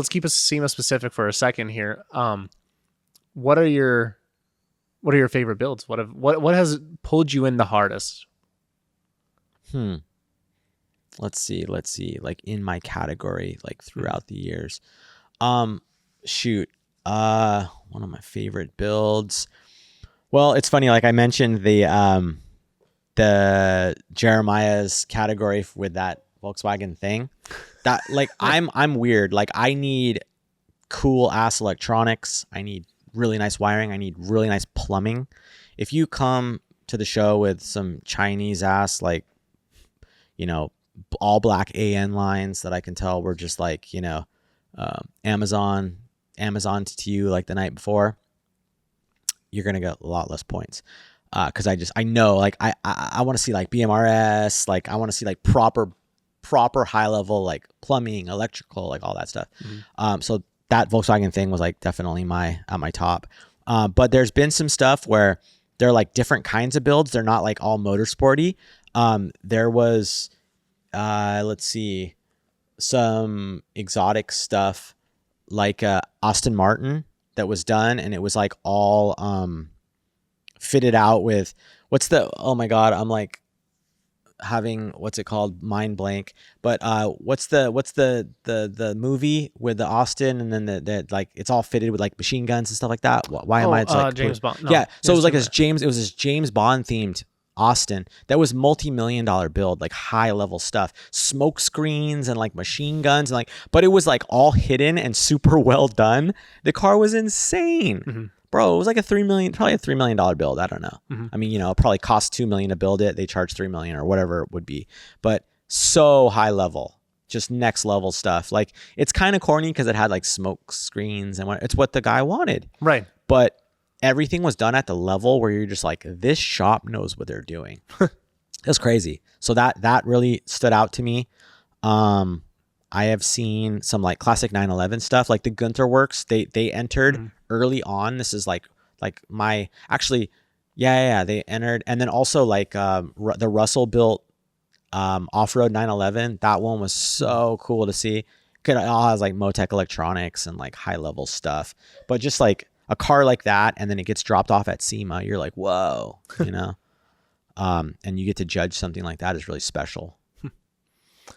keep us SEMA specific for a second here. What are your favorite builds? What has pulled you in the hardest? Let's see. Like in my category, like throughout the years. One of my favorite builds. Well, it's funny. Like I mentioned the Jeremiah's category with that Volkswagen thing. That like I'm weird. Like I need cool ass electronics. I need really nice wiring. I need really nice plumbing. If you come to the show with some Chinese ass, like, all black AN lines that I can tell were just like, Amazon to you like the night before, you're going to get a lot less points. Cause I know, like, I want to see like BMRS, like I want to see like proper high level, like plumbing, electrical, like all that stuff. So that Volkswagen thing was like definitely at my top. But there's been some stuff where they're like different kinds of builds. They're not like all motorsporty. There was, let's see, some exotic stuff like Aston Martin that was done, and it was like all fitted out with oh my god, I'm like having what's it called, mind blank, but what's the movie with the Austin, and then the like it's all fitted with like machine guns and stuff like that. Why am I like James Bond? No, yeah, so it was like this James Bond themed Austin that was multi-million-dollar build, like high level stuff, smoke screens and like machine guns, and like, but it was like all hidden and super well done. The car was insane. Bro, it was like probably a $3 million build. I don't know. I mean, it probably cost $2 million to build it. They charged $3 million or whatever it would be, but so high level, just next level stuff. Like it's kind of corny because it had like smoke screens and it's what the guy wanted. Right. But everything was done at the level where you're just like, this shop knows what they're doing. It's crazy. So that really stood out to me. I have seen some like classic 911 stuff, like the Gunther Works. They entered early on. This is like my actually, they entered, and then also like the Russell built off-road 911. That one was so cool to see. It all has like Motec electronics and like high level stuff, but just like a car like that, and then it gets dropped off at SEMA, you're like, whoa, and you get to judge something like that is really special.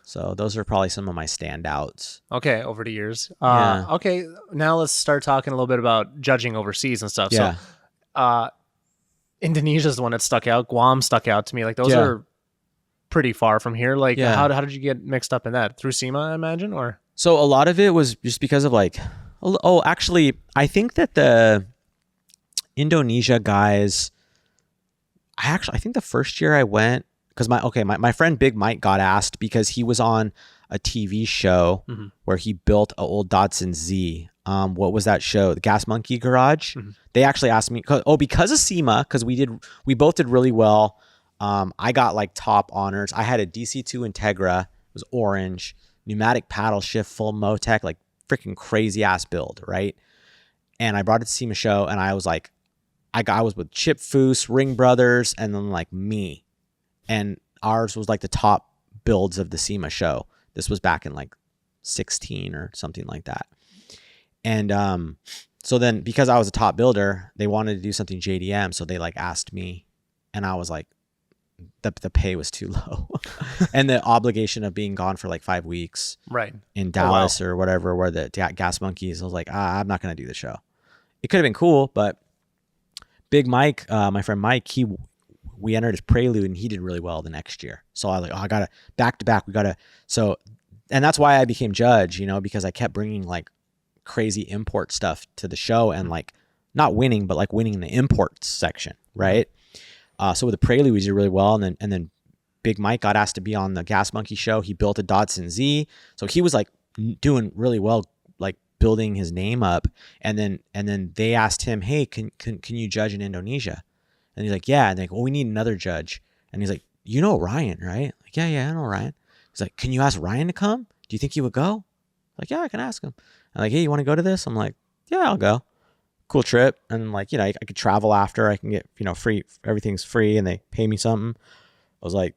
So those are probably some of my standouts. Okay, over the years. Okay, now let's start talking a little bit about judging overseas and stuff. Yeah. So Indonesia is the one that stuck out. Guam stuck out to me. Like those are pretty far from here. Like how did you get mixed up in that? Through SEMA, I imagine? Or so a lot of it was just because of like, actually, I think that the Indonesia guys, I think the first year I went, because my friend Big Mike got asked because he was on a TV show where he built an old Datsun Z. What was that show? The Gas Monkey Garage. They actually asked me, because of SEMA, because we both did really well. I got like top honors. I had a DC2 Integra. It was orange, pneumatic paddle shift, full Motec, like freaking crazy ass build, right? And I brought it to SEMA show, and I was like, I was with Chip Foose, Ring Brothers, and then like me. And ours was like the top builds of the SEMA show. This was back in like 16 or something like that. And So then because I was a top builder, they wanted to do something JDM. So they like asked me, and I was like, the pay was too low and the obligation of being gone for like 5 weeks right in Dallas or whatever, where the Gas Monkeys, I was like, I'm not going to do the show. It could have been cool, but Big Mike, my friend Mike, we entered his Prelude and he did really well the next year. So I was like, I got to back to back. And that's why I became judge, because I kept bringing like crazy import stuff to the show and like not winning, but like winning the imports section. Right. So with the Prelude, we did really well. And then Big Mike got asked to be on the Gas Monkey show. He built a Datsun Z. So he was like doing really well, like building his name up. And then they asked him, hey, can you judge in Indonesia? And he's like, yeah. And they're like, well, we need another judge. And he's like, you know Ryan, right? Like, yeah, I know Ryan. He's like, can you ask Ryan to come? Do you think he would go? Like, yeah, I can ask him. I'm like, hey, you want to go to this? I'm like, yeah, I'll go. Cool trip. And like, I could travel after. I can get, free. Everything's free and they pay me something. I was like,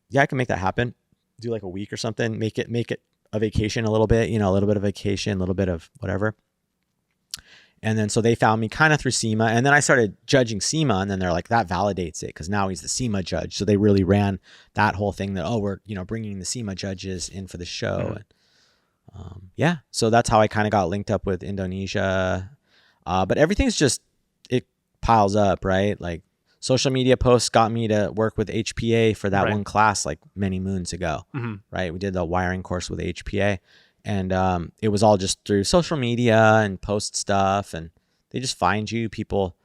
yeah, I can make that happen. Do like a week or something. Make it a vacation a little bit, a little bit of vacation, a little bit of whatever. And then so they found me kind of through SEMA. And then I started judging SEMA. And then they're like, that validates it because now he's the SEMA judge. So they really ran that whole thing that, we're, bringing the SEMA judges in for the show. Mm-hmm. And so that's how I kind of got linked up with Indonesia. But everything's just, it piles up, right? Like social media posts got me to work with HPA for that one class like many moons ago, right? We did the wiring course with HPA and it was all just through social media and post stuff and they just find you people.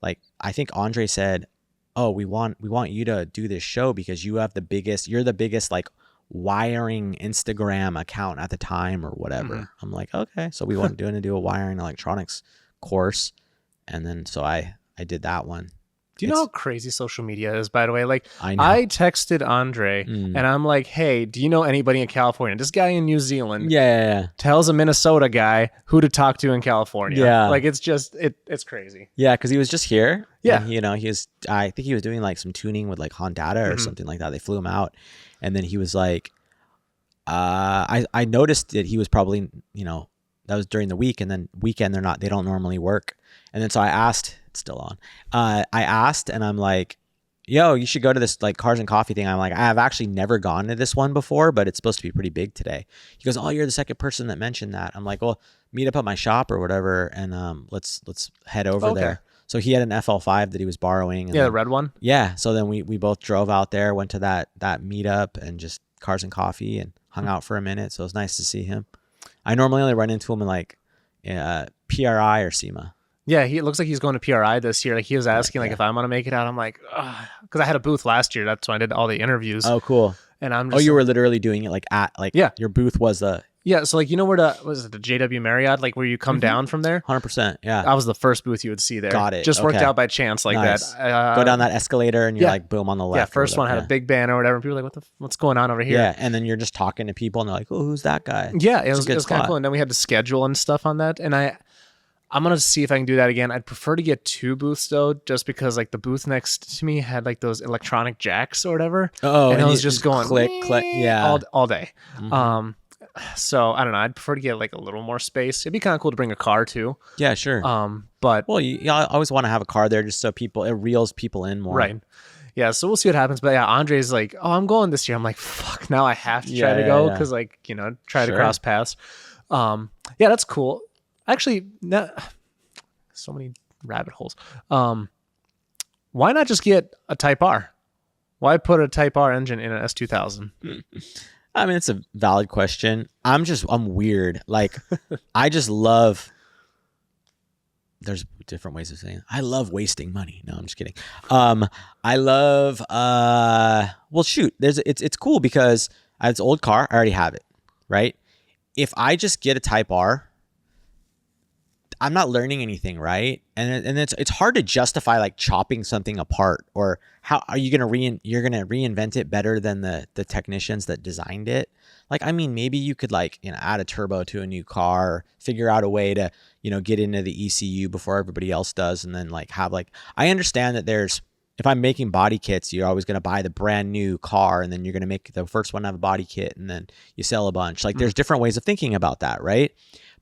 Like I think Andre said, oh, we want you to do this show because you're the biggest like wiring Instagram account at the time or whatever. I'm like, okay. So we want to do a wiring electronics course. And then, so I did that one. Do you know how crazy social media is, by the way? Like, I know. I texted Andre and I'm like, hey, do you know anybody in California? This guy in New Zealand tells a Minnesota guy who to talk to in California. Yeah. Like, it's just, it's crazy. Yeah, because he was just here. Yeah. And, I think he was doing like some tuning with like Honda or something like that. They flew him out. And then he was like, I noticed that he was probably, that was during the week, and then weekend they don't normally work. And then so I asked, it's still on. I asked and I'm like, yo, you should go to this like Cars and Coffee thing. I'm like, I've actually never gone to this one before, but it's supposed to be pretty big today. He goes, oh, you're the second person that mentioned that. I'm like, well, meet up at my shop or whatever, and let's head over there. So he had an FL5 that he was borrowing. And the red one. Yeah. So then we both drove out there, went to that meetup and just Cars and Coffee and hung out for a minute. So it was nice to see him. I normally only run into him in like PRI or SEMA. Yeah, it looks like he's going to PRI this year. Like he was asking if I'm going to make it out. I'm like, because I had a booth last year. That's when I did all the interviews. Oh, cool. And I'm just you were literally doing it like your booth was so like, where was it the JW Marriott, like where you come down from there? 100%. Yeah. That was the first booth you would see there. Got it. Just worked out by chance like nice. that. Go down that escalator and you're like, boom, on the left. Yeah, first one had a big banner or whatever. And people were like, what's going on over here? Yeah, and then you're just talking to people and they're like, oh, who's that guy? Yeah, it was kind of cool. And then we had to schedule and stuff on that. And I'm going to see if I can do that again. I'd prefer to get 2 booths though, just because like the booth next to me had like those electronic jacks or whatever. Oh, and I was just going click, yeah, all day. So I don't know. I'd prefer to get like a little more space. It'd be kind of cool to bring a car too. Yeah, sure. But you always want to have a car there just so it reels people in more. Right. Yeah. So we'll see what happens. But yeah, Andre's like, oh, I'm going this year. I'm like, fuck. Now I have to try to go because like try to cross paths. Yeah, that's cool. Actually, so many rabbit holes. Why not just get a Type R? Why put a Type R engine in an S2000? I mean, it's a valid question. I'm weird. Like, I just love, there's different ways of saying it. I love wasting money. No, I'm just kidding. I love, well, shoot, it's cool because it's an old car. I already have it, right? If I just get a Type R, I'm not learning anything, right? And it's hard to justify like chopping something apart, or how are you gonna reinvent it better than the technicians that designed it? Like, I mean, maybe you could like add a turbo to a new car, figure out a way to get into the ECU before everybody else does, and then like have like, I understand that if I'm making body kits, you're always gonna buy the brand new car, and then you're gonna make the first one have a body kit, and then you sell a bunch. Like, there's different ways of thinking about that, right?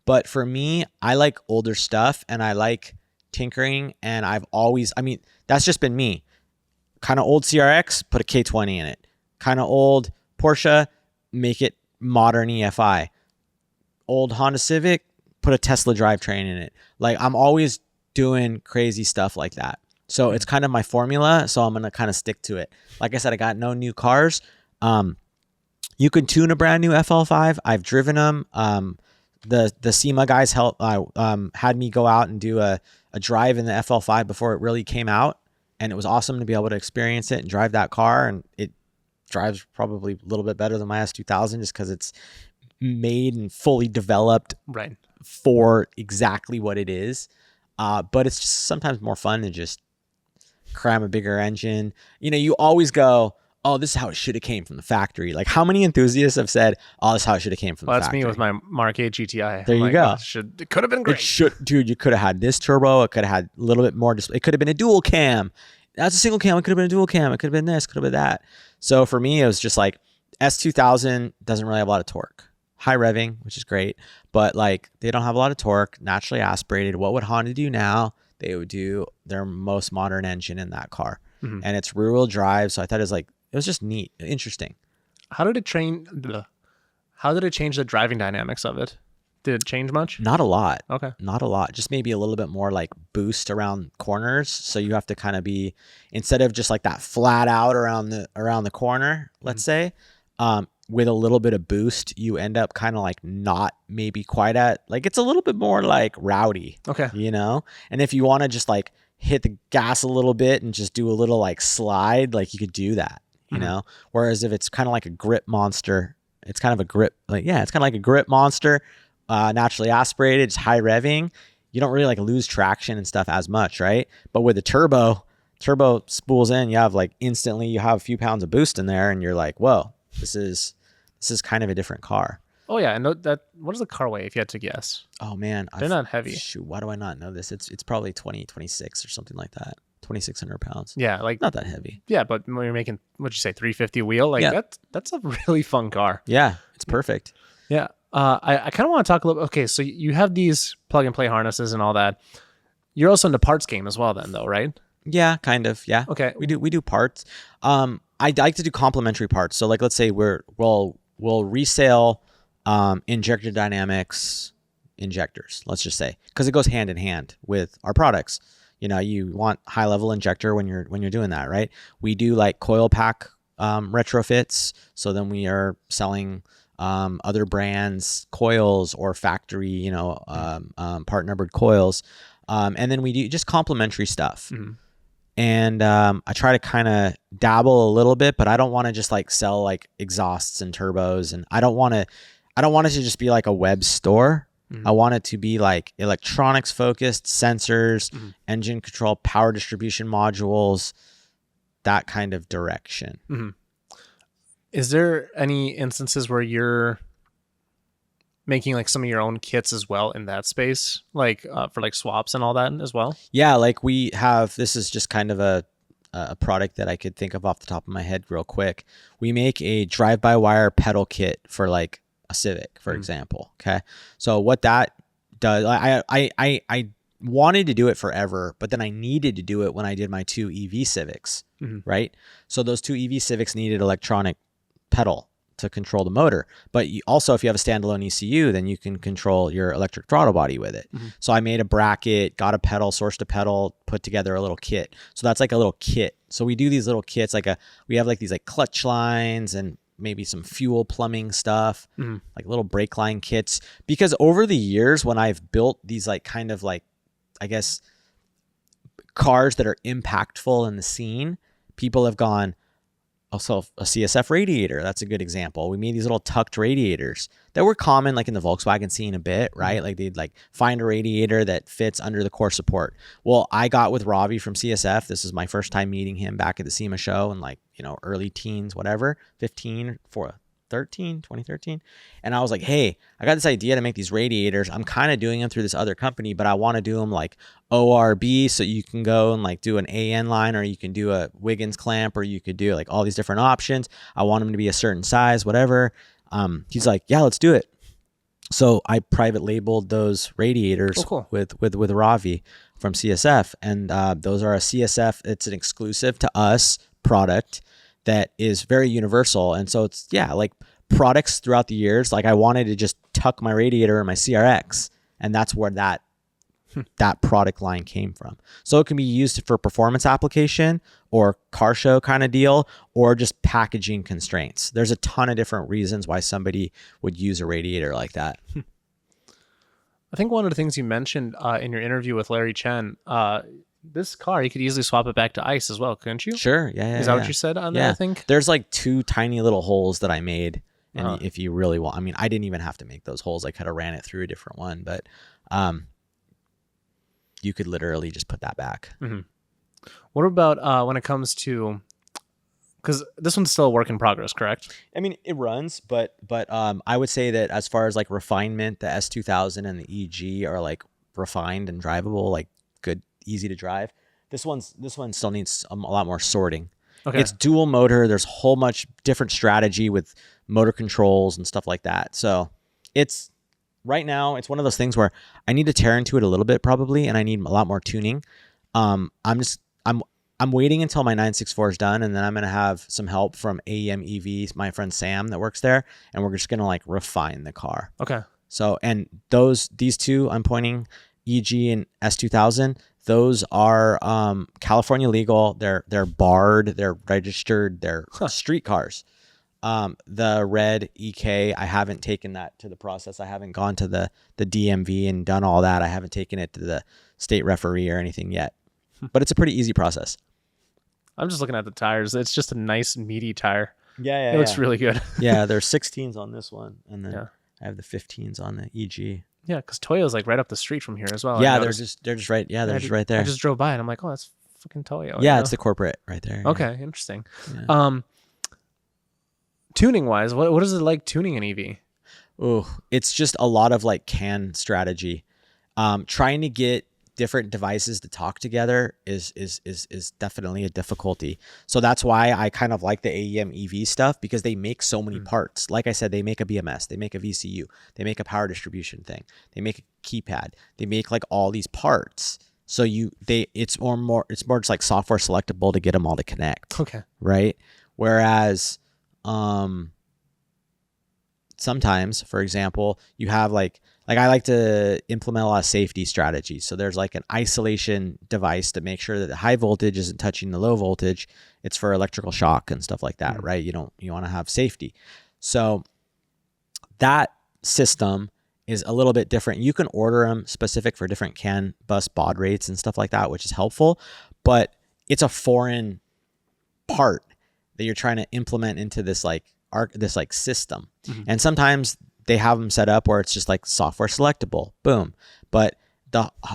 But for me, I like older stuff and I like tinkering. And that's just been me. Kind of old CRX, put a K20 in it. Kind of old Porsche, make it modern EFI. Old Honda Civic, put a Tesla drivetrain in it. Like, I'm always doing crazy stuff like that. So it's kind of my formula. So I'm going to kind of stick to it. Like I said, I got no new cars. You can tune a brand new FL5. I've driven them. The SEMA guys had me go out and do a drive in the FL5 before it really came out. And it was awesome to be able to experience it and drive that car. And it drives probably a little bit better than my S2000 just because it's made and fully developed for exactly what it is. But it's just sometimes more fun to just cram a bigger engine. You know, you always go, oh, this is how it should have came from the factory. Like, how many enthusiasts have said, oh, this is how it should have came from the factory? That's me with my Mark 8 GTI. There you go. It could have been great. Dude, you could have had this turbo. It could have had a little bit more. It could have been a dual cam. That's a single cam. It could have been a dual cam. It could have been this. Could have been that. So for me, it was just like S2000 doesn't really have a lot of torque. High revving, which is great. But like, they don't have a lot of torque. Naturally aspirated. What would Honda do now? They would do their most modern engine in that car. And it's rear wheel drive. So I thought it was just neat, interesting. How did it change the driving dynamics of it? Did it change much? Not a lot. Okay. Not a lot. Just maybe a little bit more like boost around corners. So you have to kind of be, instead of just like that flat out around the corner, let's say, with a little bit of boost, you end up kind of like not maybe quite at, like, it's a little bit more like rowdy. Okay. You know? And if you want to just like hit the gas a little bit and just do a little like slide, like you could do that, you know? Whereas if it's kind of like a grip monster, it's kind of a grip, it's kind of like a grip monster, naturally aspirated, it's high revving. You don't really like lose traction and stuff as much, right? But with the turbo spools in, you have like instantly, you have a few pounds of boost in there and you're like, whoa, this is kind of a different car. Oh yeah, and what does the car weigh if you had to guess? Oh man, they're not heavy. Shoot, why do I not know this? It's probably 26 or something like that. 2,600 pounds. Yeah, like not that heavy. Yeah, but when you're making, what'd you say, 350 wheel? Like that's a really fun car. Yeah, it's perfect. Yeah. I kind of want to talk a little. Okay, so you have these plug and play harnesses and all that. You're also in the parts game as well, then, though, right? Yeah, kind of. Yeah. Okay. We do parts. I like to do complementary parts. So like, let's say we'll resale injector dynamics injectors, let's just say, because it goes hand in hand with our products. You know, you want high level injector when you're doing that, right? We do like coil pack retrofits. So then we are selling other brands coils or factory, part numbered coils. And then we do just complementary stuff. And I try to kind of dabble a little bit, but I don't want to just like sell like exhausts and turbos. And I don't want it to just be like a web store. I want it to be like electronics focused, sensors, engine control, power distribution modules, that kind of direction. Is there any instances where you're making like some of your own kits as well in that space, like for like swaps and all that as well? Yeah, like we have, this is just kind of a product that I could think of off the top of my head real quick. We make a drive-by-wire pedal kit for like a Civic, for example. Okay. So what that does, I wanted to do it forever, but then I needed to do it when I did my 2 EV Civics, right? So those 2 EV Civics needed electronic pedal to control the motor. But also, if you have a standalone ECU, then you can control your electric throttle body with it. So I made a bracket, got a pedal, sourced a pedal, put together a little kit. So that's like a little kit. So we do these little kits, we have like these like clutch lines and maybe some fuel plumbing stuff, like little brake line kits. Because over the years, when I've built these like kind of like, I guess, cars that are impactful in the scene, people have gone, also a CSF radiator. That's a good example. We made these little tucked radiators that were common like in the Volkswagen scene a bit, right? Like they'd like find a radiator that fits under the core support. Well, I got with Ravi from CSF. This is my first time meeting him back at the SEMA show in like, early teens, whatever, 2013. And I was like, hey, I got this idea to make these radiators. I'm kind of doing them through this other company, but I want to do them like ORB. So you can go and like do an AN line, or you can do a Wiggins clamp, or you could do like all these different options. I want them to be a certain size, whatever. He's like, yeah, let's do it. So I private labeled those radiators Oh, cool. with Ravi from CSF, and those are a CSF. It's an exclusive to us product that is very universal, and so it's like products throughout the years. Like I wanted to just tuck my radiator in my CRX, and that's where that product line came from. So it can be used for performance application or car show kind of deal, or just packaging constraints. There's a ton of different reasons why somebody would use a radiator like that. I think one of the things you mentioned in your interview with Larry Chen, this car, you could easily swap it back to ICE as well, couldn't you? Sure. Yeah. Is that what you said on there, I think? There's like 2 tiny little holes that I made. And if you really want, I mean, I didn't even have to make those holes. I could have ran it through a different one, but you could literally just put that back. Mm-hmm. What about when it comes to, because this one's still a work in progress, correct? I mean, it runs, but I would say that as far as like refinement, the S2000 and the EG are like refined and drivable, like good, easy to drive. This one still needs a lot more sorting. Okay. It's dual motor. There's a whole much different strategy with motor controls and stuff like that. So it's right now, it's one of those things where I need to tear into it a little bit probably, and I need a lot more tuning. I'm waiting until my 964 is done, and then I'm going to have some help from AEM EV, my friend Sam that works there, and we're just going to like refine the car. Okay. So, and these two I'm pointing, EG and S2000, those are California legal. They're barred, they're registered, they're street cars. The red EK, I haven't taken that to the process. I haven't gone to the DMV and done all that. I haven't taken it to the state referee or anything yet. But it's a pretty easy process. I'm just looking at the tires. It's just a nice meaty tire. Yeah. It looks really good. Yeah, there's 16s on this one, and then I have the 15s on the EG. Yeah, because Toyo's like right up the street from here as well. Yeah, they're just right. Yeah, they're just right there. I just drove by and I'm like, oh, that's fucking Toyo. Yeah, it's the corporate right there. Okay, interesting. Yeah. Tuning wise, what is it like tuning an EV? Oh, it's just a lot of like CAN strategy. Trying to get different devices to talk together is definitely a difficulty. So that's why I kind of like the AEM EV stuff, because they make so many parts. Like I said, they make a BMS, they make a VCU, they make a power distribution thing, they make a keypad, they make like all these parts. So it's more just like software selectable to get them all to connect. Okay. Right. Whereas sometimes, for example, you have like I like to implement a lot of safety strategies. So there's like an isolation device to make sure that the high voltage isn't touching the low voltage. It's for electrical shock and stuff like that, right? You want to have safety. So that system is a little bit different. You can order them specific for different CAN bus baud rates and stuff like that, which is helpful, but it's a foreign part that you're trying to implement into this system. And sometimes they have them set up where it's just like software selectable, boom. But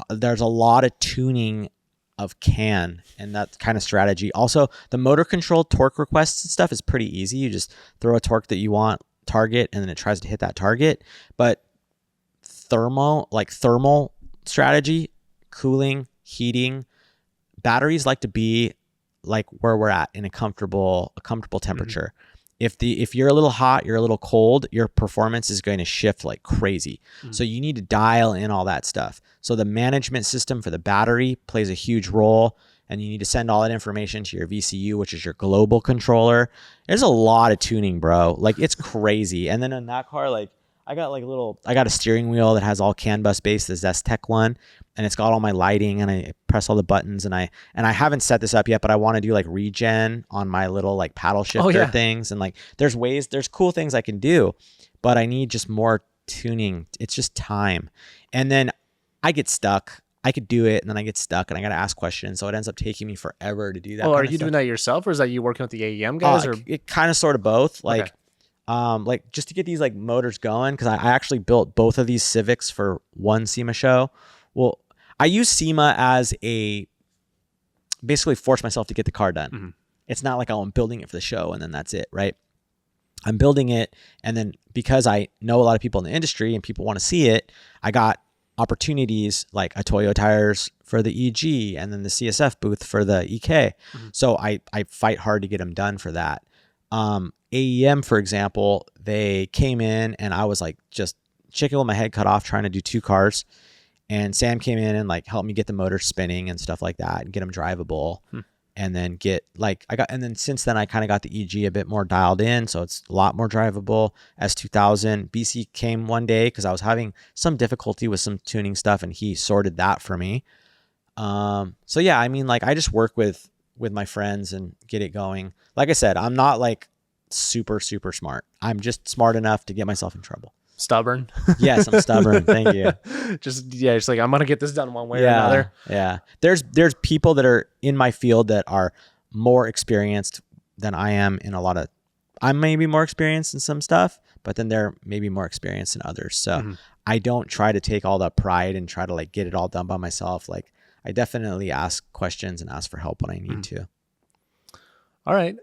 there's a lot of tuning of CAN and that kind of strategy. Also, the motor control torque requests and stuff is pretty easy. You just throw a torque that you want, target, and then it tries to hit that target. But thermal strategy, cooling, heating, batteries like to be like where we're at in a comfortable temperature. If you're a little hot, you're a little cold, your performance is going to shift like crazy. So you need to dial in all that stuff. So the management system for the battery plays a huge role, and you need to send all that information to your VCU, which is your global controller. There's a lot of tuning, bro. Like it's crazy. And then in that car, like I got a steering wheel that has all CAN bus based, the Zestec one, and it's got all my lighting, and I press all the buttons, and I haven't set this up yet, but I want to do like regen on my little like paddle shifter things, and like there's cool things I can do, but I need just more tuning. It's just time. And then I get stuck. I could do it, and then I get stuck, and I got to ask questions, so it ends up taking me forever to do that. Oh, are you doing that yourself, or is that you working with the AEM guys? Or it kind of sort of both. Like just to get these like motors going, because I actually built both of these Civics for one SEMA show. Well, I use SEMA as basically force myself to get the car done. It's not like, oh, I'm building it for the show and then that's it, right? I'm building it, and then because I know a lot of people in the industry and people want to see it, I got opportunities like a Toyo tires for the EG and then the CSF booth for the EK. So I fight hard to get them done for that. AEM, for example, they came in and I was like just chicken with my head cut off trying to do 2 cars. And Sam came in and like helped me get the motor spinning and stuff like that and get them drivable. And then and then since then I kind of got the EG a bit more dialed in. So it's a lot more drivable. S2000 BC came one day because I was having some difficulty with some tuning stuff and he sorted that for me. So yeah, I mean, like I just work with my friends and get it going. Like I said, I'm not like super smart. I'm just smart enough to get myself in trouble. Stubborn. Yes, I'm stubborn. Thank you. Just like I'm gonna get this done one way or another. Yeah. There's people that are in my field that are more experienced than I am in a lot of. I'm maybe more experienced in some stuff, but then they're maybe more experienced in others. So I don't try to take all that pride and try to like get it all done by myself. Like I definitely ask questions and ask for help when I need to. All right.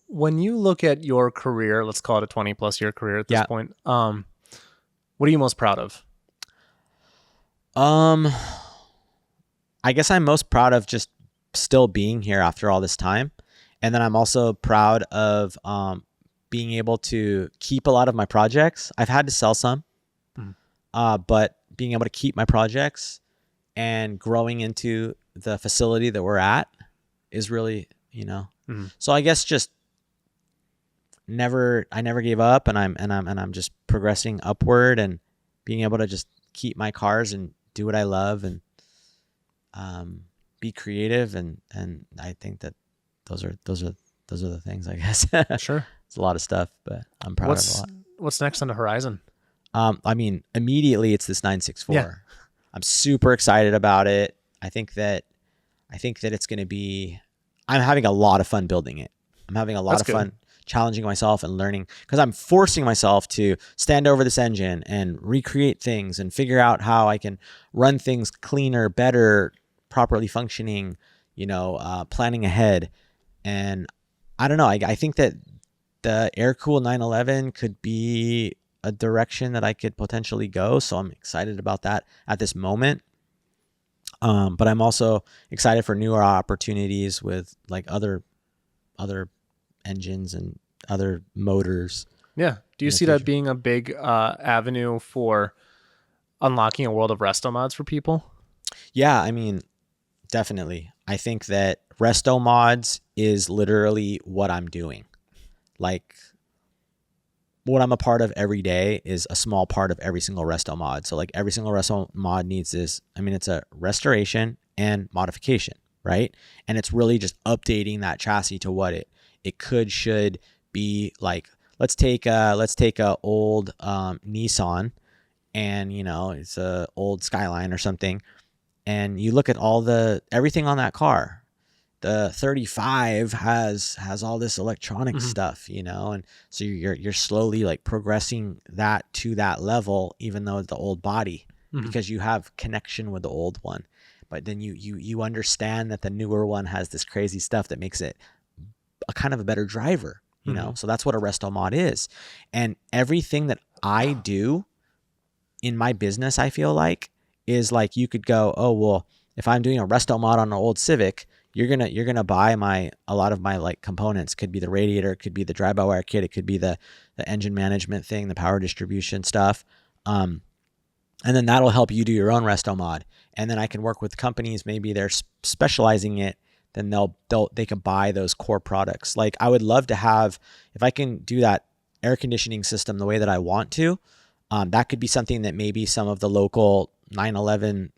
When you look at your career, let's call it a 20+ year career at this point. What are you most proud of? I guess I'm most proud of just still being here after all this time. And then I'm also proud of being able to keep a lot of my projects. I've had to sell some, but being able to keep my projects and growing into the facility that we're at is really, so I guess just I never gave up, and I'm just progressing upward and being able to just keep my cars and do what I love and be creative and I think that those are the things, I guess. Sure. It's a lot of stuff, but I'm proud of a lot. What's next on the horizon? I mean, immediately it's this 964. Yeah. I'm super excited about it. I think that it's going to be, I'm having a lot of fun building it. I'm having a lot of fun challenging myself and learning because I'm forcing myself to stand over this engine and recreate things and figure out how I can run things cleaner, better, properly functioning, planning ahead. And I don't know. I think that the air-cooled 911 could be a direction that I could potentially go. So I'm excited about that at this moment. But I'm also excited for newer opportunities with like other engines and other motors. Yeah. Do you see that being a big avenue for unlocking a world of resto mods for people? Yeah, I mean, definitely. I think that resto mods is literally what I'm doing. Like what I'm a part of every day is a small part of every single resto mod. So like every single resto mod needs this. I mean, it's a restoration and modification, right? And it's really just updating that chassis to what it should be. Like let's take a old Nissan, and it's a old Skyline or something, and you look at everything on that car. The 35 has all this electronic stuff, and so you're slowly like progressing that to that level, even though it's the old body, because you have connection with the old one. But then you understand that the newer one has this crazy stuff that makes it a kind of a better driver, So that's what a resto mod is. And everything that I do in my business, I feel like, is like you could go, oh well, if I'm doing a resto mod on an old Civic, you're gonna buy a lot of my like components. Could be the radiator, it could be the drive-by-wire kit, it could be the engine management thing, the power distribution stuff, and then that'll help you do your own resto mod. And then I can work with companies, maybe they're specializing it, then they can buy those core products. Like I would love to have, if I can do that air conditioning system the way that I want to, that could be something that maybe some of the local 911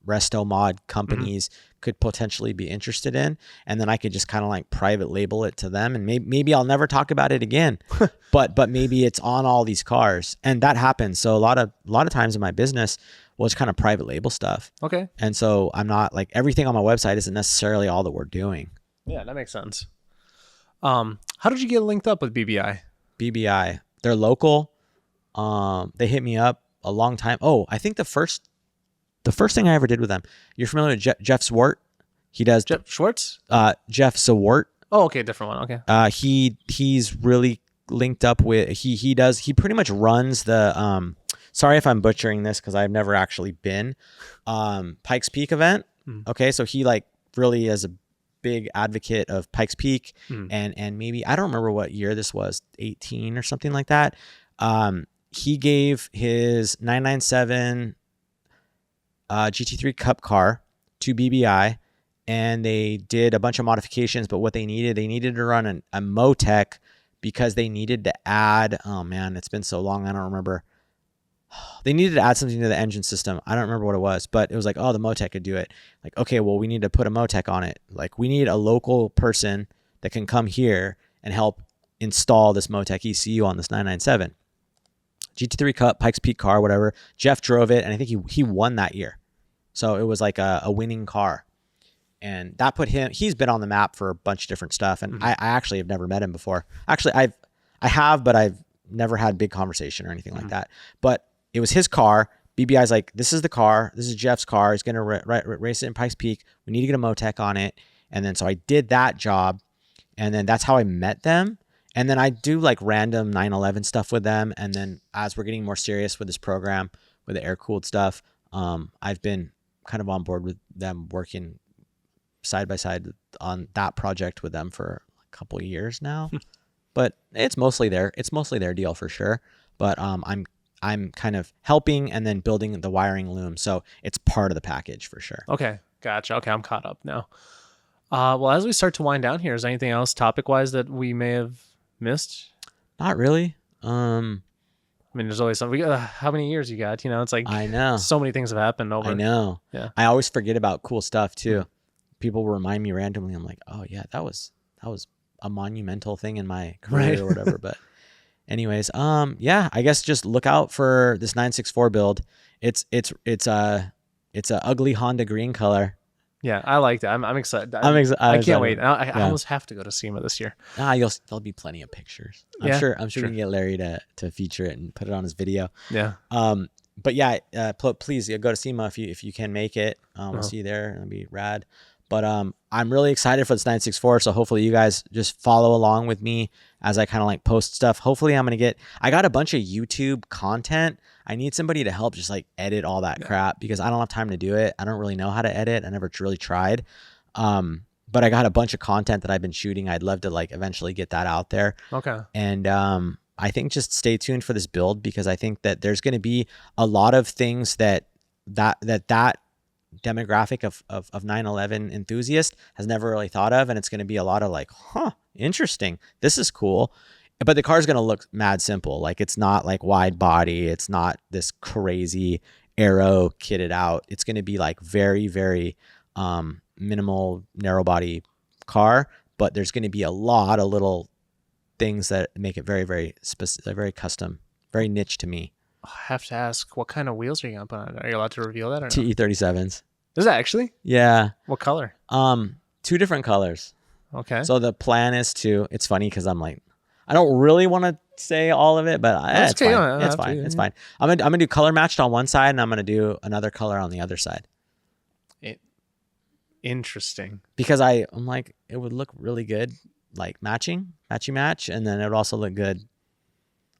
resto mod companies could potentially be interested in, and then I could just kind of like private label it to them, and maybe I'll never talk about it again, but maybe it's on all these cars, and that happens. So a lot of times in my business was kind of private label stuff. Okay. And so I'm not like, everything on my website isn't necessarily all that we're doing. Yeah, that makes sense. How did you get linked up with BBI? BBI, they're local. They hit me up a long time. Oh, I think the first thing I ever did with them, you're familiar with Jeff Swart? He does Jeff Schwartz? Jeff Swart. Oh, okay, different one. Okay. He's really linked up with, he pretty much runs the sorry if I'm butchering this because I've never actually been Pikes Peak event. Okay, so he like really is a big advocate of Pikes Peak, and maybe I don't remember what year this was, 18 or something like that. he gave his 997 GT3 Cup car to BBI, and they did a bunch of modifications. But what they needed to run a Motec because they needed to add, oh man, it's been so long, I don't remember. They needed to add something to the engine system. I don't remember what it was, but it was like, oh, the Motec could do it. Like, okay, well, we need to put a Motec on it. Like, we need a local person that can come here and help install this Motec ECU on this 997. GT3 Cup, Pikes Peak car, whatever. Jeff drove it, and I think he won that year. So it was like a winning car. And that put him, he's been on the map for a bunch of different stuff. And I actually have never met him before. Actually, I have, but I've never had big conversation or anything like that. But it was his car. BBI's like, this is the car. This is Jeff's car. He's going to race it in Pikes Peak. We need to get a Motec on it. And then so I did that job. And then that's how I met them. And then I do like random 911 stuff with them. And then as we're getting more serious with this program, with the air-cooled stuff, I've been kind of on board with them, working side by side on that project with them for a couple of years now. But it's mostly their deal for sure. But I'm kind of helping and then building the wiring loom. So it's part of the package for sure. Okay. Gotcha. Okay. I'm caught up now. Well, as we start to wind down here, is there anything else topic wise that we may have missed? Not really. I mean, there's always something. How many years you got? You know, it's like, I know so many things have happened over. I know. Yeah. I always forget about cool stuff too. People remind me randomly. I'm like, oh yeah, that was a monumental thing in my career or whatever. But anyways, yeah, I guess just look out for this 964 build. It's a ugly Honda green color. Yeah, I like that. I'm excited. I can't wait. I almost have to go to SEMA this year. There'll be plenty of pictures. I'm sure we can get Larry to feature it and put it on his video. Yeah. But yeah, please go to SEMA if you can make it. We'll see you there. It'll be rad. But I'm really excited for this 964. So hopefully you guys just follow along with me as I kind of like post stuff. Hopefully I got a bunch of YouTube content. I need somebody to help just like edit all that crap because I don't have time to do it. I don't really know how to edit. I never really tried. But I got a bunch of content that I've been shooting. I'd love to like eventually get that out there. Okay. And I think just stay tuned for this build because I think that there's going to be a lot of things that demographic of 911 enthusiast has never really thought of, and it's going to be a lot of like, interesting, this is cool, but the car's going to look mad simple. Like, it's not like wide body, it's not this crazy aero kitted out. It's going to be like very, very minimal narrow body car, but there's going to be a lot of little things that make it very, very specific, very custom, very niche to me. I have to ask, what kind of wheels are you going to put on it? Are you allowed to reveal that or no? TE37s. Is that actually? Yeah. What color? 2 different colors. Okay. So the plan is to, it's funny because I'm like, I don't really want to say all of it, but it's fine. Yeah, it's fine. It's fine. I'm gonna do color matched on one side, and I'm gonna do another color on the other side. Interesting. Because I'm like, it would look really good, like match, and then it would also look good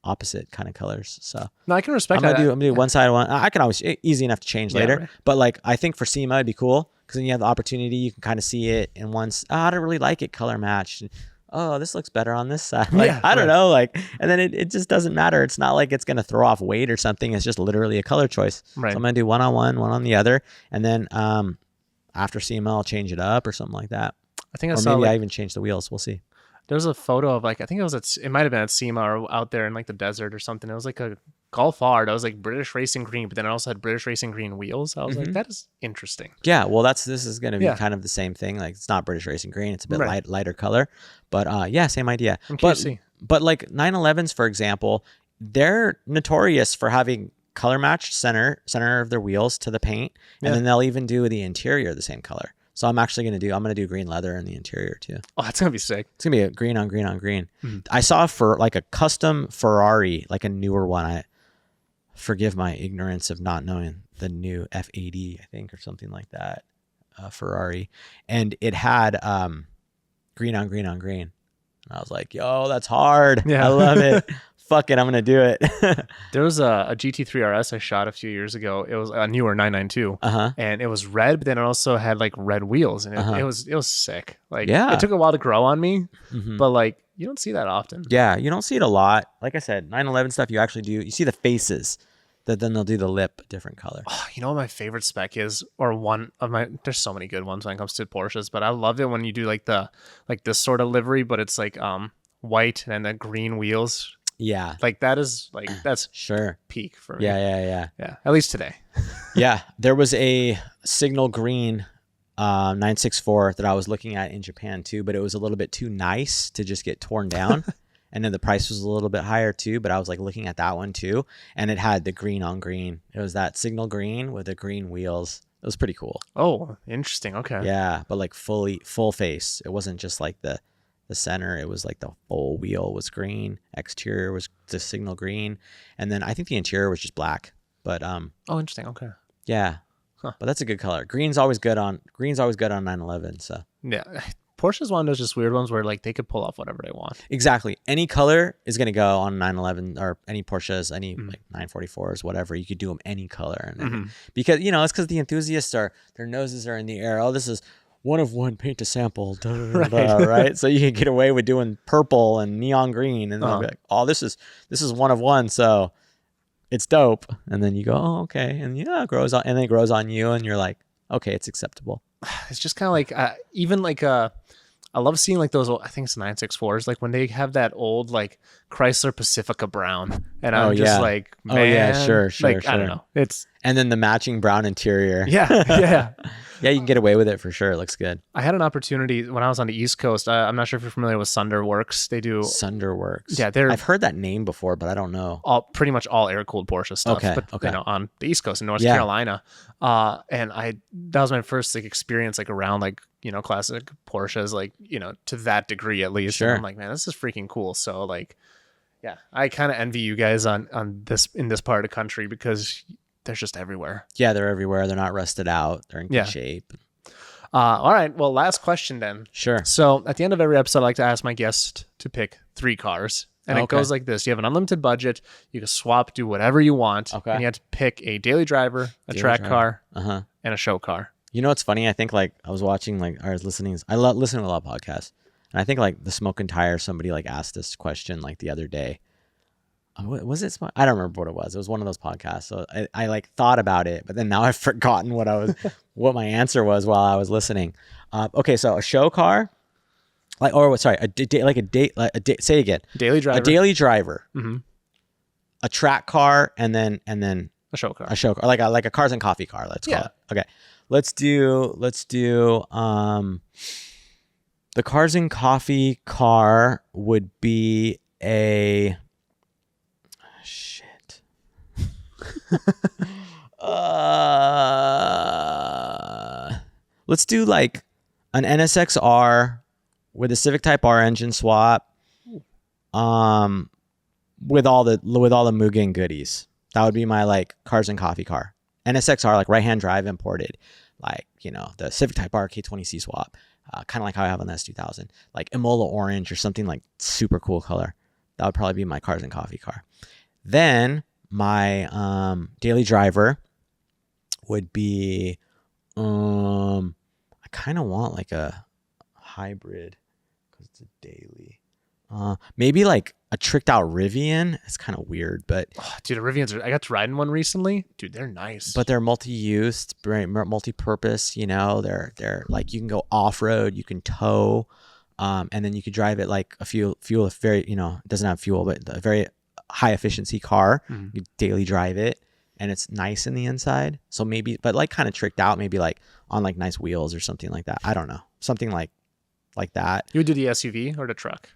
opposite kind of colors. So no, I can respect that. I'm gonna do one side one. I can always easy enough to change later. Right. But like, I think for SEMA it'd be cool because then you have the opportunity, you can kind of see it in once. I don't really like it color matched. Oh, this looks better on this side. Like, I don't know. Like, and then it just doesn't matter. It's not like it's gonna throw off weight or something. It's just literally a color choice. Right. So I'm gonna do one on one on the other, and then after SEMA I'll change it up or something like that. I think I even change the wheels. We'll see. There's a photo of like, I think it might have been at SEMA or out there in like the desert or something. It was like a Golf R that was like British Racing Green, but then it also had British Racing Green wheels. I was like, that is interesting. Yeah, well, this is going to be kind of the same thing. Like, it's not British Racing Green; it's a bit lighter color, but yeah, same idea. But like 911s, for example, they're notorious for having color matched center of their wheels to the paint, and then they'll even do the interior the same color. So I'm going to do green leather in the interior too. Oh, that's going to be sick. It's going to be a green on green on green. I saw for like a custom Ferrari, like a newer one. I forgive my ignorance of not knowing the new F80, I think, or something like that, Ferrari. And it had green on green on green. And I was like, yo, that's hard. Yeah. I love it. Fuck it, I'm gonna do it. There was a GT3 RS I shot a few years ago. It was a newer 992, and it was red, but then it also had like red wheels, and it was sick. Like, it took a while to grow on me, but like you don't see that often. Yeah, you don't see it a lot. Like I said, 911 stuff you actually do. You see the faces. That then they'll do the lip a different color. Oh, you know what my favorite spec is, or one of my, there's so many good ones when it comes to Porsches, but I love it when you do like this sort of livery, but it's like white and then green wheels. Yeah. Like that's sure peak for me. Yeah. At least today. Yeah. There was a signal green 964 that I was looking at in Japan too, but it was a little bit too nice to just get torn down. And then the price was a little bit higher too, but I was like looking at that one too. And it had the green on green. It was that signal green with the green wheels. It was pretty cool. Oh, interesting. Okay. Yeah. But like full face. It wasn't just like the center. It was like the whole wheel was green. Exterior was the signal green. And then I think the interior was just black. But oh, interesting. Okay. Yeah. Huh. But that's a good color. Green's always good on 911. So yeah. Porsche's one of those just weird ones where like they could pull off whatever they want. Exactly. Any color is going to go on 911 or any Porsches, any like 944s, whatever. You could do them any color. And because, it's because the enthusiasts their noses are in the air. Oh, this is one of one, paint to sample. Right. So you can get away with doing purple and neon green. And they'll be like, oh, this is one of one. So it's dope. And then you go, oh, okay. And it grows on, and then it grows on you. And you're like, okay, it's acceptable. It's just kind of like, even like, I love seeing like those old, I think it's 964s, like when they have that old like Chrysler Pacifica brown, and I'm just like, man, oh yeah, sure. Like, I don't know, and then the matching brown interior. Yeah. Yeah, you can get away with it for sure. It looks good. I had an opportunity when I was on the East Coast. I'm not sure if you're familiar with Sunderworks. They do Sunderworks. Yeah, I've heard that name before, but I don't know. Pretty much all air cooled Porsche stuff. Okay. On the East Coast in North Carolina, and that was my first like experience like around like classic Porsches, like to that degree at least. Sure. And I'm like, man, this is freaking cool. So like, yeah, I kind of envy you guys on this in this part of the country because they're just everywhere. Yeah, they're everywhere. They're not rusted out. They're in good shape. All right. Well, last question then. Sure. So at the end of every episode, I like to ask my guest to pick 3 cars. And it goes like this. You have an unlimited budget. You can swap, do whatever you want. Okay. And you have to pick a daily driver, a track car, and a show car. You know what's funny? I think like I was watching I love listening to a lot of podcasts. And I think like the Smoke and Tire, somebody like asked this question like the other day. Was it? I don't remember what it was. It was one of those podcasts. So I like thought about it, but then now I've forgotten what my answer was while I was listening. Okay, so a show car, say again. Daily driver. A daily driver. A track car, and then a show car. A show car, like a cars and coffee car. Let's call it. Okay, let's do. The cars and coffee car would be a. Let's do like an NSX-R with a Civic Type R engine swap, with all the Mugen goodies. That would be my like cars and coffee car. NSX-R, like right-hand drive imported, like the Civic Type R K20C swap, kind of like how I have on the S2000, like Imola orange or something like super cool color. That would probably be my cars and coffee car. Then my daily driver would be I kind of want like a hybrid because it's a daily. Maybe like a tricked out Rivian. It's kind of weird, but dude, the Rivians I got to ride in one recently. Dude, they're nice. But they're multi-used, multi-purpose. They're like you can go off road, you can tow, and then you could drive it like a fuel very it doesn't have fuel, but a very high efficiency car. You daily drive it and it's nice in the inside. So maybe, but like kind of tricked out, maybe like on like nice wheels or something like that. I don't know. Something like that. You would do the SUV or the truck?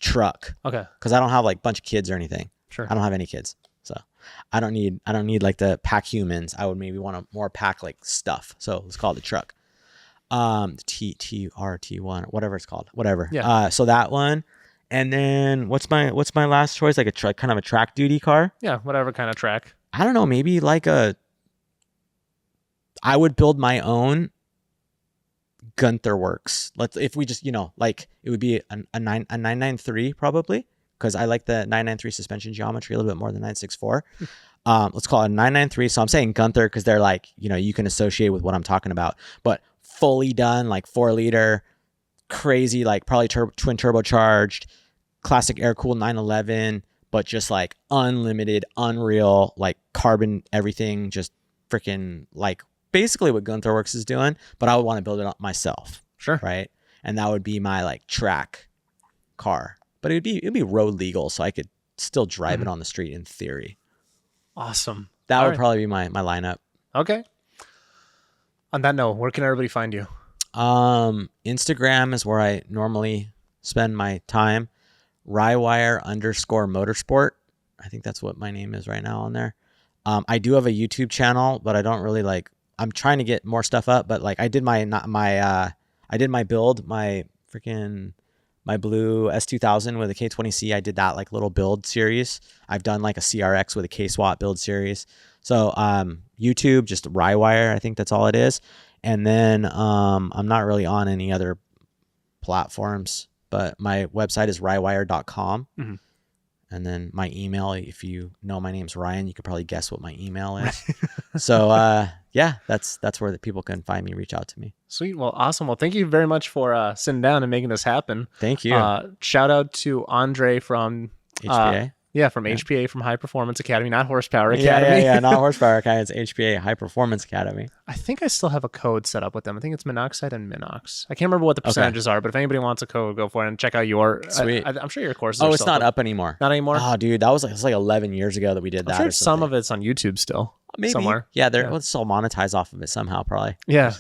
Truck. Okay. Cause I don't have like a bunch of kids or anything. Sure. I don't have any kids. So I don't need like the pack humans. I would maybe want to more pack like stuff. So let's call it the truck. TRT1, whatever it's called, whatever. Yeah. So that one. And then what's my last choice? Like a kind of a track duty car? Yeah, whatever kind of track. I don't know. Maybe like I would build my own Gunther Works. If we just like it would be a 993 probably because I like the 993 suspension geometry a little bit more than 964. Let's call it a 993. So I'm saying Gunther because they're like you can associate with what I'm talking about, but fully done like 4-liter. crazy, like probably twin turbocharged, classic air cooled 911, but just like unlimited, unreal, like carbon everything, just freaking like basically what Gunther Works is doing. But I would want to build it up myself. Sure. Right. And that would be my like track car, but it'd be road legal, so I could still drive it on the street in theory. Awesome. That would probably be my lineup. Okay. On that note, where can everybody find you? Instagram is where I normally spend my time. Rywire_motorsport. I think that's what my name is right now on there. I do have a YouTube channel, but I don't really like, I'm trying to get more stuff up, but like I did my build, my blue S2000 with a K20C. I did that like little build series. I've done like a CRX with a K-Swap build series. So, YouTube, just Rywire. I think that's all it is. And then, I'm not really on any other platforms, but my website is rywire.com. Mm-hmm. And then my email, if you know my name's Ryan, you could probably guess what my email is. So, yeah, that's where the people can find me, reach out to me. Sweet. Well, awesome. Well, thank you very much for sitting down and making this happen. Thank you. Shout out to Andre from HPA. HPA, from High Performance Academy, not Horsepower Academy. Yeah, not Horsepower Academy. It's HPA, High Performance Academy. I think I still have a code set up with them. I think it's Minnoxide and Minnox. I can't remember what the percentages are, but if anybody wants a code, go for it and check out your. Sweet. I'm sure your courses. Oh, it's not up anymore. Not anymore. Oh, dude, that was like 11 years ago that we did that. I'm sure some of it's on YouTube still. Maybe somewhere. Yeah, let's still monetize off of it somehow, probably. Yeah.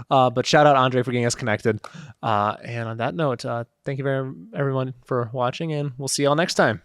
But shout out Andre for getting us connected. And on that note, thank you everyone for watching, and we'll see y'all next time.